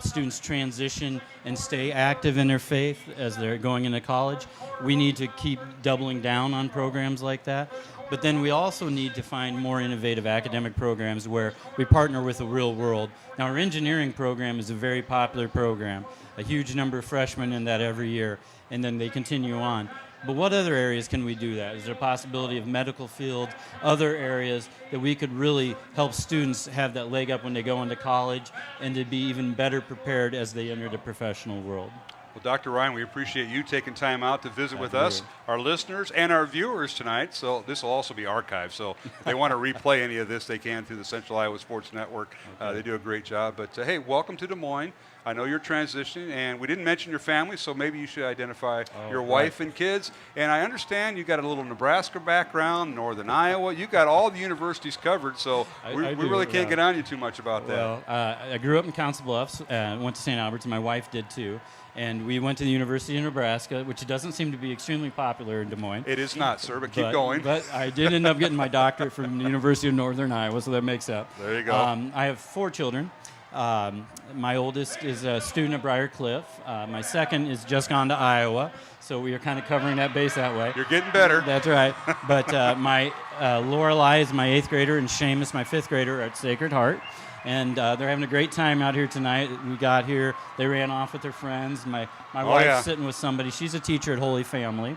students transition and stay active in their faith as they're going into college. We need to keep doubling down on programs like that. But then we also need to find more innovative academic programs where we partner with the real world. Now, our engineering program is a very popular program, a huge number of freshmen in that every year, and then they continue on. But what other areas can we do that? Is there a possibility of medical field, other areas that we could really help students have that leg up when they go into college and to be even better prepared as they enter the professional world? Well, Dr. Ryan, we appreciate you taking time out to visit with us, our listeners, and our viewers tonight. So this will also be archived. So if they want to replay any of this, they can through the Central Iowa Sports Network. They do a great job. But, hey, welcome to Des Moines. I know you're transitioning, and we didn't mention your family, so maybe you should identify your wife and kids. And I understand you got a little Nebraska background, Northern Iowa. You got all the universities covered, so we really can't get on you too much about that. Well, I grew up in Council Bluffs, went to St. Albert's, and my wife did too. And we went to the University of Nebraska, which doesn't seem to be extremely popular in Des Moines. It is not, sir, but keep going. But I did end up getting my doctorate from the University of Northern Iowa, so that makes up. There you go. I have 4 children. My oldest is a student at Briarcliff. My second is just gone to Iowa, so we are kind of covering that base that way. You're getting better. That's right. But my Lorelei is my 8th grader, and Seamus, my 5th grader, are at Sacred Heart. And they're having a great time out here tonight. We got here. They ran off with their friends. My wife's sitting with somebody. She's a teacher at Holy Family.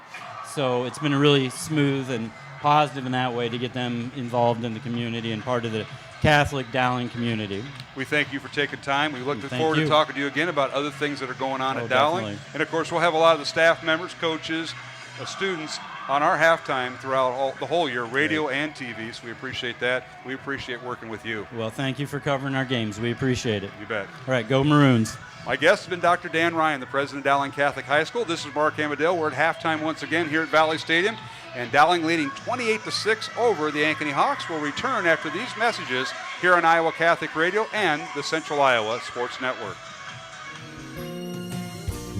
So it's been really smooth and positive in that way to get them involved in the community and part of the Catholic Dowling community. We thank you for taking time. We look forward to talking to you again about other things that are going on at Dowling. Definitely. And, of course, we'll have a lot of the staff members, coaches, students on our halftime throughout the whole year, radio and TV, so we appreciate that. We appreciate working with you. Well, thank you for covering our games. We appreciate it. You bet. All right, go Maroons. My guest has been Dr. Dan Ryan, the president of Dowling Catholic High School. This is Mark Amadale. We're at halftime once again here at Valley Stadium, and Dowling leading 28-6 over the Ankeny Hawks. Will return after these messages here on Iowa Catholic Radio and the Central Iowa Sports Network.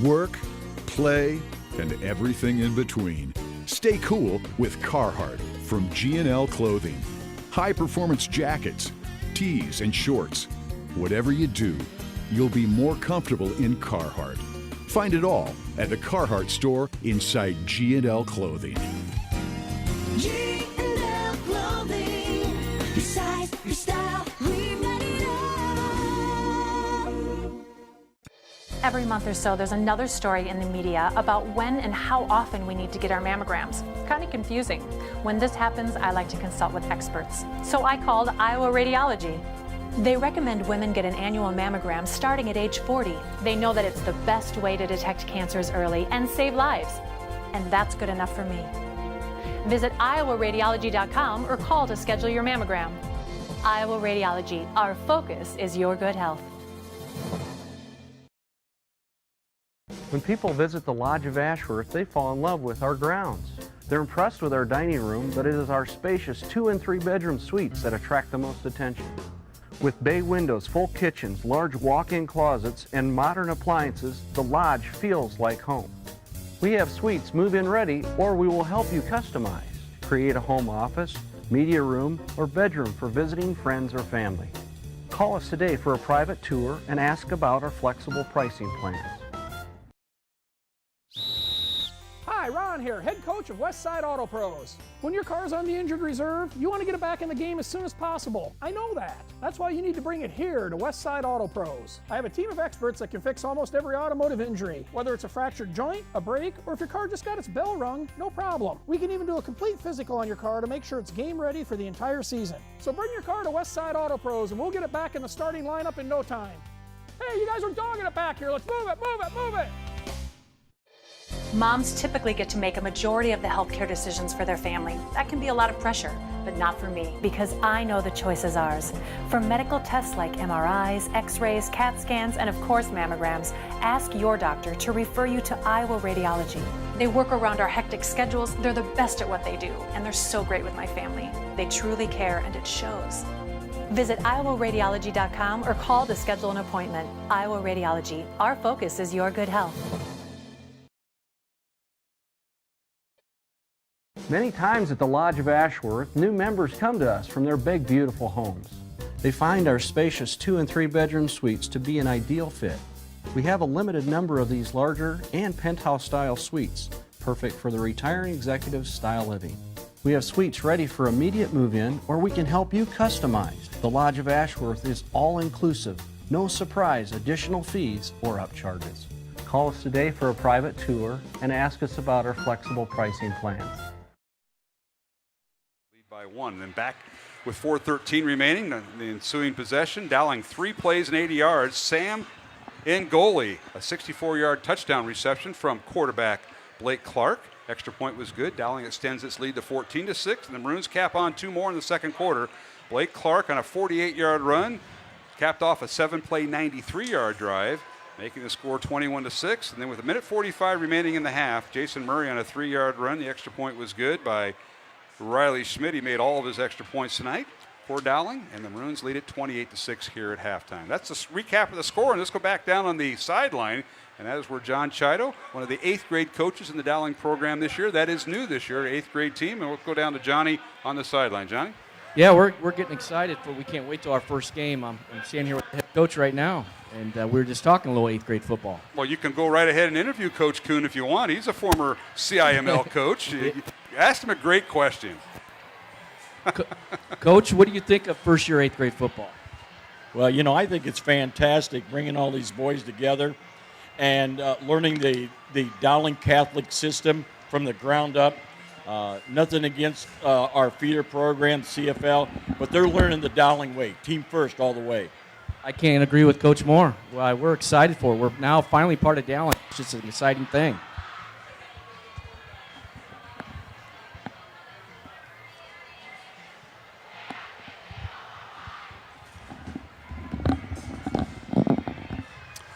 Work, play, and everything in between. Stay cool with Carhartt from G&L Clothing. High-performance jackets, tees, and shorts. Whatever you do, you'll be more comfortable in Carhartt. Find it all at the Carhartt store inside G&L Clothing. G&L Clothing. Your size, your style, we've got it all. Every month or so, there's another story in the media about when and how often we need to get our mammograms. Kind of confusing. When this happens, I like to consult with experts. So I called Iowa Radiology. They recommend women get an annual mammogram starting at age 40. They know that it's the best way to detect cancers early and save lives. And that's good enough for me. Visit iowaradiology.com or call to schedule your mammogram. Iowa Radiology, our focus is your good health. When people visit the Lodge of Ashworth, they fall in love with our grounds. They're impressed with our dining room, but it is our spacious 2- and 3-bedroom suites that attract the most attention. With bay windows, full kitchens, large walk-in closets, and modern appliances, the Lodge feels like home. We have suites move-in ready, or we will help you customize. Create a home office, media room, or bedroom for visiting friends or family. Call us today for a private tour and ask about our flexible pricing plans. Hi, Ron here, head coach of Westside Auto Pros. When your car's on the injured reserve, you want to get it back in the game as soon as possible. I know that. That's why you need to bring it here to Westside Auto Pros. I have a team of experts that can fix almost every automotive injury, whether it's a fractured joint, a brake, or if your car just got its bell rung, no problem. We can even do a complete physical on your car to make sure it's game ready for the entire season. So bring your car to Westside Auto Pros and we'll get it back in the starting lineup in no time. Hey, you guys are dogging it back here. Let's move it, move it, move it. Moms typically get to make a majority of the healthcare decisions for their family. That can be a lot of pressure, but not for me, because I know the choice is ours. For medical tests like MRIs, X-rays, CAT scans, and of course mammograms, ask your doctor to refer you to Iowa Radiology. They work around our hectic schedules, they're the best at what they do, and they're so great with my family. They truly care, and it shows. Visit iowaradiology.com or call to schedule an appointment. Iowa Radiology, our focus is your good health. Many times at the Lodge of Ashworth, new members come to us from their big, beautiful homes. They find our spacious 2- and 3-bedroom suites to be an ideal fit. We have a limited number of these larger and penthouse-style suites, perfect for the retiring executive style living. We have suites ready for immediate move-in, or we can help you customize. The Lodge of Ashworth is all-inclusive, no surprise additional fees or upcharges. Call us today for a private tour and ask us about our flexible pricing plans. By one, and then back with 4:13 remaining, the ensuing possession. Dowling 3 plays and 80 yards. Sam Ngoli, a 64-yard touchdown reception from quarterback Blake Clark. Extra point was good. Dowling extends its lead to 14-6, and the Maroons cap on 2 more in the second quarter. Blake Clark on a 48-yard run, capped off a 7-play, 93-yard drive, making the score 21-6. And then with 1:45 remaining in the half, Jason Murray on a 3-yard run. The extra point was good by Riley Schmidt. He made all of his extra points tonight for Dowling, and the Maroons lead it 28-6 here at halftime. That's the recap of the score, and let's go back down on the sideline, and that is where John Chido, one of the 8th grade coaches in the Dowling program this year, that is new this year, 8th grade team, and we'll go down to Johnny on the sideline. Johnny? Yeah, we're getting excited we can't wait till our first game. I'm standing here with the head coach right now, and we were just talking a little 8th grade football. Well, you can go right ahead and interview Coach Kuhn if you want. He's a former CIML coach. You asked him a great question. Coach, what do you think of first-year 8th grade football? Well, you know, I think it's fantastic bringing all these boys together and learning the Dowling Catholic system from the ground up. Nothing against our feeder program, CFL, but they're learning the Dowling way, team first all the way. I can't agree with Coach Moore. Well, we're excited for it. We're now finally part of Dowling. It's just an exciting thing.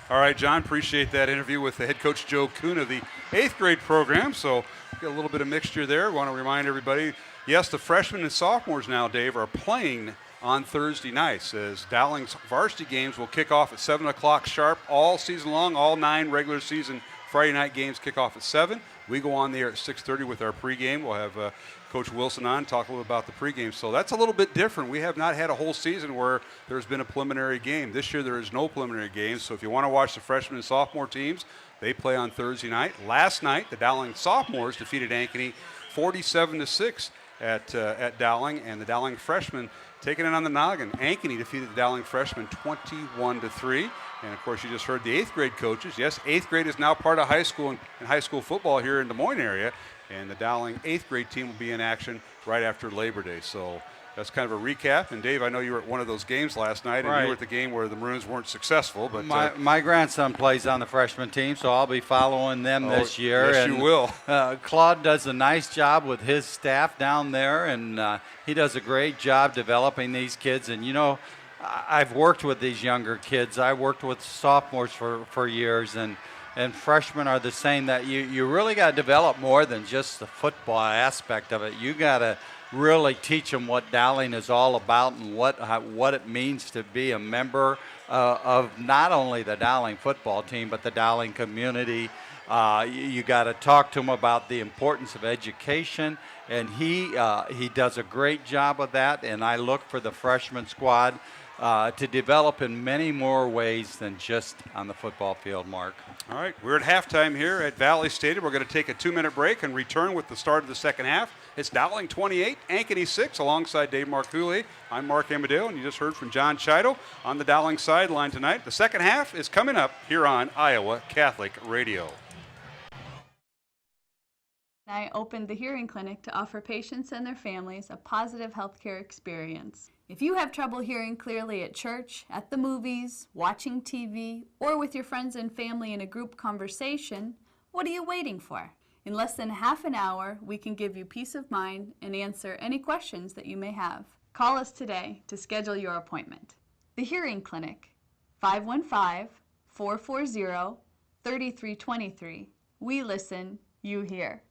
All right, John, appreciate that interview with the head coach Joe Kuhn of the 8th grade program. So get a little bit of mixture there. I want to remind everybody, yes, the freshmen and sophomores now, Dave, are playing on Thursday nights as Dowling's varsity games will kick off at 7 o'clock sharp all season long. All 9 regular season Friday night games kick off at 7. We go on there at 6:30 with our pregame. We'll have Coach Wilson on, talk a little about the pregame. So that's a little bit different. We have not had a whole season where there's been a preliminary game. This year there is no preliminary games. So if you want to watch the freshman and sophomore teams, they play on Thursday night. Last night, the Dowling sophomores defeated Ankeny 47-6 at Dowling, and the Dowling freshmen taking it on the noggin. Ankeny defeated the Dowling freshmen 21-3. And, of course, you just heard the 8th grade coaches. Yes, 8th grade is now part of high school and high school football here in Des Moines area. And the Dowling 8th grade team will be in action right after Labor Day. So that's kind of a recap. And, Dave, I know you were at one of those games last night, and right. you were at the game where the Maroons weren't successful. But my grandson plays on the freshman team, so I'll be following them this year. Yes, and, you will. Claude does a nice job with his staff down there, and he does a great job developing these kids. And, you know, I've worked with these younger kids. I worked with sophomores for years, and freshmen are the same. That you really got to develop more than just the football aspect of it. You got to really teach them what Dowling is all about and what it means to be a member of not only the Dowling football team but the Dowling community. You got to talk to them about the importance of education, and he does a great job of that. And I look for the freshman squad to develop in many more ways than just on the football field, Mark. All right, we're at halftime here at Valley Stadium. We're going to take a 2-minute break and return with the start of the second half. It's Dowling 28, Ankeny 6, alongside Dave Marcouley. I'm Mark Amadeo, and you just heard from John Chido on the Dowling sideline tonight. The second half is coming up here on Iowa Catholic Radio. I opened the hearing clinic to offer patients and their families a positive healthcare experience. If you have trouble hearing clearly at church, at the movies, watching TV, or with your friends and family in a group conversation, what are you waiting for? In less than half an hour, we can give you peace of mind and answer any questions that you may have. Call us today to schedule your appointment. The Hearing Clinic, 515-440-3323. We listen, you hear.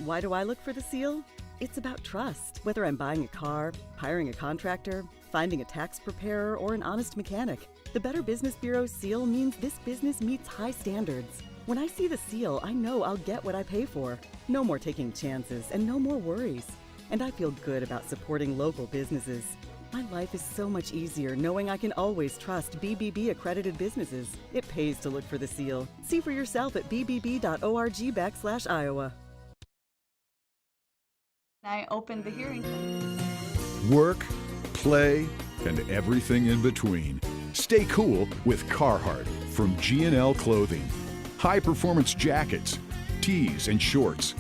Why do I look for the seal? It's about trust. Whether I'm buying a car, hiring a contractor, finding a tax preparer, or an honest mechanic, the Better Business Bureau seal means this business meets high standards. When I see the seal, I know I'll get what I pay for. No more taking chances and no more worries. And I feel good about supporting local businesses. My life is so much easier knowing I can always trust BBB accredited businesses. It pays to look for the seal. See for yourself at bbb.org/Iowa. I opened the hearing clinic. Work, play, and everything in between. Stay cool with Carhartt from G&L Clothing. High-performance jackets, tees, and shorts.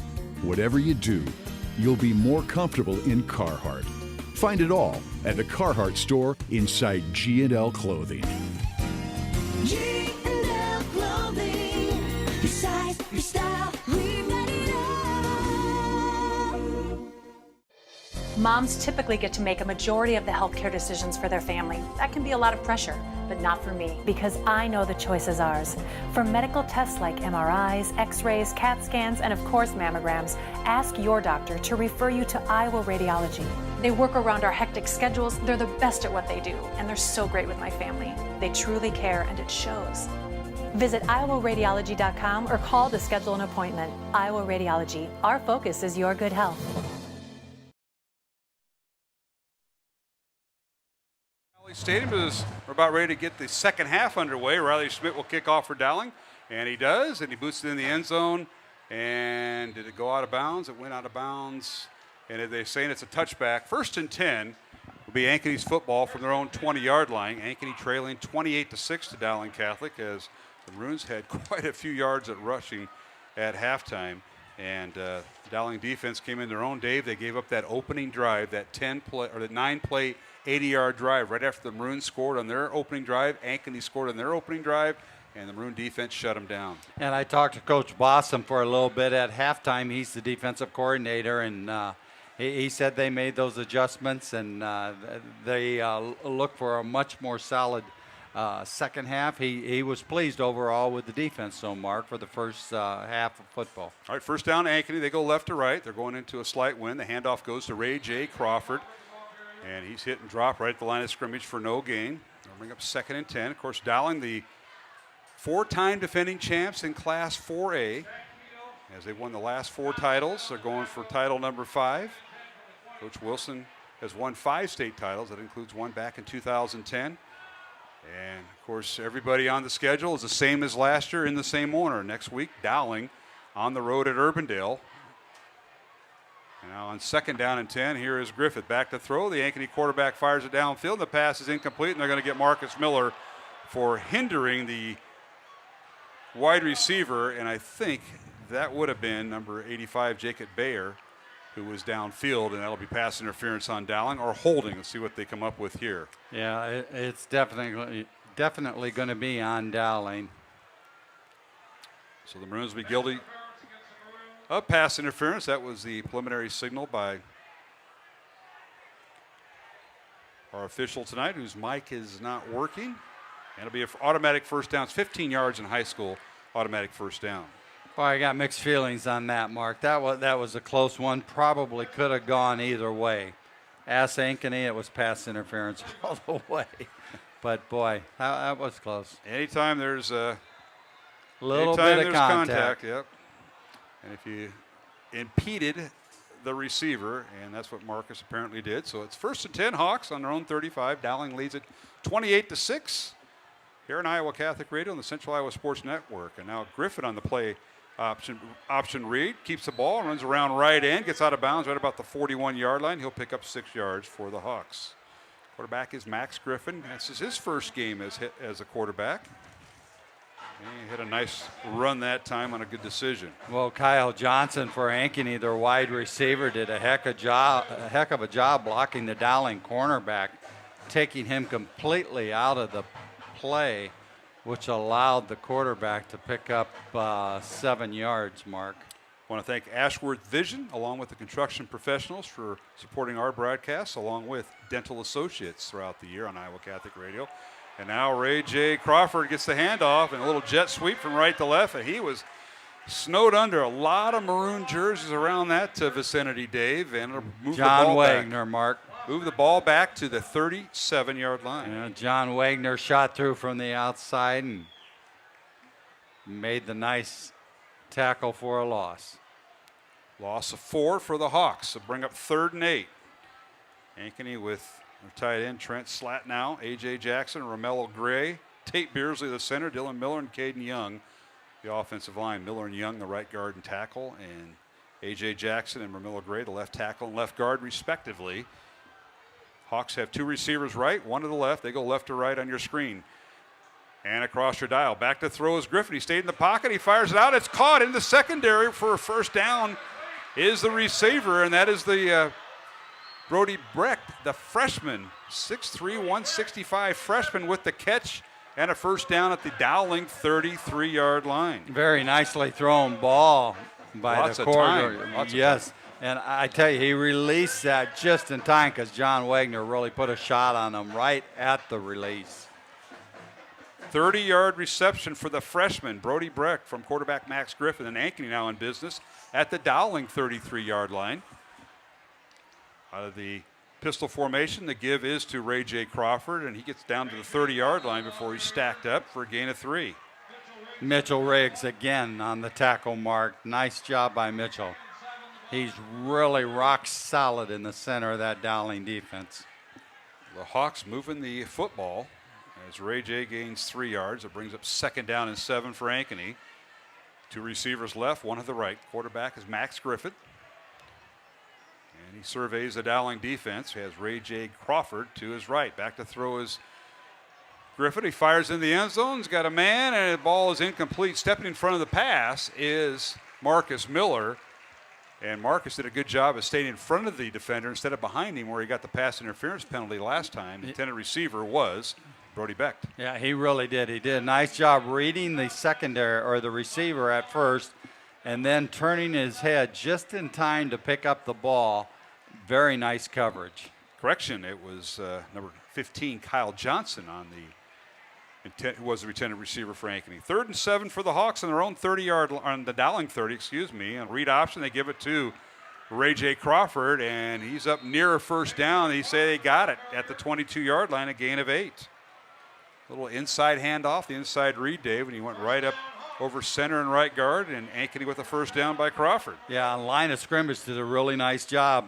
Whatever you do, you'll be more comfortable in Carhartt. Find it all at the Carhartt store inside G&L Clothing. G&L Clothing. Your size, your style, we've got it all. Moms typically get to make a majority of the healthcare decisions for their family. That can be a lot of pressure, but not for me, because I know the choice is ours. For medical tests like MRIs, X-rays, CAT scans, and of course mammograms, ask your doctor to refer you to Iowa Radiology. They work around our hectic schedules. They're the best at what they do, and they're so great with my family. They truly care, and it shows. Visit iowaradiology.com or call to schedule an appointment. Iowa Radiology. Our focus is your good health. Stadium we're about ready to get the second half underway. Riley Schmidt will kick off for Dowling, and he does, and he boots it in the end zone. And did it go out of bounds? It went out of bounds, and they're saying it's a touchback. 1st and 10 will be Ankeny's football from their own 20-yard line. Ankeny trailing 28-6 to Dowling Catholic, as the Maroons had quite a few yards at rushing at halftime. And the Dowling defense came in their own. Dave, they gave up that opening drive, that 9-play, 80-yard drive right after the Maroons scored on their opening drive. Ankeny scored on their opening drive, and the Maroon defense shut them down. And I talked to Coach Bossum for a little bit at halftime. He's the defensive coordinator, and he said they made those adjustments, and they look for a much more solid second half. He was pleased overall with the defense, so Mark, for the first half of football. All right, first down, Ankeny. They go left to right. They're going into a slight win. The handoff goes to Ray J. Crawford, and he's hit and dropped right at the line of scrimmage for no gain. They'll bring up 2nd and 10. Of course, Dowling, the 4-time defending champs in Class 4A. As they won the last 4 titles, they're going for title number 5. Coach Wilson has won 5 state titles. That includes one back in 2010. And, of course, everybody on the schedule is the same as last year in the same order. Next week, Dowling on the road at Urbandale. And now on 2nd down and 10, here is Griffith back to throw. The Ankeny quarterback fires it downfield. The pass is incomplete, and they're going to get Marcus Miller for hindering the wide receiver. And I think that would have been number 85, Jacob Bayer, who was downfield, and that'll be pass interference on Dowling or holding. Let's see what they come up with here. Yeah, it's definitely going to be on Dowling. So the Maroons will be guilty of pass interference. That was the preliminary signal by our official tonight, whose mic is not working. And it'll be an automatic first down. It's 15 yards in high school, automatic first down. Well, I got mixed feelings on that, Mark. That was a close one. Probably could have gone either way. Ask Ankeny, it was pass interference all the way. But, boy, that was close. Anytime there's a little bit of contact. Yep. And if you impeded the receiver, and that's what Marcus apparently did. So it's 1st and 10, Hawks on their own 35. Dowling leads it 28-6 here on Iowa Catholic Radio and the Central Iowa Sports Network. And now Griffin on the play option read, keeps the ball, runs around right end, gets out of bounds right about the 41-yard line. He'll pick up 6 yards for the Hawks. Quarterback is Max Griffin. This is his first game as a quarterback. And he hit a nice run that time on a good decision. Well, Kyle Johnson for Ankeny, their wide receiver, did a heck of a job blocking the Dowling cornerback, taking him completely out of the play, which allowed the quarterback to pick up 7 yards, Mark. I want to thank Ashworth Vision, along with the construction professionals, for supporting our broadcasts, along with Dental Associates throughout the year on Iowa Catholic Radio. And now Ray J. Crawford gets the handoff and a little jet sweep from right to left, and he was snowed under. A lot of maroon jerseys around that vicinity, Dave. And move John the ball Wagner, back. Mark. Move the ball back to the 37-yard line. Yeah, John Wagner shot through from the outside and made the nice tackle for a loss. Loss of 4 for the Hawks. So bring up 3rd and 8. Ankeny with their tight end Trent Slatnow, A.J. Jackson, Romello Gray, Tate Beersley the center, Dylan Miller and Caden Young the offensive line. Miller and Young the right guard and tackle, and A.J. Jackson and Romello Gray the left tackle and left guard respectively. Hawks have 2 receivers right, 1 to the left. They go left to right on your screen. And across your dial. Back to throw is Griffin. He stayed in the pocket. He fires it out. It's caught in the secondary for a first down is the receiver, and that is the Brody Brecht, the freshman, 6'3", 165 freshman with the catch and a first down at the Dowling 33-yard line. Very nicely thrown ball by the quarter. Yes. And I tell you, he released that just in time because John Wagner really put a shot on him right at the release. 30-yard reception for the freshman, Brody Brecht, from quarterback Max Griffin. And Ankeny now in business at the Dowling 33-yard line. Out of the pistol formation, the give is to Ray J. Crawford, and he gets down to the 30-yard line before he's stacked up for a gain of 3. Mitchell Riggs again on the tackle mark. Nice job by Mitchell. He's really rock solid in the center of that Dowling defense. The Hawks moving the football as Ray J gains 3 yards. It brings up 2nd down and 7 for Ankeny. 2 receivers left, 1 to the right. Quarterback is Max Griffith. And he surveys the Dowling defense. He has Ray J Crawford to his right. Back to throw is Griffith. He fires in the end zone. He's got a man, and the ball is incomplete. Stepping in front of the pass is Marcus Miller. And Marcus did a good job of staying in front of the defender instead of behind him where he got the pass interference penalty last time. The intended receiver was Brody Becht. Yeah, he really did. He did a nice job reading the secondary or the receiver at first and then turning his head just in time to pick up the ball. Very nice coverage. Correction, it was number 15, Kyle Johnson, who was the intended receiver for Ankeny. 3rd and 7 for the Hawks on their own 30-yard, on the Dowling 30, and read option. They give it to Ray J. Crawford, and he's up near a 1st down. They say they got it at the 22-yard line, a gain of 8. Little inside handoff, the inside read, Dave, and he went right up over center and right guard, and Ankeny with a 1st down by Crawford. Yeah, line of scrimmage did a really nice job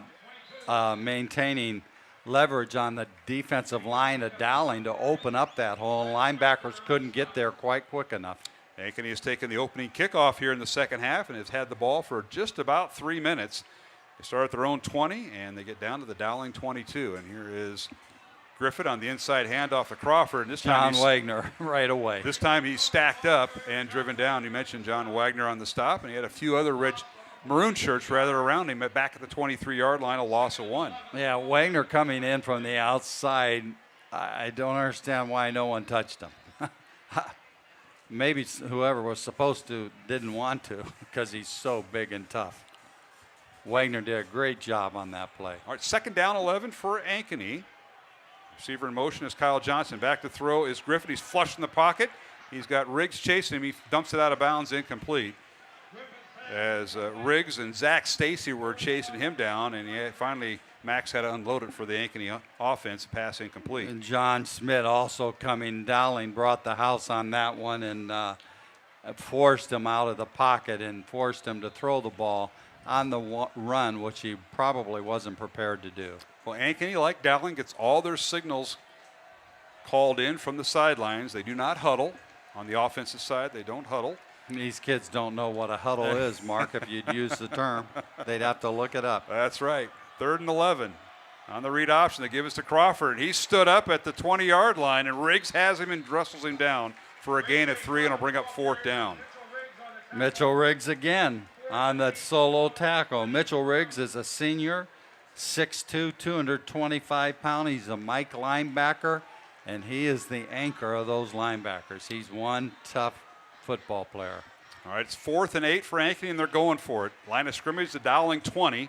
maintaining leverage on the defensive line of Dowling to open up that hole. Linebackers couldn't get there quite quick enough. Ankeny has taken the opening kickoff here in the second half and has had the ball for just about 3 minutes. They start at their own 20, and they get down to the Dowling 22. And here is Griffith on the inside handoff to Crawford. And this time John Wagner right away. This time he's stacked up and driven down. You mentioned John Wagner on the stop, and he had a few other maroon shirts around him back at the 23-yard line, a loss of 1. Yeah, Wagner coming in from the outside. I don't understand why no one touched him. Maybe whoever was supposed to didn't want to because he's so big and tough. Wagner did a great job on that play. All right, 2nd down 11 for Ankeny. Receiver in motion is Kyle Johnson. Back to throw is Griffith. He's flush in the pocket. He's got Riggs chasing him. He dumps it out of bounds, incomplete. As Riggs and Zach Stacy were chasing him down, and finally Max had to unload it for the Ankeny offense, pass incomplete. And John Smith also coming. Dowling brought the house on that one and forced him out of the pocket and forced him to throw the ball on the run, which he probably wasn't prepared to do. Well, Ankeny, like Dowling, gets all their signals called in from the sidelines. They do not huddle. On the offensive side, they don't huddle. These kids don't know what a huddle is, Mark. If you'd use the term, they'd have to look it up. That's right. 3rd and 11. On the read option, they give us to Crawford. He stood up at the 20-yard line, and Riggs has him and wrestles him down for a gain of 3, and will bring up 4th down. Mitchell Riggs again on that solo tackle. Mitchell Riggs is a senior, 6'2", 225-pound. He's a Mike linebacker, and he is the anchor of those linebackers. He's one tough football player. All right, it's 4th and 8 for Ankeny, and they're going for it. Line of scrimmage, the Dowling 20.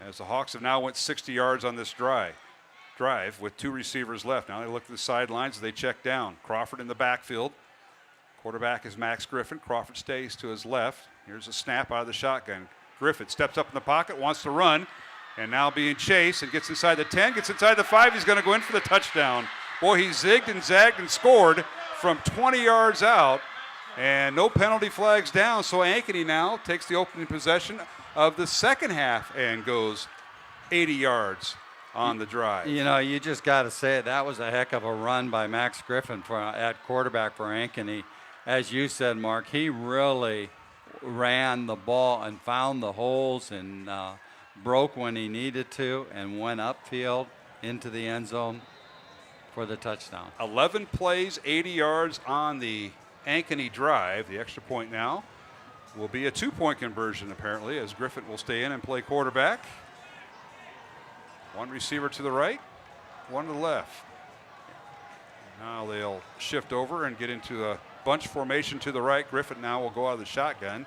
As the Hawks have now went 60 yards on this drive with 2 receivers left. Now they look to the sidelines as they check down. Crawford in the backfield. Quarterback is Max Griffin. Crawford stays to his left. Here's a snap out of the shotgun. Griffin steps up in the pocket, wants to run, and now being chased and gets inside the 10, gets inside the 5. He's going to go in for the touchdown. Boy, he zigged and zagged and scored from 20 yards out, and no penalty flags down. So Ankeny now takes the opening possession of the second half and goes 80 yards on the drive. You know, you just got to say it. That was a heck of a run by Max Griffin at quarterback for Ankeny. As you said, Mark, he really ran the ball and found the holes and broke when he needed to and went upfield into the end zone for the touchdown. 11 plays, 80 yards on the Ankeny drive. The extra point now will be a 2-point conversion, apparently, as Griffin will stay in and play quarterback. 1 receiver to the right, 1 to the left. Now they'll shift over and get into a bunch formation to the right. Griffin now will go out of the shotgun.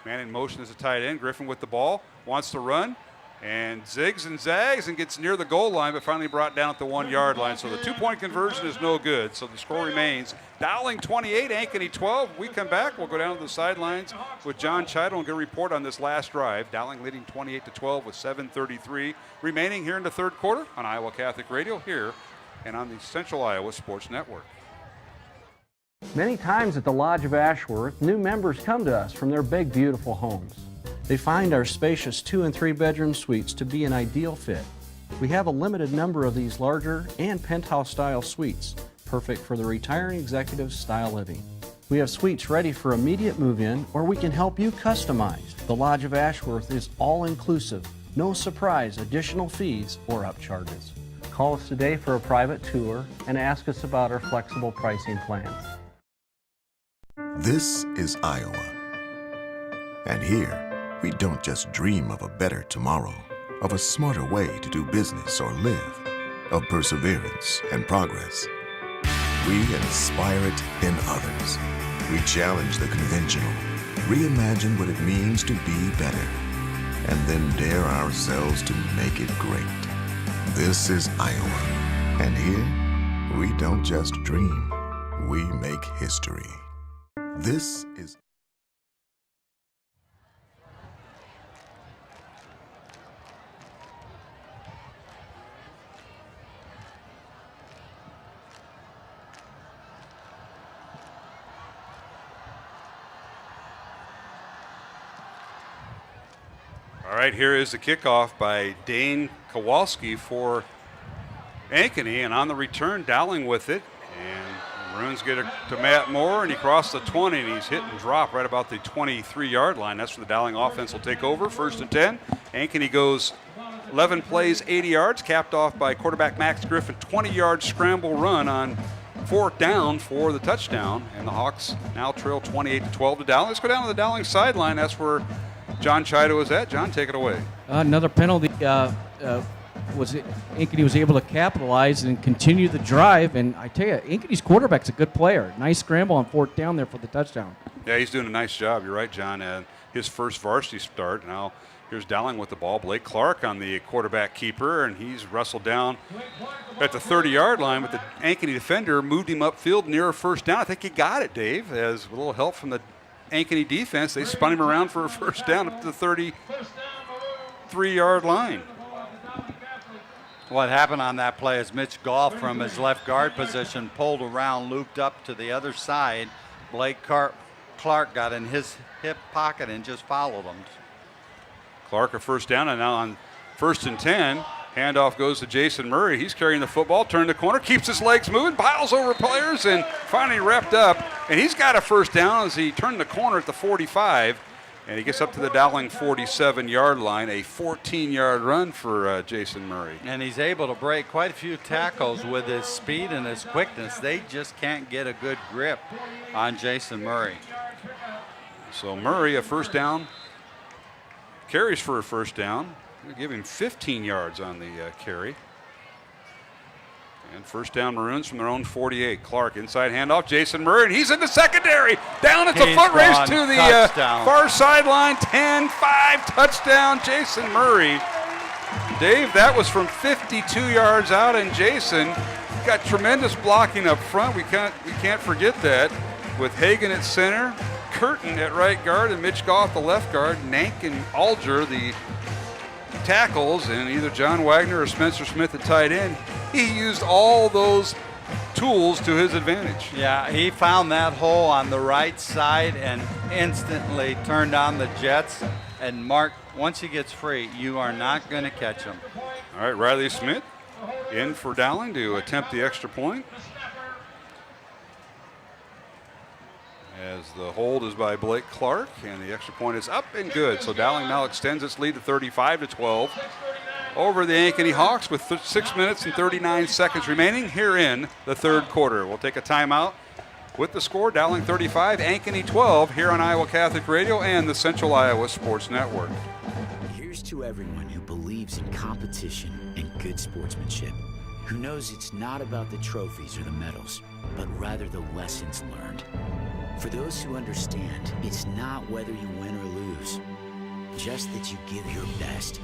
Man in motion as a tight end. Griffin with the ball, wants to run, and zigs and zags and gets near the goal line, but finally brought down at the 1-yard line. So the 2-point conversion is no good. So the score remains Dowling 28, Ankeny 12. We come back, we'll go down to the sidelines with John Chido and get a report on this last drive. Dowling leading 28-12 with 7:33 remaining here in the third quarter on Iowa Catholic Radio here and on the Central Iowa Sports Network. Many times at the Lodge of Ashworth, new members come to us from their big, beautiful homes. They find our spacious 2 and 3 bedroom suites to be an ideal fit. We have a limited number of these larger and penthouse style suites, perfect for the retiring executive style living. We have suites ready for immediate move-in, or we can help you customize. The Lodge of Ashworth is all-inclusive, no surprise additional fees or upcharges. Call us today for a private tour and ask us about our flexible pricing plans. This is Iowa. And here, we don't just dream of a better tomorrow, of a smarter way to do business or live, of perseverance and progress. We inspire it in others. We challenge the conventional, reimagine what it means to be better, and then dare ourselves to make it great. This is Iowa. And here, we don't just dream, we make history. This is... All right, here is the kickoff by Dane Kowalski for Ankeny, and on the return, Dowling with it. And Maroons get it to Matt Moore, and he crossed the 20, and he's hit and dropped right about the 23-yard line. That's where the Dowling offense will take over, 1st and 10. Ankeny goes 11 plays, 80 yards, capped off by quarterback Max Griffin, 20-yard scramble run on 4th down for the touchdown, and the Hawks now trail 28-12 to Dowling. Let's go down to the Dowling sideline. That's where John Chido is at. John, take it away. Another penalty. Ankeny was able to capitalize and continue the drive. And I tell you, Ankeny's quarterback's a good player. Nice scramble on 4th down there for the touchdown. Yeah, he's doing a nice job. You're right, John. His first varsity start. Now here's Dowling with the ball. Blake Clark on the quarterback keeper, and he's wrestled down at the 30-yard line, but the Ankeny defender moved him upfield near a 1st down. I think he got it, Dave, as a little help from the Ankeny defense. They spun him around for a 1st down up to the 33-yard line. What happened on that play is Mitch Goff from his left guard position pulled around, looped up to the other side. Blake Clark got in his hip pocket and just followed him. Clark a 1st down, and now on 1st and 10, handoff goes to Jason Murray. He's carrying the football, turned the corner, keeps his legs moving, piles over players, and finally wrapped up. And he's got a 1st down as he turned the corner at the 45, and he gets up to the Dowling 47-yard line, a 14-yard run for Jason Murray. And he's able to break quite a few tackles with his speed and his quickness. They just can't get a good grip on Jason Murray. So Murray, a 1st down, carries for a 1st down. We'll give him 15 yards on the carry. And 1st down Maroons from their own 48. Clark inside handoff, Jason Murray, and he's in the secondary. Down at the foot race to the far sideline. 10-5 touchdown, Jason Murray. Dave, that was from 52 yards out, and Jason got tremendous blocking up front. We can't forget that, with Hagan at center, Curtin at right guard, and Mitch Goff the left guard, Nank and Alger the tackles, and either John Wagner or Spencer Smith at tight end. He used all those tools to his advantage. Yeah, he found that hole on the right side and instantly turned on the jets. And Mark, once he gets free, you are not going to catch him. All right, Riley Smith in for Dowling to attempt the extra point. As the hold is by Blake Clark, and the extra point is up and good. So Dowling now extends its lead to 35-12 over the Ankeny Hawks with 6 minutes and 39 seconds remaining here in the 3rd quarter. We'll take a timeout with the score. Dowling 35, Ankeny 12 here on Iowa Catholic Radio and the Central Iowa Sports Network. Here's to everyone who believes in competition and good sportsmanship, who knows it's not about the trophies or the medals, but rather the lessons learned. For those who understand, it's not whether you win or lose, just that you give your best.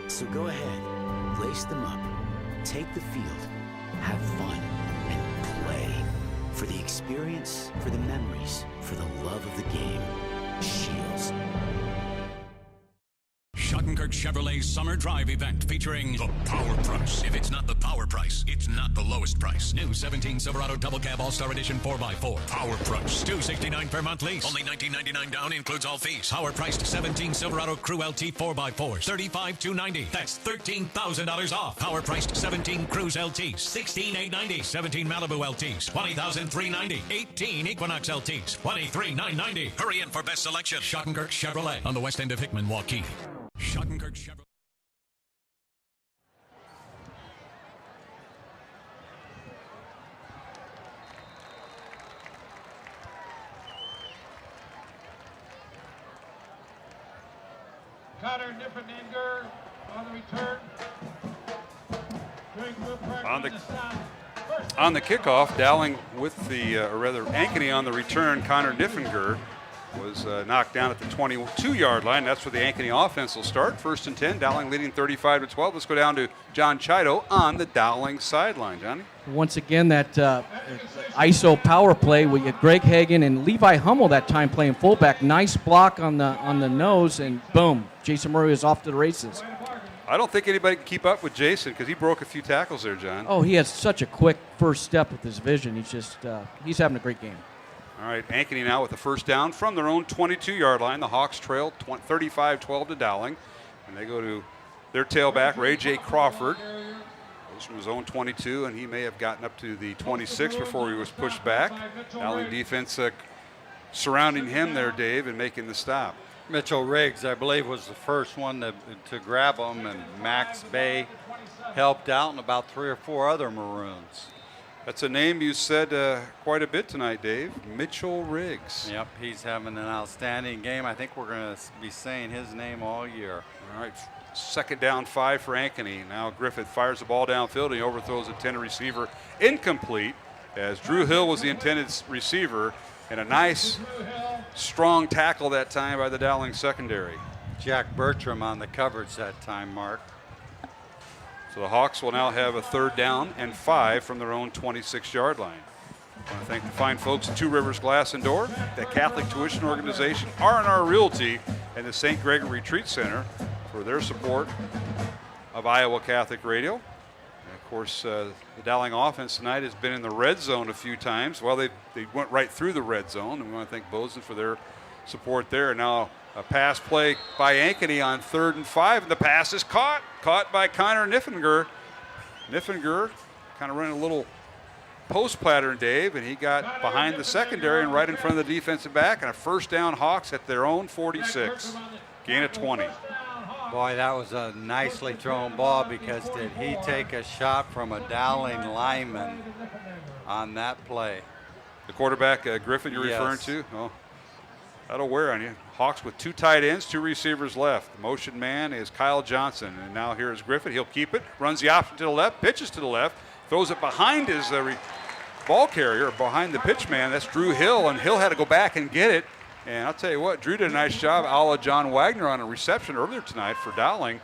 So go ahead, lace them up, take the field, have fun, and play. For the experience, for the memories, for the love of the game. Shields. Shutting Schottenkirk Chevrolet's Summer Drive event featuring the Power Price. If it's not the Power Price, it's not the lowest price. New 17 Silverado Double Cab All-Star Edition 4x4. Power Price. $269 per month lease. Only $19.99 down, includes all fees. Power priced 17 Silverado Crew LT 4x4s. $35,290. That's $13,000 off. Power priced 17 Cruise LTs. $16,890. 17 Malibu LTs. $20,390. 18 Equinox LTs. $23,990. Hurry in for best selection. Schottenkirk Chevrolet on the west end of Hickman, Waukee. Schottenkirk Chevrolet. Connor Niffeninger on the return. On the kickoff, Dowling with the, or rather Ankeny on the return. Connor Niffeninger was knocked down at the 22-yard line. That's where the Ankeny offense will start. 1st and 10, Dowling leading 35-12. Let's go down to John Chido on the Dowling sideline. Johnny? Once again, that ISO power play with Greg Hagan and Levi Hummel that time playing fullback. Nice block on the nose, and boom, Jason Murray is off to the races. I don't think anybody can keep up with Jason because he broke a few tackles there, John. Oh, he has such a quick first step with his vision. He's having a great game. All right, Ankeny now with the first down from their own 22-yard line. The Hawks trail 35-12 to Dowling, and they go to their tailback, Ray J. Crawford. Goes from his own 22, and he may have gotten up to the 26 before he was pushed back. Dowling defense surrounding him there, Dave, and making the stop. Mitchell Riggs, I believe, was the first one to grab him, and Max Bay helped out, and about 3 or 4 other Maroons. That's a name you said quite a bit tonight, Dave. Mitchell Riggs. Yep, he's having an outstanding game. I think we're going to be saying his name all year. All right, 2nd down 5 for Ankeny. Now Griffith fires the ball downfield, and he overthrows the intended receiver. Incomplete, as Drew Hill was the intended receiver, and a nice, strong tackle that time by the Dowling secondary. Jack Bertram on the coverage that time, Mark. So the Hawks will now have a 3rd down and 5 from their own 26-yard line. I want to thank the fine folks at Two Rivers Glass and Door, the Catholic Tuition Organization, R&R Realty, and the St. Gregory Retreat Center for their support of Iowa Catholic Radio. And of course, the Dowling offense tonight has been in the red zone a few times. Well, they went right through the red zone, and we want to thank Bozeman for their support there. And now a pass play by Ankeny on 3rd and 5, and the pass is caught by Connor Niffeninger. Niffeninger kind of running a little post pattern, Dave, and he got behind the secondary and right in front of the defensive back, and a 1st down Hawks at their own 46. Gain of 20. Boy, that was a nicely thrown ball, because did he take a shot from a Dowling lineman on that play? The quarterback, Griffin, you're referring to? Oh, that'll wear on you. Hawks with 2 tight ends, 2 receivers left. The motion man is Kyle Johnson, and now here is Griffin. He'll keep it, runs the option to the left, pitches to the left, throws it behind his ball carrier, behind the pitch man. That's Drew Hill, and Hill had to go back and get it. And I'll tell you what, Drew did a nice job, a la John Wagner, on a reception earlier tonight for Dowling.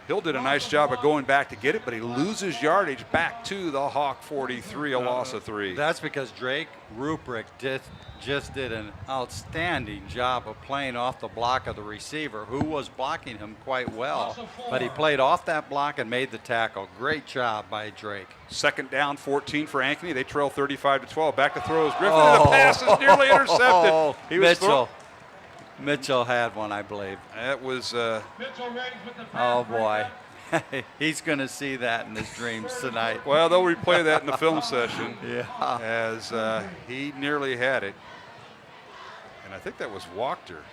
Hill did a nice job of going back to get it, but he loses yardage back to the Hawk 43, a loss of 3. That's because Drake Ruprecht just did an outstanding job of playing off the block of the receiver, who was blocking him quite well. But he played off that block and made the tackle. Great job by Drake. 2nd down 14 for Ankeny. They trail 35-12. Back to throws. Griffin, and the pass is nearly intercepted. He was Mitchell had one, I believe. That was. Oh, boy. He's going to see that in his dreams tonight. Well, they'll replay that in the film session. Yeah. As he nearly had it. And I think that was Brandon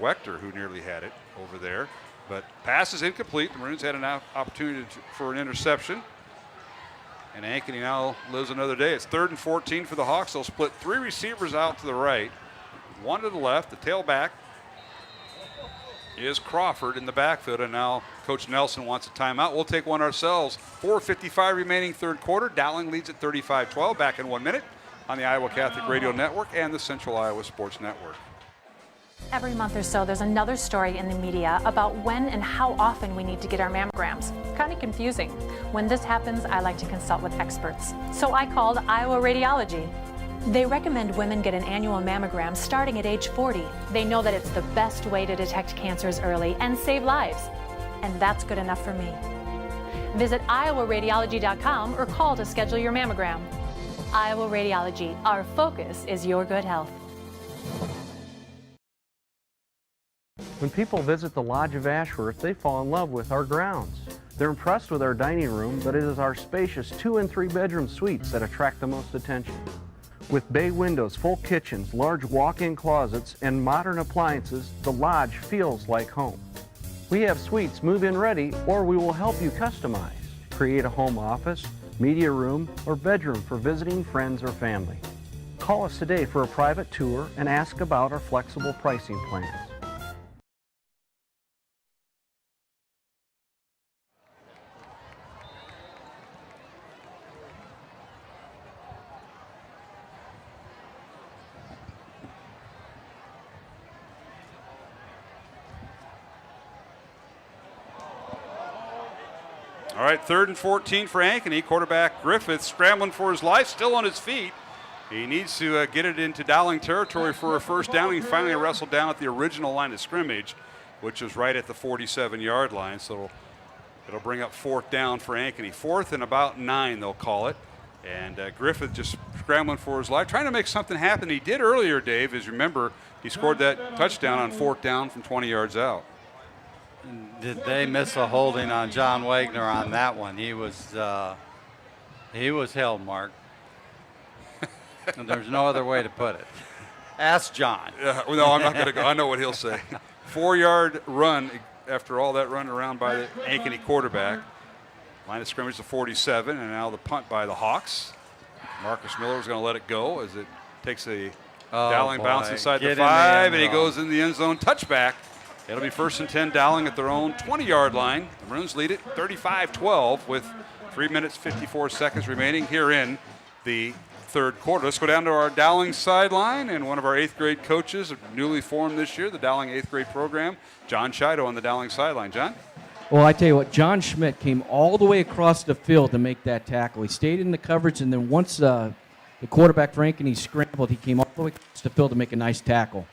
Wechter, who nearly had it over there. But pass is incomplete. The Maroons had an opportunity for an interception. And Ankeny now lives another day. It's 3rd and 14 for the Hawks. They'll split 3 receivers out to the right, 1 to the left. The tailback is Crawford in the backfield, and now Coach Nelson wants a timeout. We'll take one ourselves. 4:55 remaining 3rd quarter. Dowling leads at 35-12. Back in 1 minute on the Iowa Catholic Radio Network and the Central Iowa Sports Network. Every month or so, there's another story in the media about when and how often we need to get our mammograms. Kind of confusing. When this happens, I like to consult with experts. So I called Iowa Radiology. They recommend women get an annual mammogram starting at age 40. They know that it's the best way to detect cancers early and save lives. And that's good enough for me. Visit iowaradiology.com or call to schedule your mammogram. Iowa Radiology, our focus is your good health. When people visit the Lodge of Ashworth, they fall in love with our grounds. They're impressed with our dining room, but it is our spacious 2- and 3-bedroom suites that attract the most attention. With bay windows, full kitchens, large walk-in closets, and modern appliances, the Lodge feels like home. We have suites move-in ready, or we will help you customize. Create a home office, media room, or bedroom for visiting friends or family. Call us today for a private tour and ask about our flexible pricing plans. All right, 3rd and 14 for Ankeny. Quarterback Griffith scrambling for his life, still on his feet. He needs to get it into Dowling territory for a first down. He finally wrestled down at the original line of scrimmage, which is right at the 47-yard line. So it'll bring up 4th down for Ankeny. 4th and about 9, they'll call it. And Griffith just scrambling for his life, trying to make something happen. He did earlier, Dave. As you remember, he scored that touchdown on 4th down from 20 yards out. Did they miss a holding on John Wagner on that one? He was held, Mark. And there's no other way to put it. Ask John. No, I'm not going to go. I know what he'll say. 4-yard run after all that run around by the Ankeny quarterback. Line of scrimmage to 47, and now the punt by the Hawks. Marcus Miller is going to let it go as it takes a Dowling bounce inside the 5, and he goes in the end zone. Touchback. It'll be 1st and 10 Dowling at their own 20-yard line. The Maroons lead it 35-12 with 3 minutes 54 seconds remaining here in the 3rd quarter. Let's go down to our Dowling sideline, and one of our 8th grade coaches, newly formed this year, the Dowling 8th grade program, John Chido on the Dowling sideline. John? Well, I tell you what, John Schmidt came all the way across the field to make that tackle. He stayed in the coverage, and then once the quarterback for Ankeny scrambled, he came all the way across the field to make a nice tackle.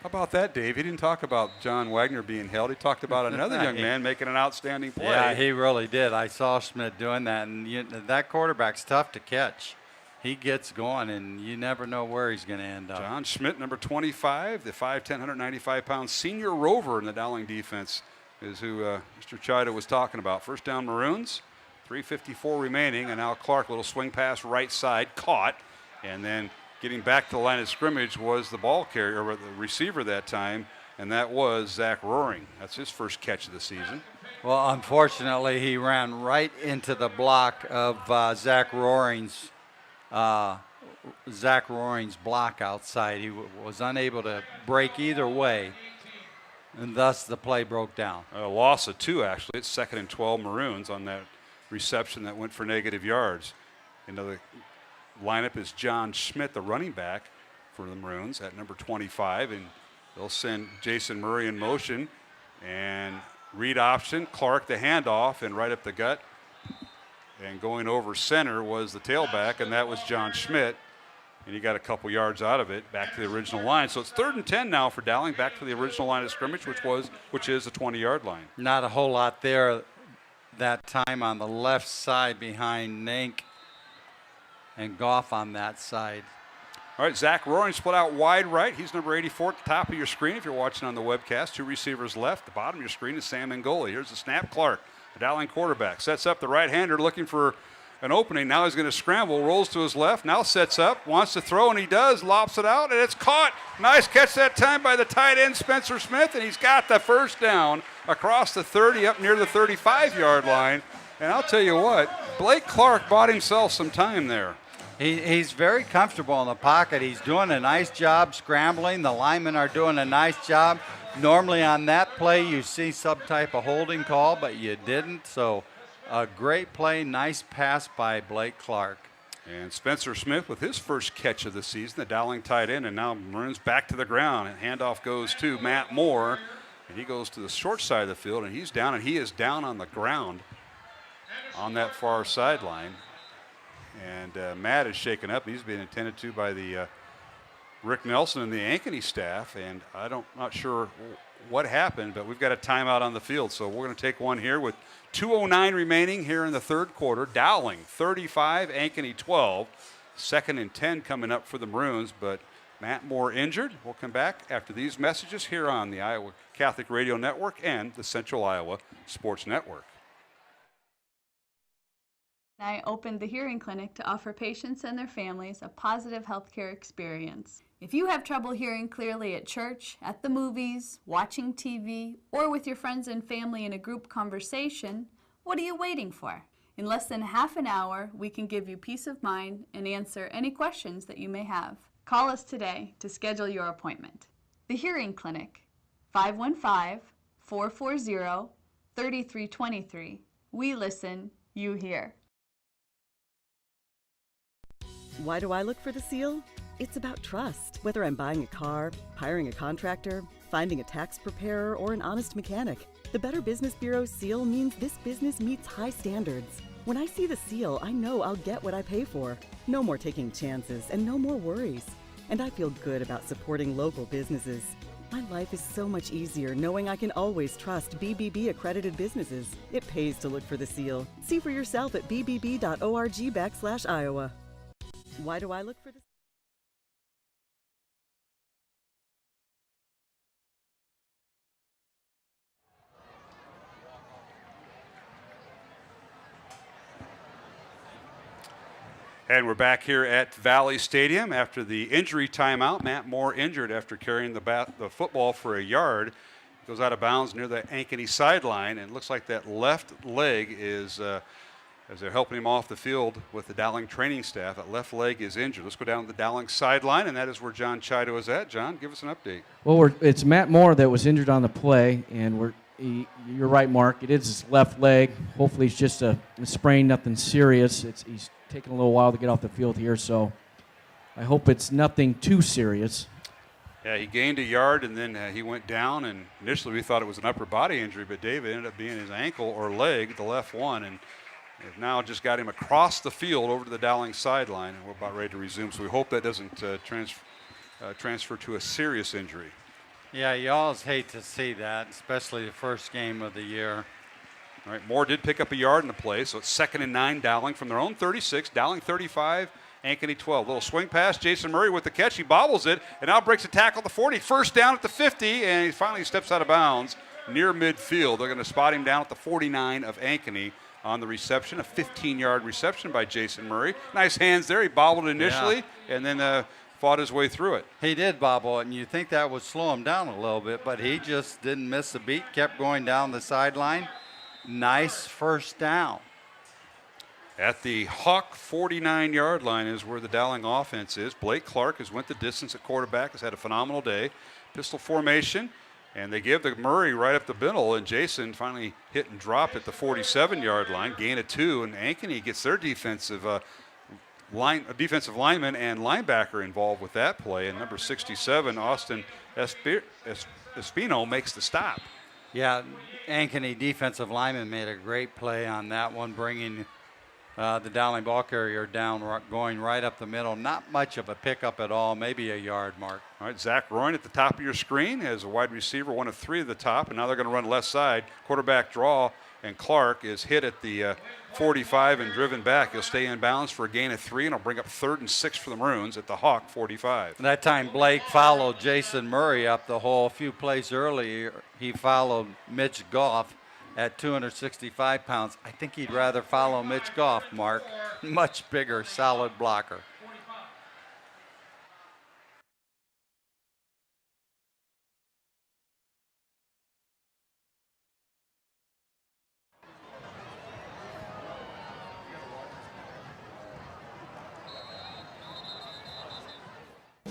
How about that, Dave? He didn't talk about John Wagner being held. He talked about another young man making an outstanding play. Yeah, he really did. I saw Schmidt doing that, and that quarterback's tough to catch. He gets going, and you never know where he's going to end up. John Schmidt, number 25, the 5'10", 195-pound senior rover in the Dowling defense is who Mr. Chido was talking about. First down Maroons, 3:54 remaining, and now Clark, little swing pass right side, caught, and then getting back to the line of scrimmage was the ball carrier, or the receiver that time, and that was Zach Roaring. That's his first catch of the season. Well, unfortunately, he ran right into the block of Zach Roaring's block outside. He was unable to break either way, and thus the play broke down. A loss of 2, actually. It's 2nd and 12 Maroons on that reception that went for negative yards. Into the lineup is John Schmidt, the running back for the Maroons at number 25, and they'll send Jason Murray in motion and read option. Clark the handoff and right up the gut, and going over center was the tailback, and that was John Schmidt, and he got a couple yards out of it back to the original line. So it's 3rd and 10 now for Dowling, back to the original line of scrimmage, which is a 20-yard line. Not a whole lot there that time on the left side behind Nank and Goff on that side. All right, Zach Roaring split out wide right. He's number 84 at the top of your screen if you're watching on the webcast. 2 receivers left. The bottom of your screen is Sam Ngoli. Here's the snap. Clark, the Dowling quarterback, sets up the right-hander looking for an opening. Now he's going to scramble, rolls to his left, now sets up, wants to throw, and he does, lops it out, and it's caught. Nice catch that time by the tight end, Spencer Smith, and he's got the first down across the 30 up near the 35-yard line. And I'll tell you what, Blake Clark bought himself some time there. He's very comfortable in the pocket. He's doing a nice job scrambling. The linemen are doing a nice job. Normally on that play you see some type of holding call, but you didn't. So a great play, nice pass by Blake Clark. And Spencer Smith with his first catch of the season, the Dowling tight end, and now Maroons back to the ground. And handoff goes to Matt Moore, and he goes to the short side of the field, and he's down, and he is down on the ground on that far sideline. And Matt is shaken up. He's being attended to by the Rick Nelson and the Ankeny staff, and not sure what happened, but we've got a timeout on the field, so we're going to take one here with 2:09 remaining here in the third quarter. Dowling 35, Ankeny 12. 2nd and 10 coming up for the Maroons, but Matt Moore injured. We'll come back after these messages here on the Iowa Catholic Radio Network and the Central Iowa Sports Network. I opened the hearing clinic to offer patients and their families a positive healthcare experience. If you have trouble hearing clearly at church, at the movies, watching TV, or with your friends and family in a group conversation, what are you waiting for? In less than half an hour, we can give you peace of mind and answer any questions that you may have. Call us today to schedule your appointment. The Hearing Clinic, 515-440-3323. We listen, you hear. Why do I look for the seal? It's about trust. Whether I'm buying a car, hiring a contractor, finding a tax preparer, or an honest mechanic, the Better Business Bureau seal means this business meets high standards. When I see the seal, I know I'll get what I pay for. No more taking chances and no more worries. And I feel good about supporting local businesses. My life is so much easier knowing I can always trust BBB accredited businesses. It pays to look for the seal. See for yourself at bbb.org/Iowa. Why do I look for the And we're back here at Valley Stadium after the injury timeout. Matt Moore injured after carrying the football for a yard. Goes out of bounds near the Ankeny sideline, and it looks like that left leg is, as they're helping him off the field with the Dowling training staff, that left leg is injured. Let's go down to the Dowling sideline, and that is where John Chido is at. John, give us an update. Well, it's Matt Moore that was injured on the play, and you're right, Mark. It is his left leg. Hopefully it's just a sprain, nothing serious. He's taking a little while to get off the field here, so I hope it's nothing too serious. Yeah, he gained a yard, and then he went down, and initially we thought it was an upper body injury, but Dave, it ended up being his ankle or leg, the left one, and they've now just got him across the field over to the Dowling sideline, and we're about ready to resume, so we hope that doesn't transfer to a serious injury. Yeah, you always hate to see that, especially the first game of the year. All right, Moore did pick up a yard in the play, so it's 2nd and 9, Dowling from their own 36, Dowling 35, Ankeny 12. Little swing pass, Jason Murray with the catch. He bobbles it and now breaks a tackle at the 40. First down at the 50, and he finally steps out of bounds near midfield. They're going to spot him down at the 49 of Ankeny on the reception, a 15-yard reception by Jason Murray. Nice hands there. He bobbled initially and then fought his way through it. He did bobble it, and you think that would slow him down a little bit, but he just didn't miss a beat, kept going down the sideline. Nice first down. At the Hawk 49-yard line is where the Dowling offense is. Blake Clark has went the distance at quarterback, has had a phenomenal day. Pistol formation, and they give the Murray right up the middle, and Jason finally hit and dropped at the 47-yard line, gain of 2, and Ankeny gets their defensive lineman and linebacker involved with that play, and number 67, Austin Espino, makes the stop. Yeah, Ankeny defensive lineman made a great play on that one, bringing the Dowling ball carrier down, going right up the middle. Not much of a pickup at all, maybe a yard, Mark. All right, Zach Royne at the top of your screen as a wide receiver, one of 3 at the top, and now they're going to run left side. Quarterback draw, and Clark is hit at the 45 and driven back. He'll stay in bounds for a gain of 3, and he'll bring up 3rd and 6 for the Maroons at the Hawk 45. That time Blake followed Jason Murray up the hole. A few plays earlier, he followed Mitch Goff at 265 pounds. I think he'd rather follow Mitch Goff, Mark. Much bigger, solid blocker.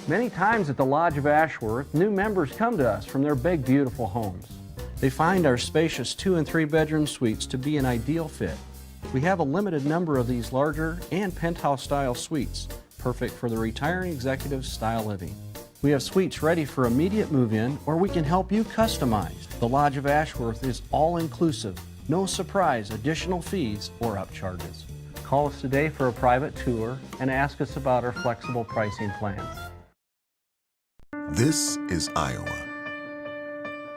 Many times at the Lodge of Ashworth, new members come to us from their big, beautiful homes. They find our spacious 2- and 3-bedroom suites to be an ideal fit. We have a limited number of these larger and penthouse-style suites, perfect for the retiring executive style living. We have suites ready for immediate move-in, or we can help you customize. The Lodge of Ashworth is all-inclusive, no surprise additional fees or upcharges. Call us today for a private tour and ask us about our flexible pricing plans. This is Iowa.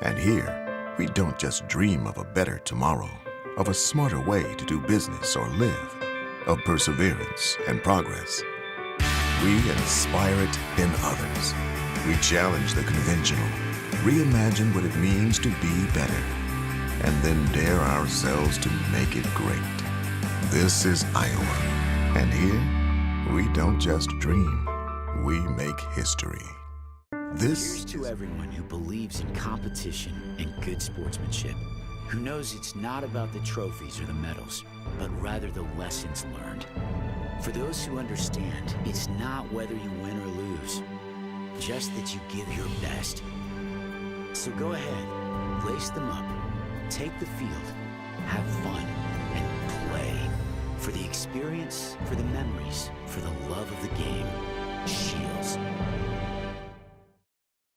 And here, we don't just dream of a better tomorrow, of a smarter way to do business or live, of perseverance and progress. We inspire it in others. We challenge the conventional, reimagine what it means to be better, and then dare ourselves to make it great. This is Iowa. And here, we don't just dream, we make history. Here's to everyone who believes in competition and good sportsmanship, who knows it's not about the trophies or the medals, but rather the lessons learned. For those who understand, it's not whether you win or lose, just that you give your best. So go ahead, lace them up, take the field, have fun, and play. For the experience, for the memories, for the love of the game. Shields.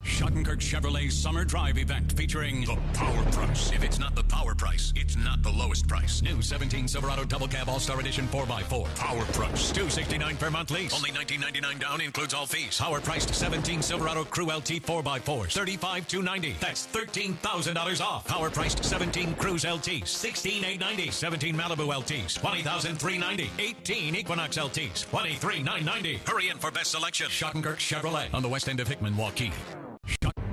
Schottenkirk Chevrolet's summer drive event featuring the Power Price. If it's not the Power Price, it's not the lowest price. New 17 Silverado Double Cab All-Star Edition 4x4. Power Price. $269 per month lease. Only $19.99 down, includes all fees. Power priced 17 Silverado Crew LT 4x4s. $35,290. That's $13,000 off. Power priced 17 Cruise LTs. $16,890. 17 Malibu LTs. $20,390. 18 Equinox LTs. $23,990. Hurry in for best selection. Schottenkirk Chevrolet on the west end of Hickman, Waukee.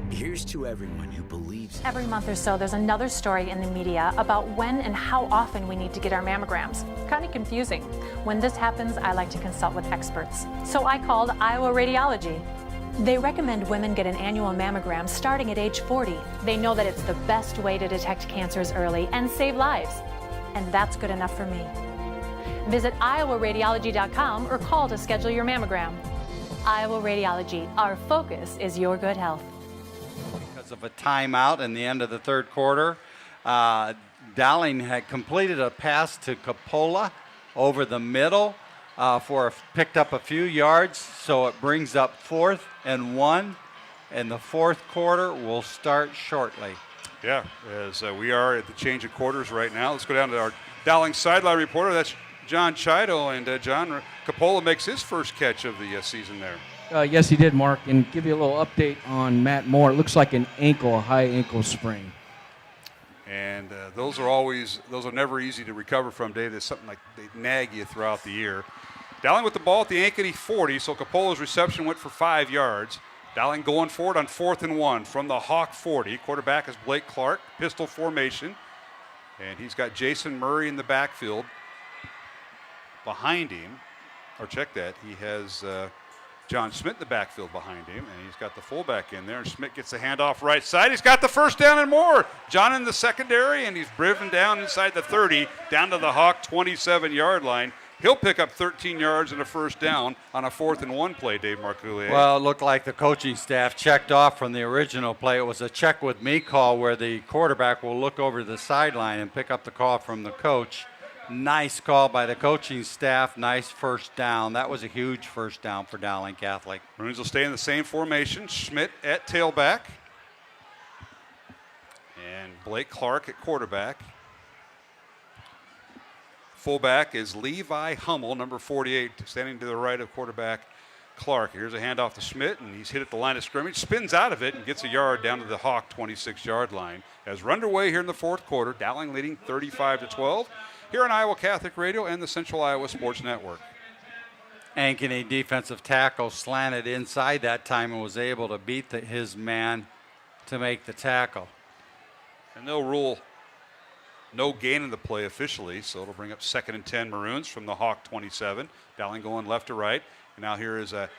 Here's to everyone who believes. Every month or so, there's another story in the media about when and how often we need to get our mammograms. Kind of confusing. When this happens, I like to consult with experts. So I called Iowa Radiology. They recommend women get an annual mammogram starting at age 40. They know that it's the best way to detect cancers early and save lives. And that's good enough for me. Visit iowaradiology.com or call to schedule your mammogram. Iowa Radiology, our focus is your good health. Because of a timeout in the end of the third quarter, Dowling had completed a pass to Coppola over the middle picked up a few yards, so it brings up 4th and 1, and the fourth quarter will start shortly. Yeah, as we are at the change of quarters right now. Let's go down to our Dowling sideline reporter. That's John Chido, and John Coppola makes his first catch of the season there. Yes, he did, Mark. And give you a little update on Matt Moore. It looks like a high ankle sprain. And those are never easy to recover from, Dave. There's something like they nag you throughout the year. Dowling with the ball at the Ankeny 40, so Coppola's reception went for 5 yards. Dowling going forward on 4th and 1 from the Hawk 40. Quarterback is Blake Clark, pistol formation. And he's got Jason Murray in the backfield behind him. Or check that, he has John Schmidt in the backfield behind him, and he's got the fullback in there, and Schmidt gets the handoff right side. He's got the first down and more. John in the secondary, and he's driven down inside the 30, down to the Hawk 27-yard line. He'll pick up 13 yards and a first down on a 4th and 1 play, Dave Marcoullier. Well, it looked like the coaching staff checked off from the original play. It was a check with me call where the quarterback will look over the sideline and pick up the call from the coach. Nice call by the coaching staff. Nice first down. That was a huge first down for Dowling Catholic. Maroons will stay in the same formation. Schmidt at tailback. And Blake Clark at quarterback. Fullback is Levi Hummel, number 48, standing to the right of quarterback Clark. Here's a handoff to Schmidt, and he's hit at the line of scrimmage, spins out of it, and gets a yard down to the Hawk 26-yard line. As we're underway here in the fourth quarter, Dowling leading 35-12 here on Iowa Catholic Radio and the Central Iowa Sports Network. Ankeny defensive tackle slanted inside that time and was able to beat his man to make the tackle. And they'll rule no gain in the play officially, so it'll bring up 2nd and 10 Maroons from the Hawk 27. Dowling going left to right. And now here is a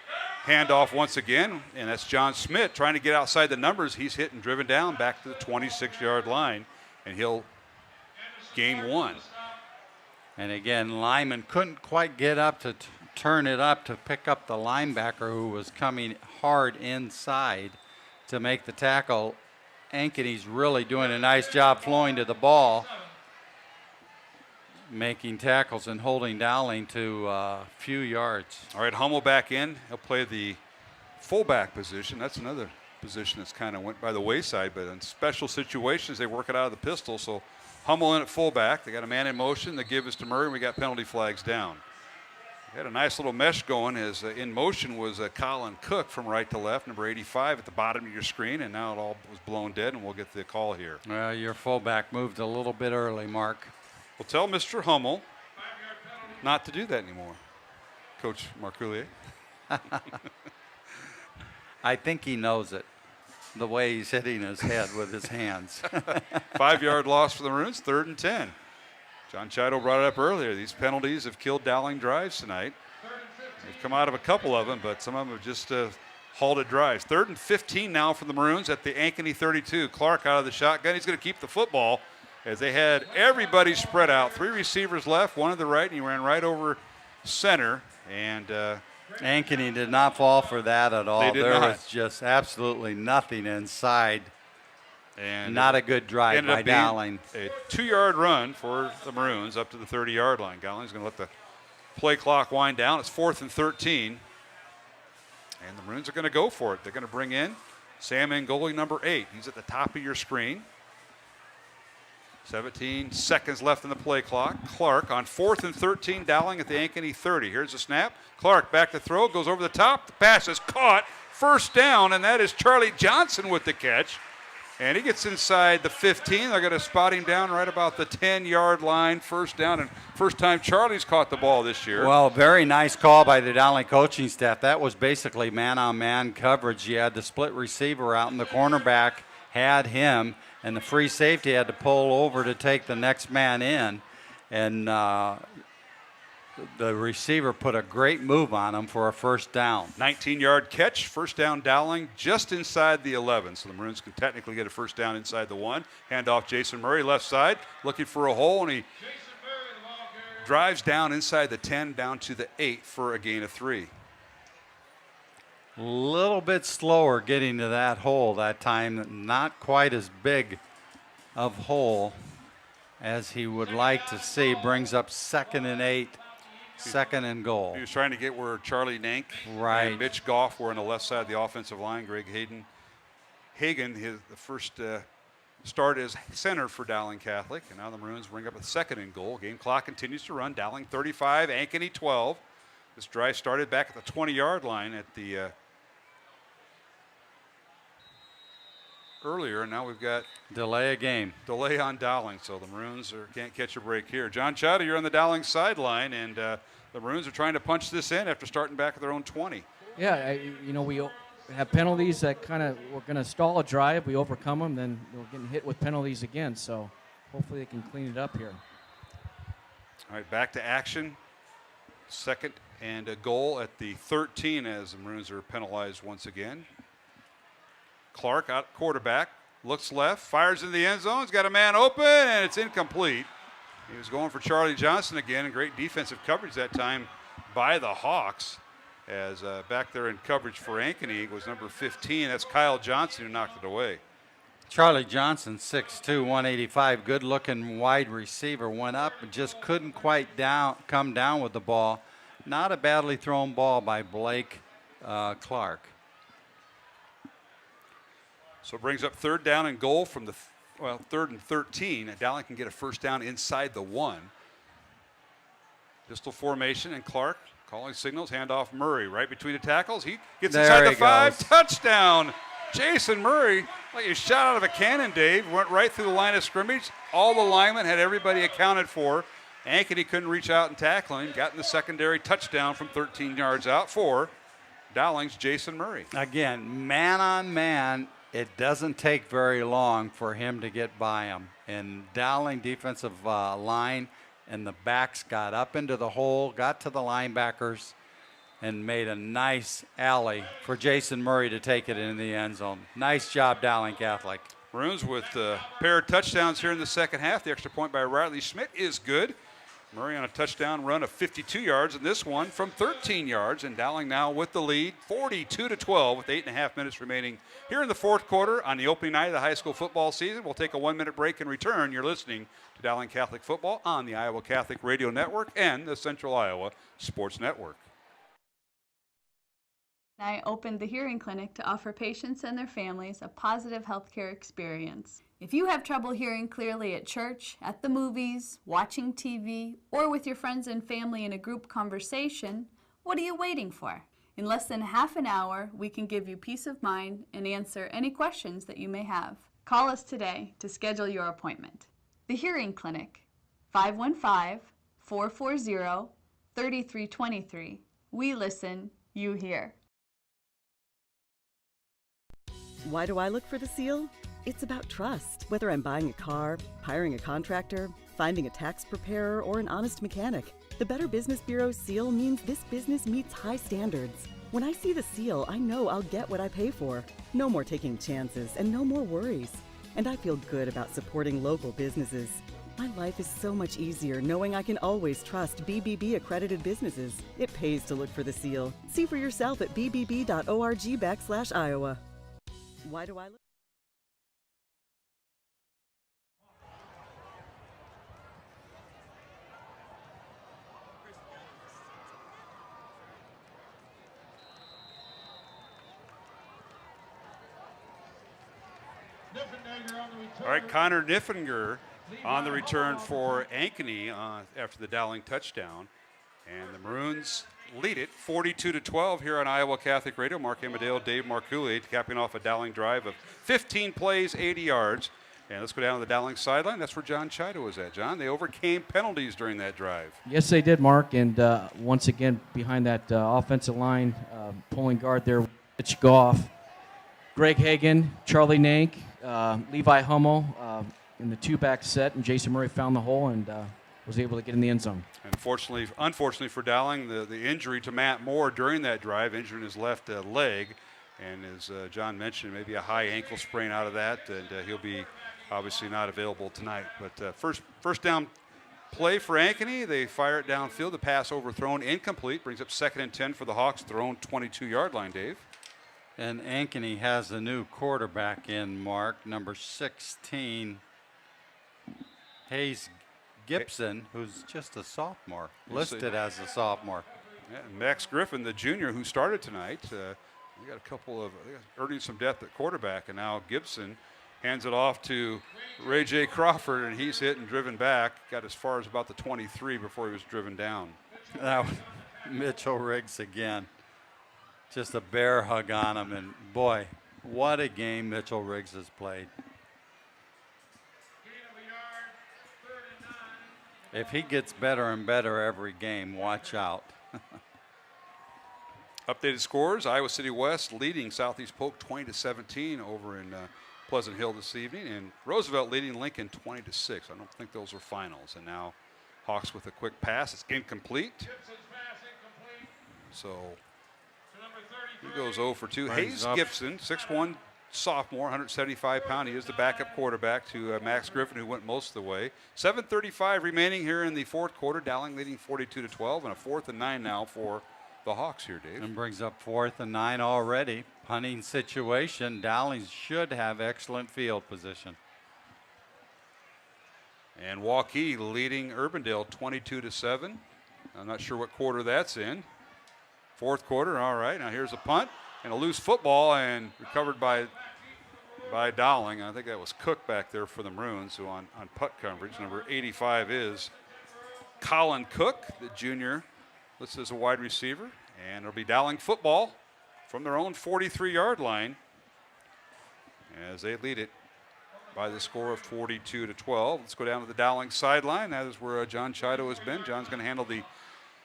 handoff once again, and that's John Schmidt trying to get outside the numbers. He's hit and driven down back to the 26-yard line, and he'll gain 1. And again, Lyman couldn't quite get up to turn it up to pick up the linebacker who was coming hard inside to make the tackle. Ankeny's really doing a nice job flowing to the ball, making tackles and holding Dowling to a few yards. All right, Hummel back in. He'll play the fullback position. That's another position that's kind of went by the wayside, but in special situations, they work it out of the pistol. So Hummel in at fullback. They got a man in motion. They give us to Murray, and we got penalty flags down. We had a nice little mesh going as in motion was Colin Cook from right to left, number 85 at the bottom of your screen, and now it all was blown dead, and we'll get the call here. Well, your fullback moved a little bit early, Mark. We'll tell Mr. Hummel not to do that anymore, Coach Marcoulier. I think he knows it, the way he's hitting his head with his hands. 5-yard loss for the Maroons, 3rd and 10. John Chido brought it up earlier. These penalties have killed Dowling drives tonight. They've come out of a couple of them, but some of them have just halted drives. 3rd and 15 now for the Maroons at the Ankeny 32. Clark out of the shotgun. He's going to keep the football as they had everybody spread out. 3 receivers left, 1 to the right, and he ran right over center. And Ankeny did not fall for that at all. There was just absolutely nothing inside. And not a good drive by Dowling. A 2-yard run for the Maroons up to the 30-yard line. Dowling's going to let the play clock wind down. It's 4th and 13. And the Maroons are going to go for it. They're going to bring in Sam Ngoli, number 8. He's at the top of your screen. 17 seconds left in the play clock. Clark on 4th and 13, Dowling at the Ankeny 30. Here's the snap. Clark back to throw, goes over the top. The pass is caught. First down, and that is Charlie Johnson with the catch. And he gets inside the 15. They're going to spot him down right about the 10-yard line. First down, and first time Charlie's caught the ball this year. Well, very nice call by the Dowling coaching staff. That was basically man-on-man coverage. You had the split receiver out, and the cornerback had him, and the free safety had to pull over to take the next man in. And the receiver put a great move on him for a first down. 19-yard catch, first down Dowling just inside the 11. So the Maroons can technically get a first down inside the 1. Hand off Jason Murray, left side, looking for a hole, and he drives down inside the 10 down to the 8 for a gain of 3. A little bit slower getting to that hole that time. Not quite as big of hole as he would like to see. Brings up 2nd and 8. 2nd and goal. He was trying to get where Charlie Nank and Mitch Goff were on the left side of the offensive line. Greg Hagen, the first start as center for Dowling Catholic. And now the Maroons bring up a 2nd and goal. Game clock continues to run. Dowling 35, Ankeny 12. This drive started back at the 20-yard line at the earlier, and now we've got delay on Dowling, so the Maroons can't catch a break here. John Chowder, you're on the Dowling sideline, and the Maroons are trying to punch this in after starting back at their own 20. Yeah, we have penalties that we're going to stall a drive. We overcome them, then we're getting hit with penalties again, so hopefully they can clean it up here. All right, back to action. 2nd and a goal at the 13 as the Maroons are penalized once again. Clark out quarterback, looks left, fires in the end zone. He's got a man open, and it's incomplete. He was going for Charlie Johnson again, and great defensive coverage that time by the Hawks. As back there in coverage for Ankeny was number 15. That's Kyle Johnson who knocked it away. Charlie Johnson, 6'2", 185, good-looking wide receiver, went up and just couldn't quite come down with the ball. Not a badly thrown ball by Blake Clark. So it brings up 3rd down and goal from the 3rd and 13. And Dowling can get a first down inside the 1. Pistol formation, and Clark calling signals, handoff Murray right between the tackles. He gets inside the 5, touchdown. Jason Murray, like a shot out of a cannon, Dave, went right through the line of scrimmage. All the linemen had everybody accounted for. Ankeny couldn't reach out and tackle him. Got in the secondary touchdown from 13 yards out for Dowling's Jason Murray. Again, man on man, it doesn't take very long for him to get by him. And Dowling defensive line and the backs got up into the hole, got to the linebackers, and made a nice alley for Jason Murray to take it in the end zone. Nice job, Dowling Catholic. Maroons with a pair of touchdowns here in the second half. The extra point by Riley Schmidt is good. Murray on a touchdown run of 52 yards, and this one from 13 yards. And Dowling now with the lead, 42-12, with 8.5 minutes remaining here in the fourth quarter on the opening night of the high school football season. We'll take a 1-minute break and return. You're listening to Dowling Catholic Football on the Iowa Catholic Radio Network and the Central Iowa Sports Network. I opened the hearing clinic to offer patients and their families a positive healthcare experience. If you have trouble hearing clearly at church, at the movies, watching TV, or with your friends and family in a group conversation, what are you waiting for? In less than half an hour, we can give you peace of mind and answer any questions that you may have. Call us today to schedule your appointment. The Hearing Clinic, 515-440-3323. We listen, you hear. Why do I look for the seal? It's about trust. Whether I'm buying a car, hiring a contractor, finding a tax preparer, or an honest mechanic, the Better Business Bureau's seal means this business meets high standards. When I see the seal, I know I'll get what I pay for. No more taking chances and no more worries. And I feel good about supporting local businesses. My life is so much easier knowing I can always trust BBB accredited businesses. It pays to look for the seal. See for yourself at bbb.org/Iowa. Why do I look? All right, Connor Niffinger on the return for Ankeny after the Dowling touchdown. And the Maroons lead it 42-12 here on Iowa Catholic Radio. Mark Amadale, Dave Marcouli capping off a Dowling drive of 15 plays, 80 yards. And let's go down to the Dowling sideline. That's where John Chido was at. John, they overcame penalties during that drive. Yes, they did, Mark. And once again, behind that offensive line, pulling guard there, Rich Goff, Greg Hagan, Charlie Nank, Levi Hummel in the two-back set, and Jason Murray found the hole and was able to get in the end zone. Unfortunately for Dowling, the injury to Matt Moore during that drive, injuring his left leg, and as John mentioned, maybe a high ankle sprain out of that, and he'll be obviously not available tonight. But first down play for Ankeny. They fire it downfield. The pass overthrown, incomplete. Brings up 2nd and 10 for the Hawks. Their own 22-yard line, Dave. And Ankeny has a new quarterback in, Mark, number 16, Hayes Gibson, who's just a sophomore, listed as a sophomore. Yeah, and Max Griffin, the junior who started tonight. We got a couple of earning some depth at quarterback, and now Gibson hands it off to Ray J. Crawford, and he's hit and driven back. Got as far as about the 23 before he was driven down. That was Mitchell Riggs again. Just a bear hug on him, and boy, what a game Mitchell Riggs has played. If he gets better and better every game, watch out. Updated scores, Iowa City West leading Southeast Polk 20-17 over in Pleasant Hill this evening, and Roosevelt leading Lincoln 20-6. I don't think those are finals. And now Hawks with a quick pass. It's incomplete. So he goes 0 for 2. Hayes Gibson, 6'1", sophomore, 175 pound. He is the backup quarterback to Max Griffin, who went most of the way. 7:35 remaining here in the fourth quarter. Dowling leading 42-12, and a 4th and 9 now for the Hawks here, Dave. And brings up 4th and 9 already. Punting situation. Dowling should have excellent field position. And Waukee leading Urbandale 22-7. I'm not sure what quarter that's in. Fourth quarter, all right. Now here's a punt and a loose football, and recovered by Dowling. I think that was Cook back there for the Maroons, who on punt coverage. Number 85 is Colin Cook, the junior, listed as a wide receiver. And it'll be Dowling football from their own 43-yard line as they lead it by the score of 42-12. Let's go down to the Dowling sideline. That is where John Chido has been. John's going to handle the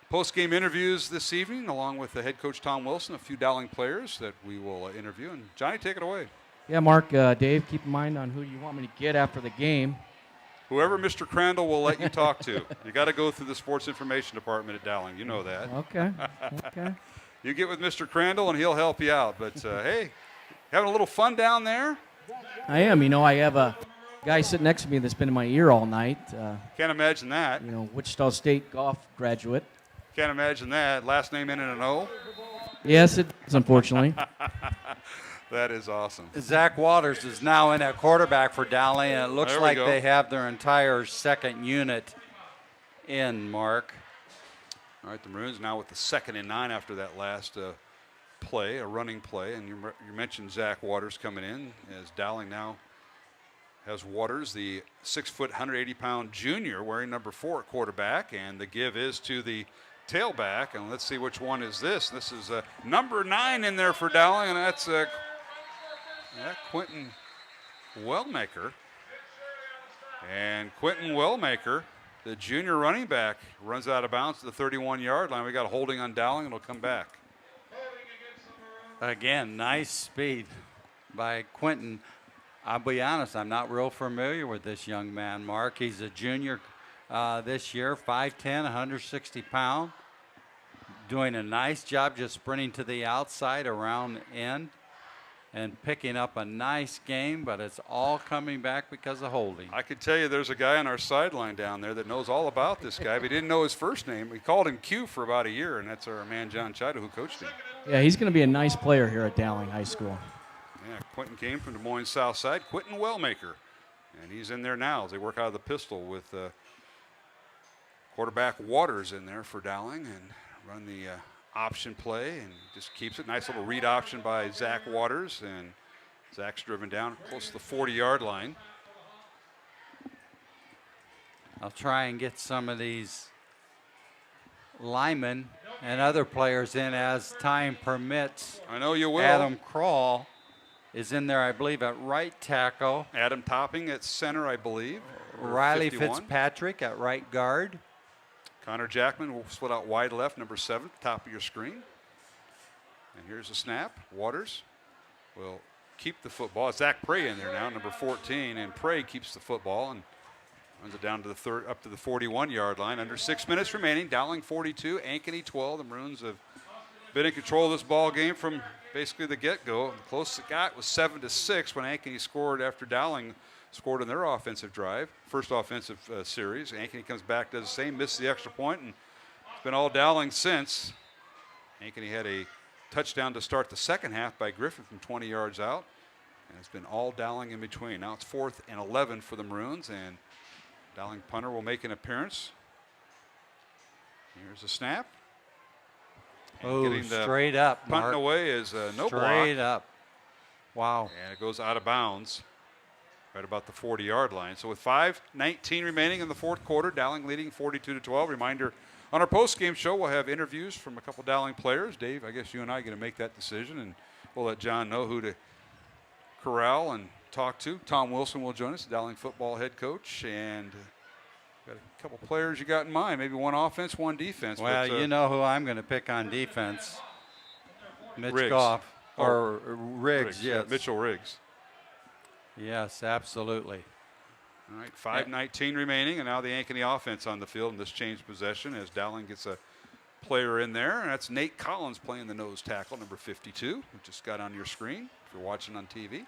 post-game interviews this evening, along with the head coach Tom Wilson, a few Dowling players that we will interview. And Johnny, take it away. Yeah, Mark, Dave, keep in mind on who you want me to get after the game. Whoever Mr. Crandall will let you talk to. You got to go through the sports information department at Dowling. You know that. Okay. Okay. You get with Mr. Crandall, and he'll help you out. But, hey, having a little fun down there? I am. You know, I have a guy sitting next to me that's been in my ear all night. Can't imagine that. You know, Wichita State golf graduate. Can't imagine that. Last name in an O? Yes, it is, unfortunately. That is awesome. Zach Waters is now in at quarterback for Dowling, and it looks like they have their entire second unit in, Mark. All right, the Maroons now with the 2nd and 9 after that last play, a running play. And you mentioned Zach Waters coming in, as Dowling now has Waters, the 6-foot, 180-pound junior, wearing number 4 at quarterback. And the give is to the tailback. And let's see which one is this. This is number 9 in there for Dowling, and that's Quentin Wellmaker. And Quentin Wellmaker, the junior running back, runs out of bounds to the 31-yard line. We got a holding on Dowling, and it'll come back. Again, nice speed by Quentin. I'll be honest, I'm not real familiar with this young man, Mark. He's a junior this year, 5'10", 160 pounds. Doing a nice job just sprinting to the outside around end and picking up a nice game, but it's all coming back because of holding. I could tell you there's a guy on our sideline down there that knows all about this guy, but he didn't know his first name. We called him Q for about a year, and that's our man John Chida who coached him. Yeah, he's going to be a nice player here at Dowling High School. Yeah, Quentin came from Des Moines South Side, Quentin Wellmaker, and he's in there now as they work out of the pistol with quarterback Waters in there for Dowling and run the option play, and just keeps it. Nice little read option by Zach Waters, and Zach's driven down close to the 40-yard line. I'll try and get some of these linemen and other players in as time permits. I know you will. Adam Kroll is in there, I believe, at right tackle. Adam Topping at center, I believe. Riley 51. Fitzpatrick at right guard. Connor Jackman will split out wide left, number 7, top of your screen. And here's a snap. Waters will keep the football. It's Zach Prey in there now, number 14, and Prey keeps the football and runs it down to the up to the 41-yard line. Under 6 minutes remaining. Dowling 42, Ankeny 12. The Maroons have been in control of this ball game from basically the get-go. The closest it got was 7-6 when Ankeny scored after Dowling scored on their offensive drive, first offensive series. Ankeny comes back, does the same, misses the extra point, and it's been all Dowling since. Ankeny had a touchdown to start the second half by Griffin from 20 yards out, and it's been all Dowling in between. Now it's 4th and 11 for the Maroons, and Dowling punter will make an appearance. Here's a snap. Oh, straight up, Punting Mark. away is no block. Straight up. Wow. And it goes out of bounds right about the 40-yard line. So with 5:19 remaining in the fourth quarter, Dowling leading 42-12. Reminder, on our post-game show, we'll have interviews from a couple Dowling players. Dave, I guess you and I are going to make that decision, and we'll let John know who to corral and talk to. Tom Wilson will join us, Dowling football head coach, and got a couple players you got in mind, maybe one offense, one defense. Well, but, you know who I'm going to pick on defense. Mitch Riggs. Goff. Oh, or Riggs, yes. Mitchell Riggs. Yes, absolutely. All right, 5:19 remaining, and now the Ankeny offense on the field in this changed possession as Dowling gets a player in there, and that's Nate Collins playing the nose tackle, number 52, who just got on your screen if you're watching on TV.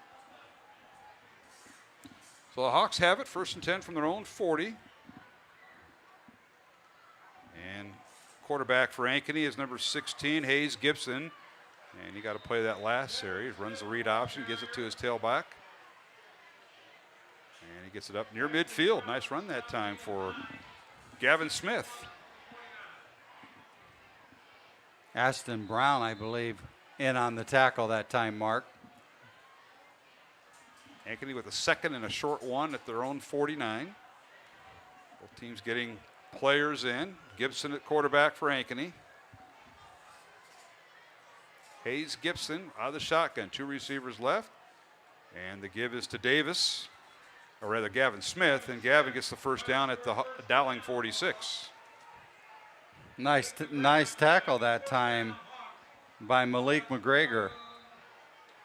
So the Hawks have it, 1st and 10 from their own 40. And quarterback for Ankeny is number 16, Hayes Gibson. And you got to play that last series. Runs the read option, gives it to his tailback. And he gets it up near midfield. Nice run that time for Gavin Smith. Aston Brown, I believe, in on the tackle that time, Mark. Ankeny with a second and a short one at their own 49. Both teams getting players in. Gibson at quarterback for Ankeny. Hayes Gibson out of the shotgun. 2 receivers left. And the give is to Davis, or rather Gavin Smith, and Gavin gets the first down at the Dowling 46. Nice tackle that time by Malik McGregor.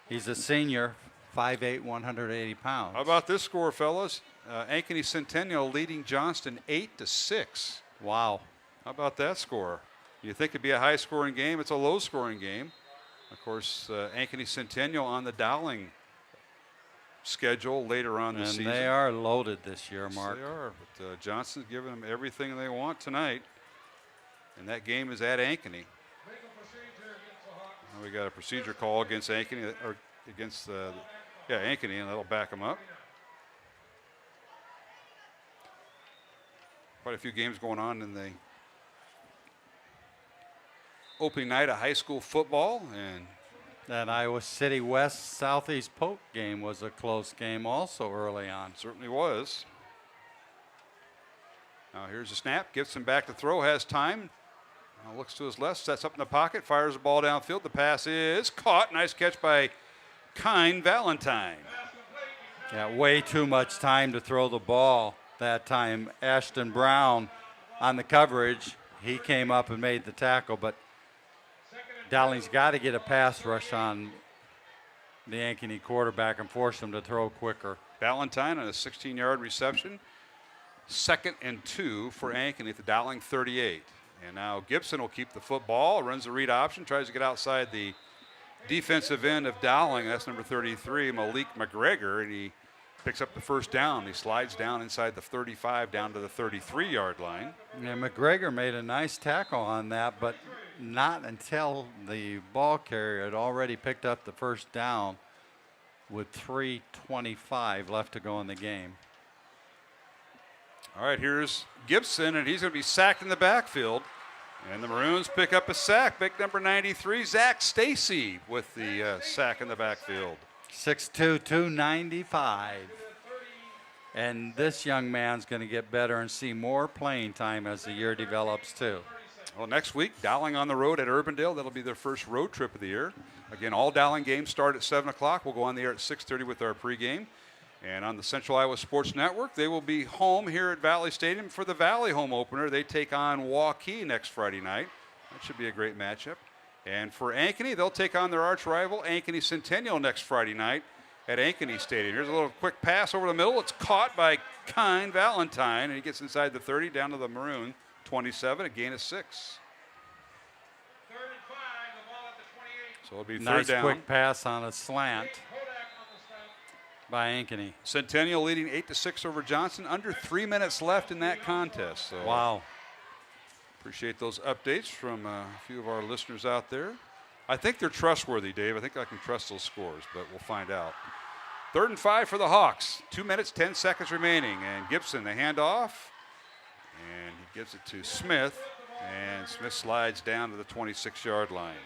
He's a senior, 5'8", 180 pounds. How about this score, fellas? Ankeny Centennial leading Johnston 8-6. Wow. How about that score? You think it'd be a high-scoring game? It's a low-scoring game. Of course, Ankeny Centennial on the Dowling schedule later on this season. And they are loaded this year, Yes, Mark. they are. But Johnston's giving them everything they want tonight. And that game is at Ankeny. Now we got a procedure call against Ankeny, or against Ankeny, and that'll back them up. Quite a few games going on in the opening night of high school football, and That Iowa City West Southeast Polk game was a close game also early on. Certainly was. Now here's the snap. Gibson back to throw. Has time. Now looks to his left. Sets up in the pocket. Fires the ball downfield. The pass is caught. Nice catch by Kine Valentine. Yeah, way too much time to throw the ball that time. Ashton Brown on the coverage. He came up and made the tackle, but Dowling's got to get a pass rush on the Ankeny quarterback and force him to throw quicker. Valentine on a 16-yard reception. 2nd and 2 for Ankeny at the Dowling 38. And now Gibson will keep the football, runs the read option, tries to get outside the defensive end of Dowling. That's number 33, Malik McGregor, and he picks up the first down. He slides down inside the 35 down to the 33-yard line. Yeah, McGregor made a nice tackle on that, but not until the ball carrier had already picked up the first down with 3:25 left to go in the game. All right, here's Gibson, and he's going to be sacked in the backfield. And the Maroons pick up a sack. Big number 93, Zach Stacy, with the sack in the backfield. 6'2", 295. And this young man's going to get better and see more playing time as the year develops, too. Well, next week, Dowling on the road at Urbandale. That'll be their first road trip of the year. Again, all Dowling games start at 7 o'clock. We'll go on the air at 6:30 with our pregame. And on the Central Iowa Sports Network, they will be home here at Valley Stadium for the Valley home opener. They take on Waukee next Friday night. That should be a great matchup. And for Ankeny, they'll take on their arch rival, Ankeny Centennial, next Friday night at Ankeny Stadium. Here's a little quick pass over the middle. It's caught by Kine Valentine, and he gets inside the 30 down to the Maroon 27, a gain of 6. So it'll be nice third down. Quick pass on a slant by Ankeny. Centennial leading 8-6 over Johnson. Under 3 minutes left in that contest. So wow. Appreciate those updates from a few of our listeners out there. I think they're trustworthy, Dave. I think I can trust those scores, but we'll find out. 3rd and 5 for the Hawks. 2 minutes, 10 seconds remaining. And Gibson, the handoff. And he gives it to Smith. And Smith slides down to the 26-yard line.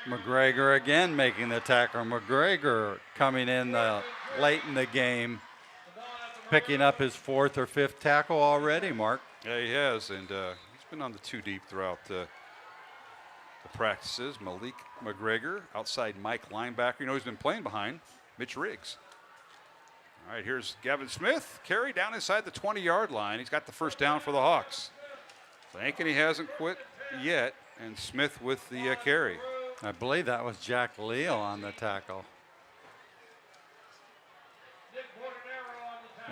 McGregor again making the tackle. McGregor coming in late in the game, picking up his 4th or 5th tackle already, Mark. Yeah, he has. And he's been on the 2 deep throughout the practices. Malik McGregor, outside Mike linebacker. You know, he's been playing behind Mitch Riggs. All right, here's Gavin Smith. Carry down inside the 20-yard line. He's got the first down for the Hawks. So Ankeny hasn't quit yet, and Smith with the carry. I believe that was Jack Leal on the tackle.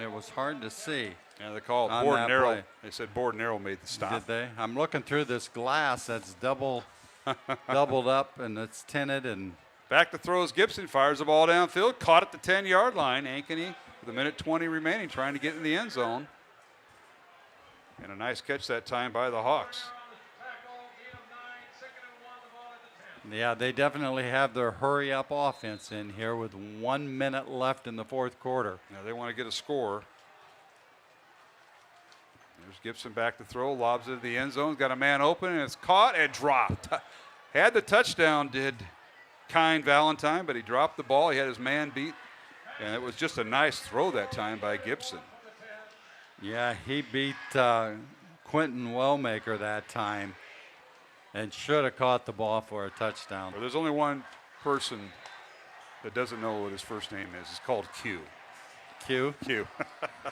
It was hard to see. Yeah, they called Bordenaro. They said Bordenaro made the stop. Did they? I'm looking through this glass that's doubled up, and it's tinted. And back to throws. Gibson fires the ball downfield. Caught at the 10-yard line. Ankeny with 1:20 remaining, trying to get in the end zone. And a nice catch that time by the Hawks. Yeah, they definitely have their hurry-up offense in here with 1 minute left in the 4th quarter. Now they want to get a score. There's Gibson back to throw, lobs it to the end zone. Got a man open, and it's caught and dropped. Had the touchdown, did Kine Valentine, but he dropped the ball. He had his man beat, and it was just a nice throw that time by Gibson. Yeah, he beat Quentin Wellmaker that time. And should have caught the ball for a touchdown. Well, there's only one person that doesn't know what his first name is. It's called Q. Q? Q.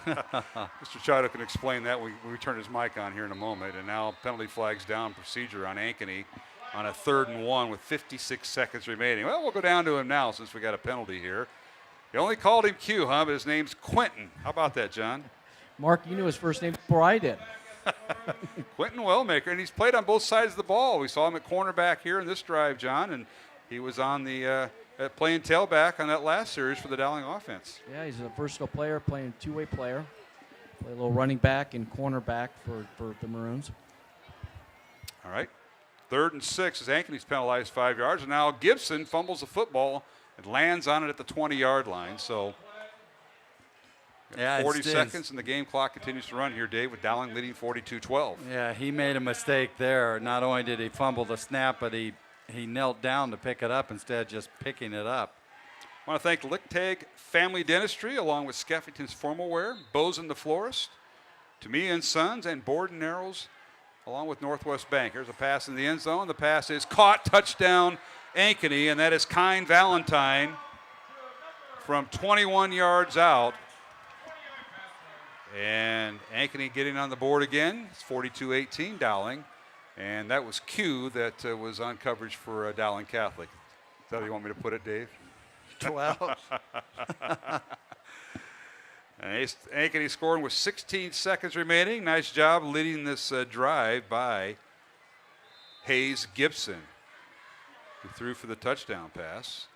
Mr. Chido can explain that when we turn his mic on here in a moment. And now penalty flags down procedure on Ankeny on a 3rd and 1 with 56 seconds remaining. Well, we'll go down to him now since we got a penalty here. They only called him Q, huh? But his name's Quentin. How about that, John? Mark, you knew his first name before I did. Quentin Wellmaker, and he's played on both sides of the ball. We saw him at cornerback here in this drive, John, and he was on the playing tailback on that last series for the Dowling offense. Yeah, he's a versatile player, playing two-way player. Play a little running back and cornerback for the Maroons. All right, 3rd and 6 as Ankeny's penalized 5 yards, and now Gibson fumbles the football and lands on it at the 20-yard line. So. Yeah, 40 seconds, and the game clock continues to run here, Dave, with Dowling leading 42-12. Yeah, he made a mistake there. Not only did he fumble the snap, but he he knelt down to pick it up instead of just picking it up. I want to thank Lichtag Family Dentistry, along with Skeffington's Formal Wear, Bozen the Florist, Tamia and Sons, and Borden Narrows, along with Northwest Bank. Here's a pass in the end zone. The pass is caught, touchdown, Ankeny, and that is Kine Valentine from 21 yards out. And Ankeny getting on the board again. It's 42-18 Dowling. And that was Q that was on coverage for Dowling Catholic. Is that how you want me to put it, Dave? 12. And Ankeny scoring with 16 seconds remaining. Nice job leading this drive by Hayes Gibson, who threw for the touchdown pass.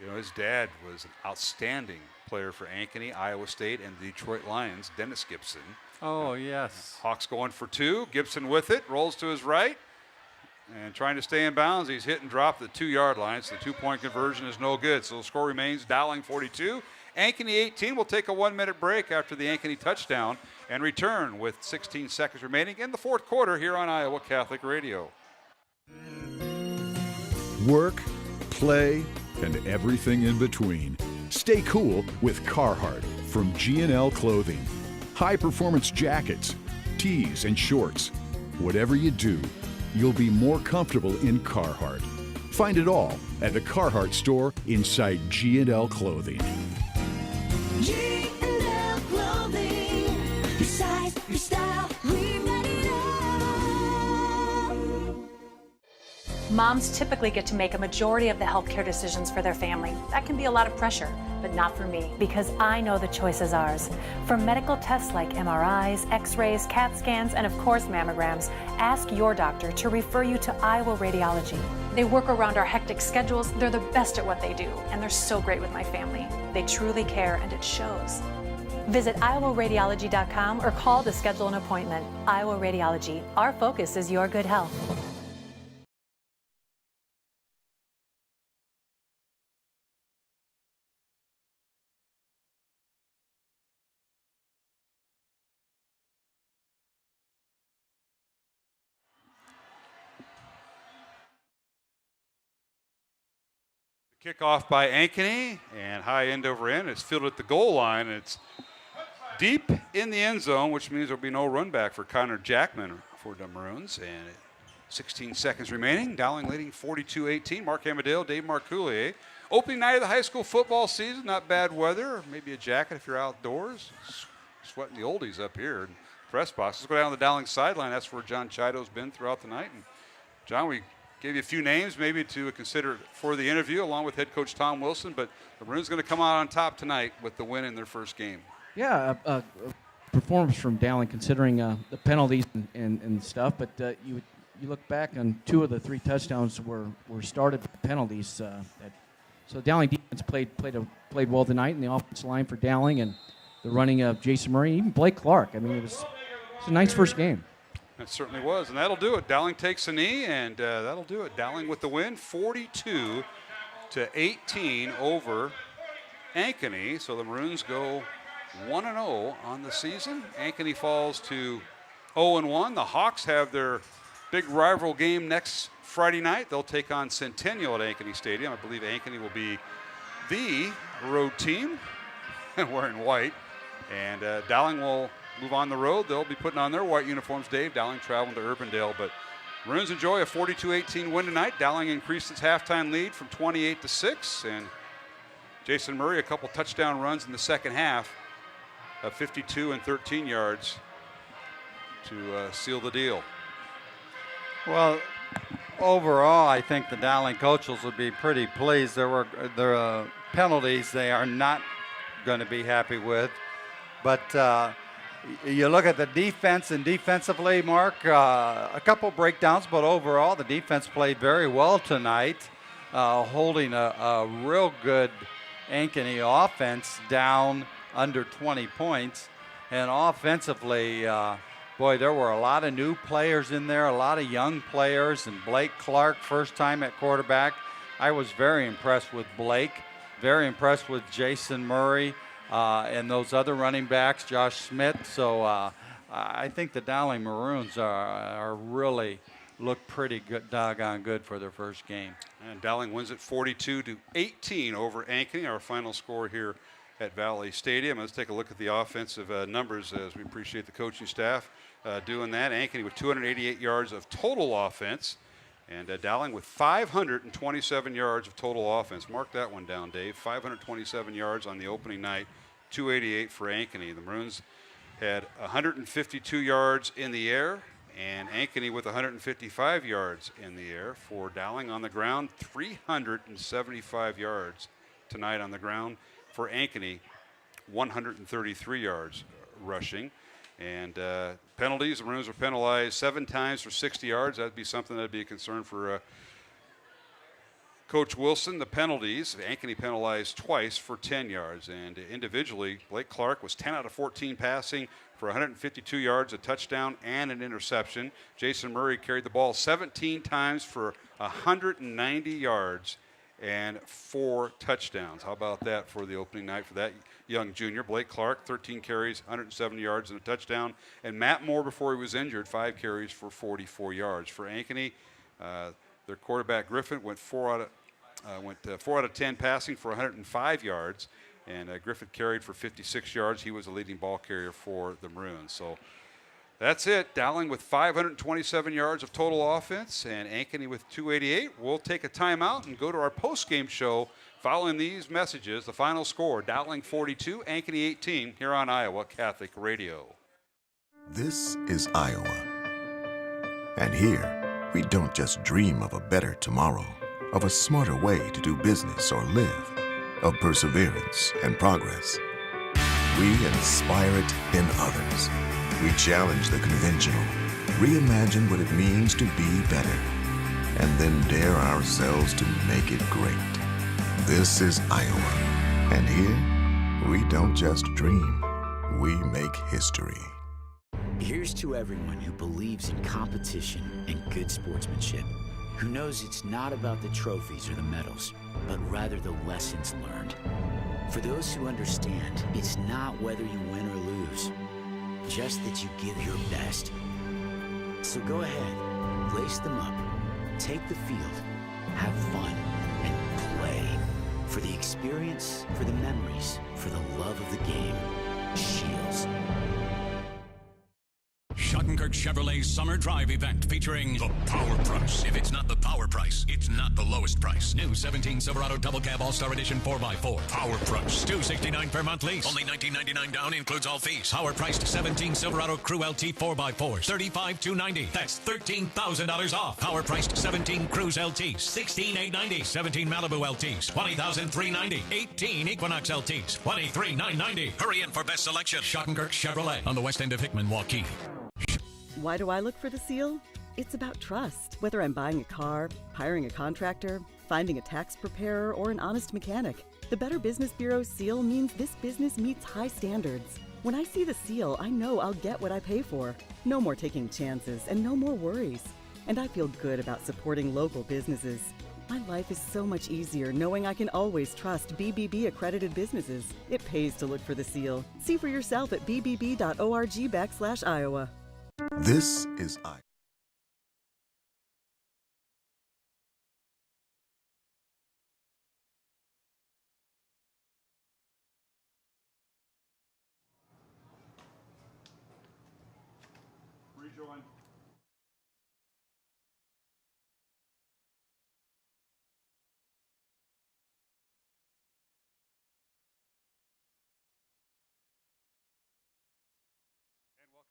You know, his dad was an outstanding player for Ankeny, Iowa State, and the Detroit Lions, Dennis Gibson. Oh, yes. Hawks going for two. Gibson with it, rolls to his right, and trying to stay in bounds. He's hit and dropped the 2-yard line, so the two-point conversion is no good. So the score remains Dowling 42, Ankeny 18. We'll take a 1-minute break after the Ankeny touchdown and return with 16 seconds remaining in the fourth quarter here on Iowa Catholic Radio. Work, play, and everything in between. Stay cool with Carhartt from G&L Clothing. High-performance jackets, tees, and shorts. Whatever you do, you'll be more comfortable in Carhartt. Find it all at the Carhartt store inside G&L Clothing. G&L Clothing. Your size, your style, we got it all. Moms typically get to make a majority of the healthcare decisions for their family. That can be a lot of pressure, but not for me, because I know the choice is ours. For medical tests like MRIs, X-rays, CAT scans, and of course mammograms, ask your doctor to refer you to Iowa Radiology. They work around our hectic schedules, they're the best at what they do, and they're so great with my family. They truly care, and it shows. Visit iowaradiology.com or call to schedule an appointment. Iowa Radiology, our focus is your good health. Kickoff by Ankeny, and high end over end. It's fielded at the goal line, and it's deep in the end zone, which means there'll be no run back for Connor Jackman for the Maroons. And 16 seconds remaining. Dowling leading 42-18. Mark Amadale, Dave Marcoulier. Opening night of the high school football season. Not bad weather. Maybe a jacket if you're outdoors. Sweating the oldies up here in the press box. Let's go down to the Dowling sideline. That's where John Chido's been throughout the night. And John, we gave you a few names maybe to consider for the interview, along with head coach Tom Wilson, but the Maroons going to come out on top tonight with the win in their first game. Yeah, a performance from Dowling considering the penalties and stuff, but you look back on 2 of the 3 touchdowns were started with penalties. So Dowling defense played well tonight, and the offensive line for Dowling and the running of Jason Murray, even Blake Clark. I mean, it's a nice first game. It certainly was, and that'll do it. Dowling takes a knee, and that'll do it. Dowling with the win, 42-18 over Ankeny. So the Maroons go 1-0 on the season. Ankeny falls to 0-1. The Hawks have their big rival game next Friday night. They'll take on Centennial at Ankeny Stadium. I believe Ankeny will be the road team, wearing white, and Dowling will move on the road. They'll be putting on their white uniforms, Dave. Dowling traveling to Urbandale, but Maroons enjoy a 42-18 win tonight. Dowling increased its halftime lead from 28-6, and Jason Murray a couple touchdown runs in the second half of 52 and 13 yards to seal the deal. Well, overall, I think the Dowling coaches would be pretty pleased. There were penalties they are not going to be happy with, but you look at the defense, and defensively, Mark, a couple breakdowns, but overall the defense played very well tonight, holding a real good Ankeny offense down under 20 points. And offensively, boy, there were a lot of new players in there, a lot of young players, and Blake Clark, first time at quarterback. I was very impressed with Blake, very impressed with Jason Murray, and those other running backs, Josh Smith. So I think the Dowling Maroons are really looked pretty good, doggone good for their first game. And Dowling wins it 42-18 over Ankeny, our final score here at Valley Stadium. Let's take a look at the offensive numbers as we appreciate the coaching staff doing that. Ankeny with 288 yards of total offense, and Dowling with 527 yards of total offense. Mark that one down, Dave. 527 yards on the opening night, 288 for Ankeny. The Maroons had 152 yards in the air, and Ankeny with 155 yards in the air. For Dowling on the ground, 375 yards tonight on the ground. For Ankeny, 133 yards rushing. And penalties, the Maroons were penalized 7 times for 60 yards. That'd be something that'd be a concern for Coach Wilson. The penalties, Ankeny penalized twice for 10 yards. And individually, Blake Clark was 10 out of 14 passing for 152 yards, a touchdown, and an interception. Jason Murray carried the ball 17 times for 190 yards and 4 touchdowns. How about that for the opening night for that young junior? Blake Clark, 13 carries, 170 yards and a touchdown. And Matt Moore, before he was injured, 5 carries for 44 yards. For Ankeny, their quarterback Griffin went 4 out of 10 passing for 105 yards. And Griffith carried for 56 yards. He was the leading ball carrier for the Maroons. So that's it. Dowling with 527 yards of total offense, and Ankeny with 288. We'll take a timeout and go to our post-game show following these messages. The final score, Dowling 42, Ankeny 18, here on Iowa Catholic Radio. This is Iowa. And here, we don't just dream of a better tomorrow, of a smarter way to do business or live, of perseverance and progress. We inspire it in others. We challenge the conventional, reimagine what it means to be better, and then dare ourselves to make it great. This is Iowa, and here, we don't just dream, we make history. Here's to everyone who believes in competition and good sportsmanship, who knows it's not about the trophies or the medals, but rather the lessons learned. For those who understand, it's not whether you win or lose, just that you give your best. So go ahead, lace them up, take the field, have fun, and play. For the experience, for the memories, for the love of the game. Shields. Schottenkirk Chevrolet's summer drive event featuring the Power Price. If it's not the Power Price, it's not the lowest price. New 17 Silverado Double Cab All-Star Edition 4x4. Power Price. $269 per month lease. Only $19.99 down, includes all fees. Power priced 17 Silverado Crew LT 4x4s. $35,290. That's $13,000 off. Power priced 17 Cruise LTs. $16,890. 17 Malibu LTs. $20,390. 18 Equinox LTs. $23,990. Hurry in for best selection. Schottenkirk Chevrolet on the west end of Hickman, Waukee. Why do I look for the seal? It's about trust. Whether I'm buying a car, hiring a contractor, finding a tax preparer, or an honest mechanic, the Better Business Bureau's seal means this business meets high standards. When I see the seal, I know I'll get what I pay for. No more taking chances and no more worries. And I feel good about supporting local businesses. My life is so much easier knowing I can always trust BBB accredited businesses. It pays to look for the seal. See for yourself at bbb.org/Iowa. This is Iowa. Rejoin.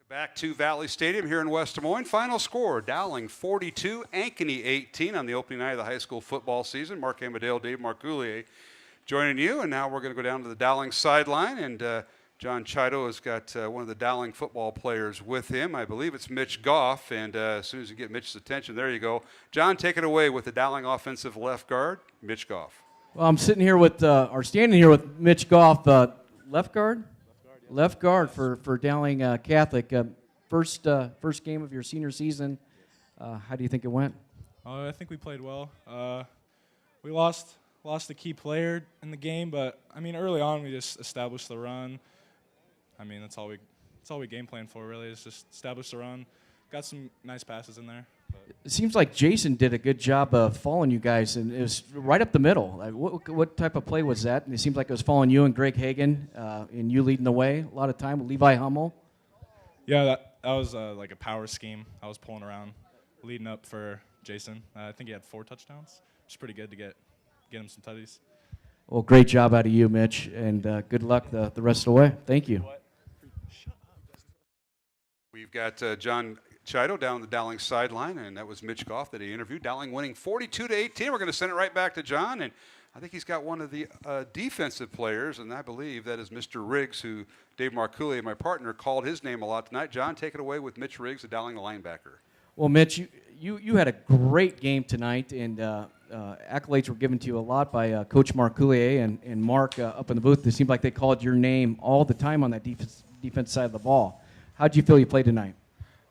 Back to Valley Stadium here in West Des Moines. Final score, Dowling 42, Ankeny 18 on the opening night of the high school football season. Mark Amadale, Dave Marcoulier joining you. And now we're going to go down to the Dowling sideline. And John Chido has got one of the Dowling football players with him. I believe it's Mitch Goff. And as soon as you get Mitch's attention, there you go. John, take it away with the Dowling offensive left guard, Mitch Goff. Well, I'm sitting here with, or standing here with Mitch Goff, left guard? Left guard for Dowling Catholic. First game of your senior season. How do you think it went? I think we played well. We lost a key player in the game, but I mean early on we just established the run. I mean that's all we game plan for really is just establish the run. Got some nice passes in there. But. It seems like Jason did a good job of following you guys, and it was right up the middle. Like, what type of play was that? And it seems like it was following you and Greg Hagan, and you leading the way a lot of time with Levi Hummel. Yeah, that was like a power scheme. I was pulling around, leading up for Jason. I think he had 4 touchdowns, which is pretty good to get him some tutties. Well, great job out of you, Mitch, and good luck the rest of the way. Thank you. We've got John Chido down the Dowling sideline, and that was Mitch Goff that he interviewed. Dowling winning 42-18. We're going to send it right back to John, and I think he's got one of the defensive players, and I believe that is Mr. Riggs, who Dave Marcoullier, my partner, called his name a lot tonight. John, take it away with Mitch Riggs, the Dowling linebacker. Well, Mitch, you had a great game tonight, and accolades were given to you a lot by Coach Marcoullier and Mark up in the booth. It seemed like they called your name all the time on that defense side of the ball. How did you feel you played tonight?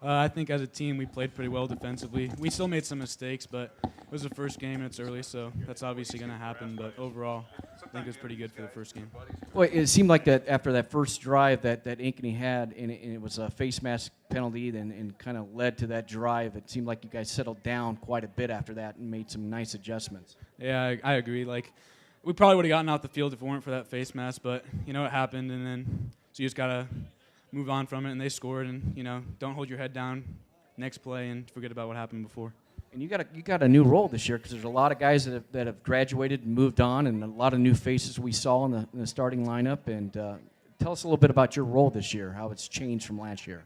I think as a team we played pretty well defensively. We still made some mistakes, but it was the first game and it's early, so that's obviously going to happen. But overall, I think it was pretty good for the first game. Well, it seemed like that after that first drive that Ankeny had, and it was a face mask penalty and kind of led to that drive, it seemed like you guys settled down quite a bit after that and made some nice adjustments. Yeah, I agree. Like, we probably would have gotten out the field if it weren't for that face mask, but, you know, it happened, and then so you just got to move on from it, and they scored, and, you know, don't hold your head down next play and forget about what happened before. And you got a new role this year because there's a lot of guys that have graduated and moved on, and a lot of new faces we saw in the starting lineup. And tell us a little bit about your role this year, how it's changed from last year.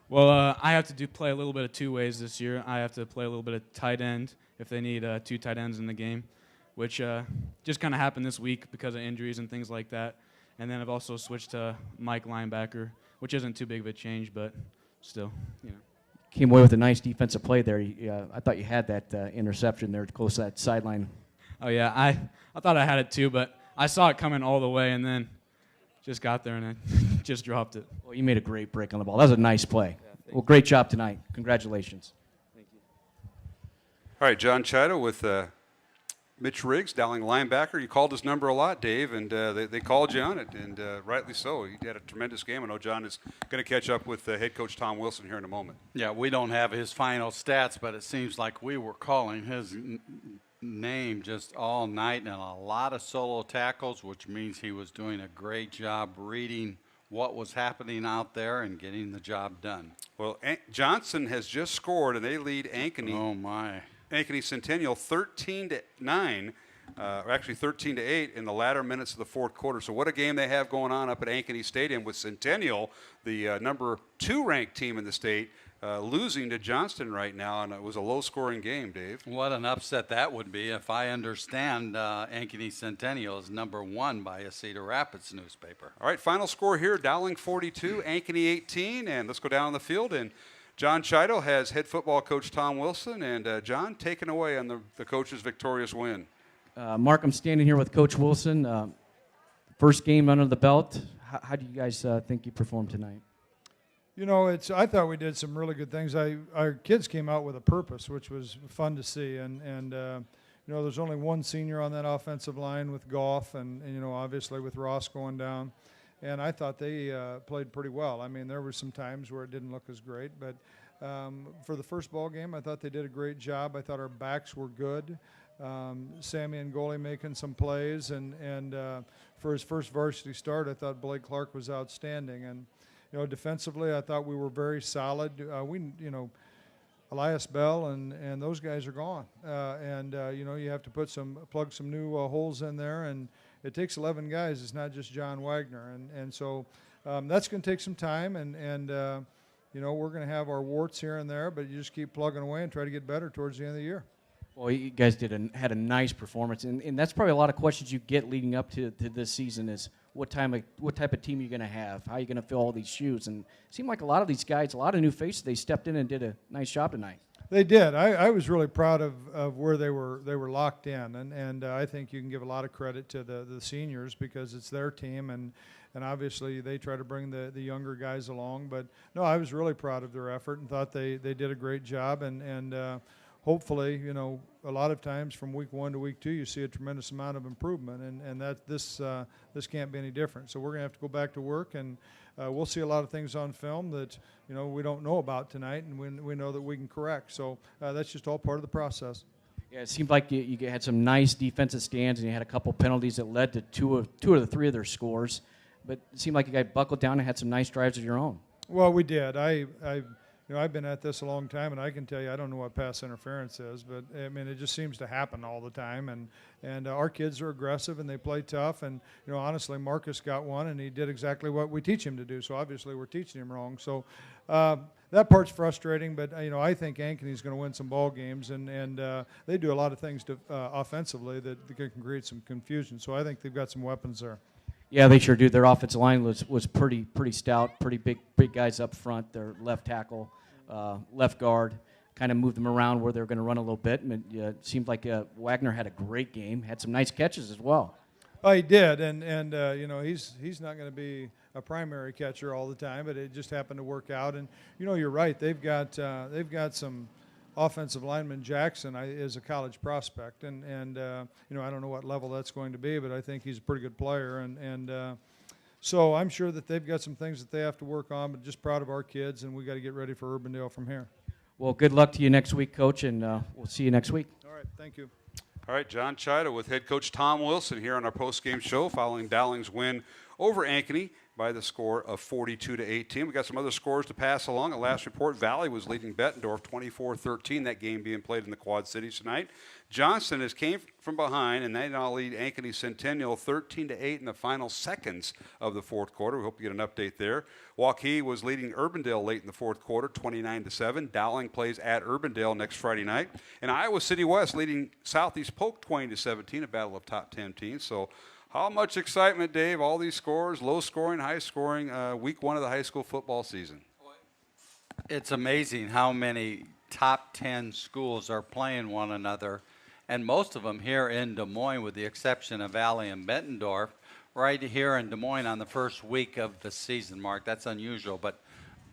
Well, I have to play a little bit of 2 ways this year. I have to play a little bit of tight end if they need 2 tight ends in the game, which just kind of happened this week because of injuries and things like that. And then I've also switched to Mike linebacker, which isn't too big of a change, but still, you know. Came away with a nice defensive play there. I thought you had that interception there close to that sideline. Oh, yeah. I thought I had it too, but I saw it coming all the way and then just got there and I just dropped it. Well, you made a great break on the ball. That was a nice play. Yeah, well, great job tonight. Congratulations. Thank you. All right, John Chido with Mitch Riggs, Dowling linebacker. You called his number a lot, Dave, and they called you on it, and rightly so. He had a tremendous game. I know John is going to catch up with head coach Tom Wilson here in a moment. Yeah, we don't have his final stats, but it seems like we were calling his name just all night, and a lot of solo tackles, which means he was doing a great job reading what was happening out there and getting the job done. Well, Johnson has just scored, and they lead Ankeny. Oh, my. Ankeny Centennial 13-9, or actually 13-8 in the latter minutes of the fourth quarter. So what a game they have going on up at Ankeny Stadium with Centennial, the number 2 ranked team in the state, losing to Johnston right now, and it was a low-scoring game, Dave. What an upset that would be. If I understand, Ankeny Centennial is number 1 by a Cedar Rapids newspaper. All right, final score here, Dowling 42, Ankeny 18, and let's go down the field. And John Chido has head football coach Tom Wilson, and John, taken away on the coach's victorious win. Mark, I'm standing here with Coach Wilson. First game under the belt. How do you guys think you performed tonight? You know, I thought we did some really good things. Our kids came out with a purpose, which was fun to see. And you know, there's only one senior on that offensive line with Goff, and you know, obviously with Ross going down. And I thought they played pretty well. I mean, there were some times where it didn't look as great, but for the first ball game, I thought they did a great job. I thought our backs were good. Sammy and goalie making some plays, and for his first varsity start, I thought Blake Clark was outstanding. And you know, defensively, I thought we were very solid. You know, Elias Bell and those guys are gone, you know, you have to plug some new holes in there, and it takes 11 guys. It's not just John Wagner, and so that's going to take some time, and you know, we're going to have our warts here and there, but you just keep plugging away and try to get better towards the end of the year. Well, you guys had a nice performance, and that's probably a lot of questions you get leading up to this season is what type of team you're going to have, how you're going to fill all these shoes, and it seemed like a lot of these guys, a lot of new faces, they stepped in and did a nice job tonight. They did. I was really proud of where they were locked in, and I think you can give a lot of credit to the seniors because it's their team, and obviously they try to bring the younger guys along. But no, I was really proud of their effort and thought they did a great job, and hopefully, a lot of times from week 1 to week 2, you see a tremendous amount of improvement, and that this can't be any different. So we're going to have to go back to work, and we'll see a lot of things on film that we don't know about tonight, and we know that we can correct. So that's just all part of the process. Yeah, it seemed like you had some nice defensive stands, and you had a couple penalties that led to two of the three of their scores. But it seemed like you guys buckled down and had some nice drives of your own. Well, we did. I've been at this a long time, and I can tell you I don't know what pass interference is, but I mean it just seems to happen all the time. And our kids are aggressive and they play tough. And honestly, Marcus got one, and he did exactly what we teach him to do. So obviously we're teaching him wrong. So that part's frustrating. But I think Ankeny's going to win some ball games, and they do a lot of things offensively that can create some confusion. So I think they've got some weapons there. Yeah, they sure do. Their offensive line was pretty stout, pretty big guys up front. Their left tackle, left guard, kind of moved them around where they were going to run a little bit. And it seemed like Wagner had a great game, had some nice catches as well. Oh, he did, and he's not going to be a primary catcher all the time, but it just happened to work out. And you're right. They've got some offensive lineman. Jackson is a college prospect, and I don't know what level that's going to be, but I think he's a pretty good player, and so I'm sure that they've got some things that they have to work on, but just proud of our kids, and we got to get ready for Urbandale from here. Well, good luck to you next week, Coach, and we'll see you next week. All right, thank you. All right, John Chida with head coach Tom Wilson here on our post-game show following Dowling's win over Ankeny by the score of 42-18. We got some other scores to pass along. At last report, Valley was leading Bettendorf 24-13. That game being played in the Quad Cities tonight. Johnston has came from behind, and they now lead Ankeny Centennial 13-8 in the final seconds of the fourth quarter. We hope you get an update there. Waukee was leading Urbandale late in the fourth quarter, 29-7. Dowling plays at Urbandale next Friday night. And Iowa City West leading Southeast Polk 20-17, a battle of top 10 teams. So how much excitement, Dave, all these scores, low scoring, high scoring, week 1 of the high school football season. It's amazing how many top 10 schools are playing one another, and most of them here in Des Moines, with the exception of Valley and Bettendorf, right here in Des Moines on the first week of the season, Mark. That's unusual, but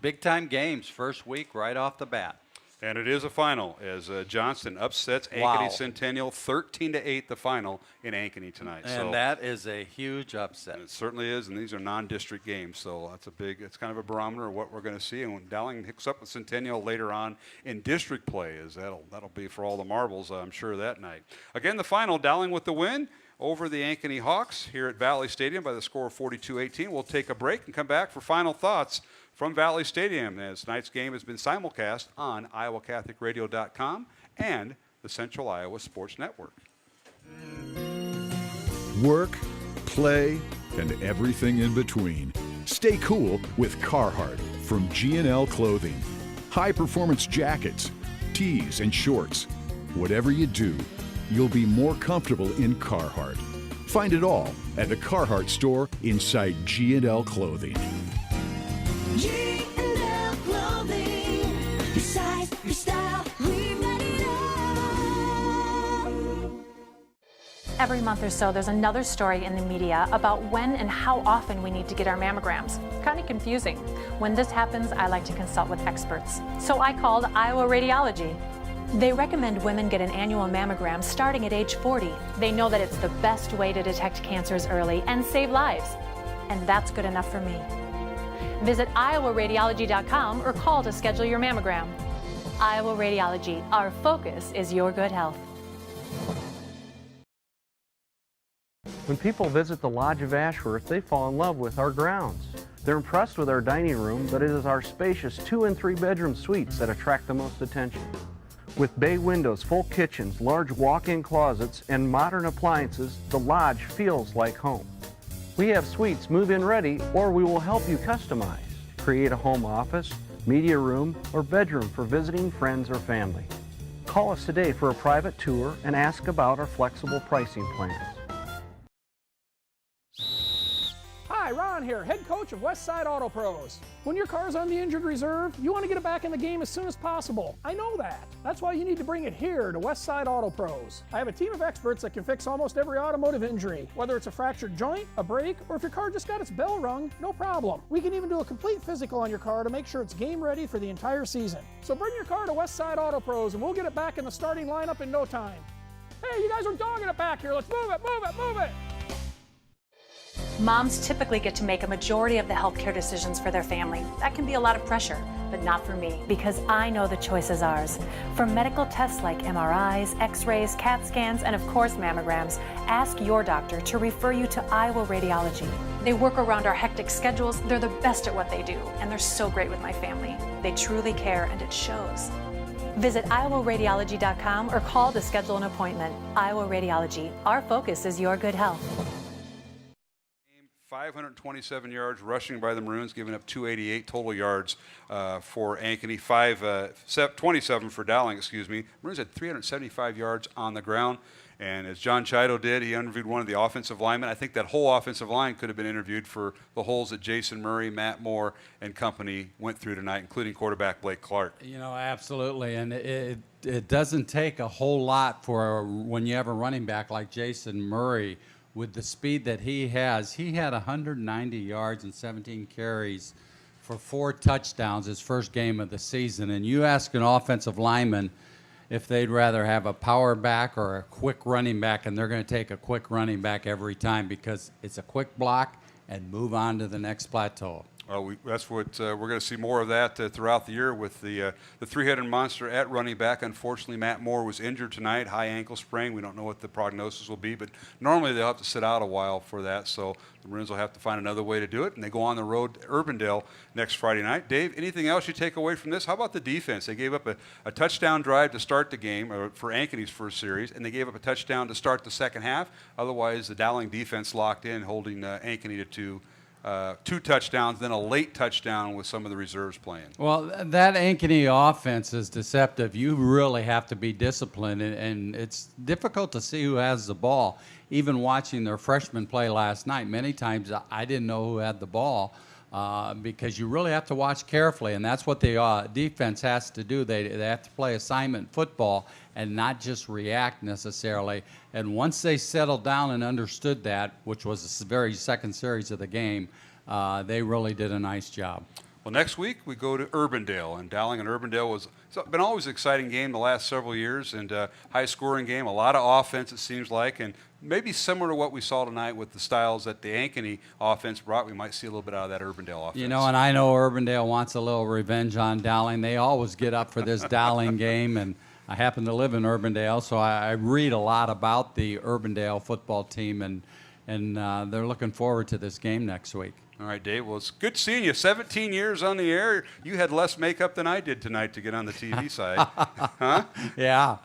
big-time games first week right off the bat. And it is a final as Johnston upsets Ankeny Centennial 13-8, the final in Ankeny tonight. And that is a huge upset. It certainly is, and these are non-district games, so it's kind of a barometer of what we're going to see. And when Dowling hooks up with Centennial later on in district play, that'll be for all the marbles, I'm sure, that night. Again, the final, Dowling with the win over the Ankeny Hawks here at Valley Stadium by the score of 42-18. We'll take a break and come back for final thoughts from Valley Stadium, as tonight's game has been simulcast on iowacatholicradio.com and the Central Iowa Sports Network. Work, play, and everything in between. Stay cool with Carhartt from G&L Clothing. High-performance jackets, tees, and shorts. Whatever you do, you'll be more comfortable in Carhartt. Find it all at the Carhartt store inside G&L Clothing. G&L Clothing. Your size, your style, we've got it all. Every month or so, there's another story in the media about when and how often we need to get our mammograms. Kind of confusing. When this happens, I like to consult with experts. So I called Iowa Radiology. They recommend women get an annual mammogram starting at age 40. They know that it's the best way to detect cancers early and save lives. And that's good enough for me. Visit iowaradiology.com or call to schedule your mammogram. Iowa Radiology, our focus is your good health. When people visit the Lodge of Ashworth, they fall in love with our grounds. They're impressed with our dining room, but it is our spacious 2- and 3-bedroom suites that attract the most attention. With bay windows, full kitchens, large walk-in closets, and modern appliances, the Lodge feels like home. We have suites move-in ready, or we will help you customize. Create a home office, media room, or bedroom for visiting friends or family. Call us today for a private tour and ask about our flexible pricing plans. Hi, Hi, Ron here, head coach of Westside Auto Pros. When your car's on the injured reserve, you want to get it back in the game as soon as possible. I know that. That's why you need to bring it here to Westside Auto Pros. I have a team of experts that can fix almost every automotive injury, whether it's a fractured joint, a brake, or if your car just got its bell rung, no problem. We can even do a complete physical on your car to make sure it's game ready for the entire season. So bring your car to Westside Auto Pros and we'll get it back in the starting lineup in no time. Hey, you guys are dogging it back here. Let's move it, move it, move it. Moms typically get to make a majority of the healthcare decisions for their family. That can be a lot of pressure, but not for me, because I know the choice is ours. For medical tests like MRIs, X-rays, CAT scans, and of course mammograms, ask your doctor to refer you to Iowa Radiology. They work around our hectic schedules, they're the best at what they do, and they're so great with my family. They truly care, and it shows. Visit iowaradiology.com or call to schedule an appointment. Iowa Radiology, our focus is your good health. 527 yards rushing by the Maroons, giving up 288 total yards for Ankeny, 27 for Dowling, Maroons had 375 yards on the ground. And as John Chido did, he interviewed one of the offensive linemen. I think that whole offensive line could have been interviewed for the holes that Jason Murray, Matt Moore, and company went through tonight, including quarterback Blake Clark. You know, absolutely. And it doesn't take a whole lot for when you have a running back like Jason Murray with the speed that he has. He had 190 yards and 17 carries for 4 touchdowns his first game of the season. And you ask an offensive lineman if they'd rather have a power back or a quick running back, and they're going to take a quick running back every time because it's a quick block and move on to the next plateau. That's what we're going to see more of that throughout the year with the three-headed monster at running back. Unfortunately, Matt Moore was injured tonight, high ankle sprain. We don't know what the prognosis will be, but normally they'll have to sit out a while for that, so the Maroons will have to find another way to do it, and they go on the road to Urbandale next Friday night. Dave, anything else you take away from this? How about the defense? They gave up a touchdown drive to start the game for Ankeny's first series, and they gave up a touchdown to start the second half. Otherwise, the Dowling defense locked in, holding Ankeny to 2 touchdowns, then a late touchdown with some of the reserves playing. Well, that Ankeny offense is deceptive. You really have to be disciplined, and it's difficult to see who has the ball. Even watching their freshmen play last night, many times I didn't know who had the ball because you really have to watch carefully, and that's what the defense has to do. They have to play assignment football and not just react necessarily. And once they settled down and understood that, which was the very second series of the game, they really did a nice job. Well, next week we go to Urbandale, and Dowling and Urbandale it's been always an exciting game the last several years, and high-scoring game, a lot of offense it seems like, and maybe similar to what we saw tonight with the styles that the Ankeny offense brought. We might see a little bit out of that Urbandale offense. You know, and I know Urbandale wants a little revenge on Dowling. They always get up for this Dowling game, and I happen to live in Urbandale, so I read a lot about the Urbandale football team, and they're looking forward to this game next week. All right, Dave. Well, it's good seeing you. 17 years on the air. You had less makeup than I did tonight to get on the TV side. Huh? Yeah.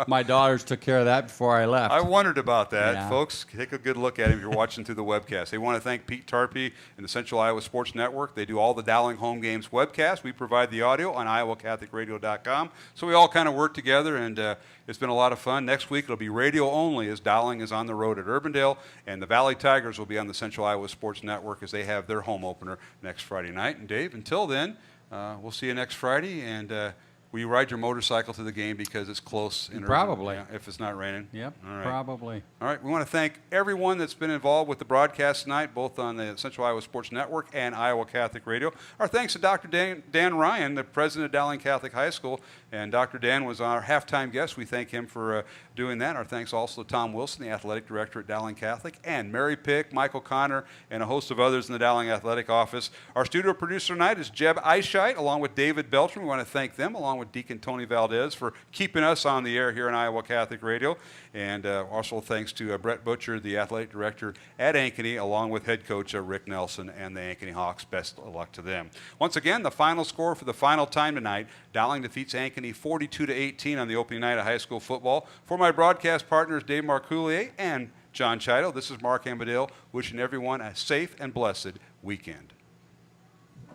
My daughters took care of that before I left. I wondered about that. Yeah. Folks, take a good look at it if you're watching through the webcast. They want to thank Pete Tarpey and the Central Iowa Sports Network. They do all the Dowling home games webcast. We provide the audio on iowacatholicradio.com. So we all kind of work together, and it's been a lot of fun. Next week it'll be radio only as Dowling is on the road at Urbandale, and the Valley Tigers will be on the Central Iowa Sports Network as they have their home opener next Friday night. And Dave, until then, we'll see you next Friday. And will you ride your motorcycle to the game because it's close? Probably. If it's not raining. Yep, all right. probably. All right, we want to thank everyone that's been involved with the broadcast tonight, both on the Central Iowa Sports Network and Iowa Catholic Radio. Our thanks to Dr. Dan Ryan, the president of Dowling Catholic High School, and Dr. Dan was our halftime guest. We thank him for doing that. Our thanks also to Tom Wilson, the athletic director at Dowling Catholic, and Mary Pick, Michael Connor, and a host of others in the Dowling Athletic Office. Our studio producer tonight is Jeb Eichheit, along with David Beltram. We want to thank them, along with Deacon Tony Valdez, for keeping us on the air here on Iowa Catholic Radio. And also thanks to Brett Butcher, the athletic director at Ankeny, along with head coach Rick Nelson and the Ankeny Hawks. Best of luck to them. Once again, the final score for the final time tonight, Dowling defeats Ankeny 42-18 on the opening night of high school football. For my broadcast partners, Dave Marcoulier and John Chido, this is Mark Amadale wishing everyone a safe and blessed weekend.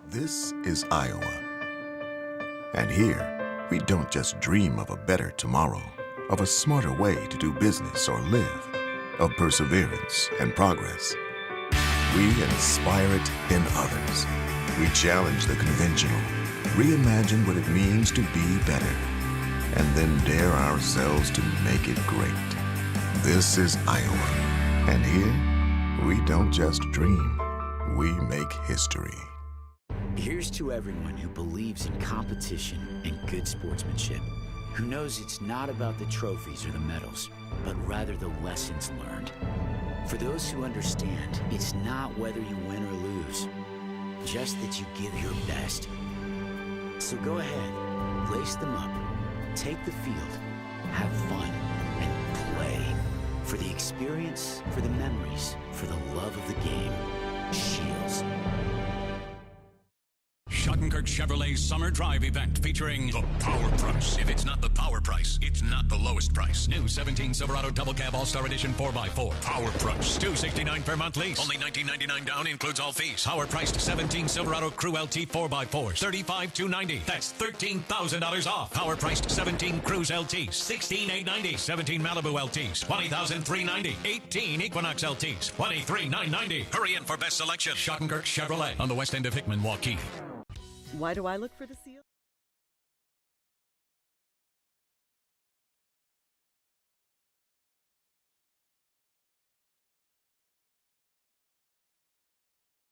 This is Iowa. And here, we don't just dream of a better tomorrow, of a smarter way to do business or live, of perseverance and progress. We inspire it in others. We challenge the conventional, reimagine what it means to be better, and then dare ourselves to make it great. This is Iowa, and here we don't just dream, we make history. Here's to everyone who believes in competition and good sportsmanship, who knows it's not about the trophies or the medals, but rather the lessons learned. For those who understand, it's not whether you win or lose, just that you give your best. So go ahead, lace them up, take the field, have fun, and play. For the experience, for the memories, for the love of the game. Shields. Schottenkirk Chevrolet's summer drive event featuring the power price. If it's not the power price, it's not the lowest price. New 17 Silverado Double Cab All-Star Edition 4x4. Power price. $269 per month lease. Only $19.99 down, includes all fees. Power priced 17 Silverado Crew LT 4x4s. $35,290. That's $13,000 off. Power priced 17 Cruise LTs. $16,890. 17 Malibu LTs. $20,390. 18 Equinox LTs. $23,990. Hurry in for best selection. Schottenkirk Chevrolet on the west end of Hickman, Waukee. Why do I look for the seal?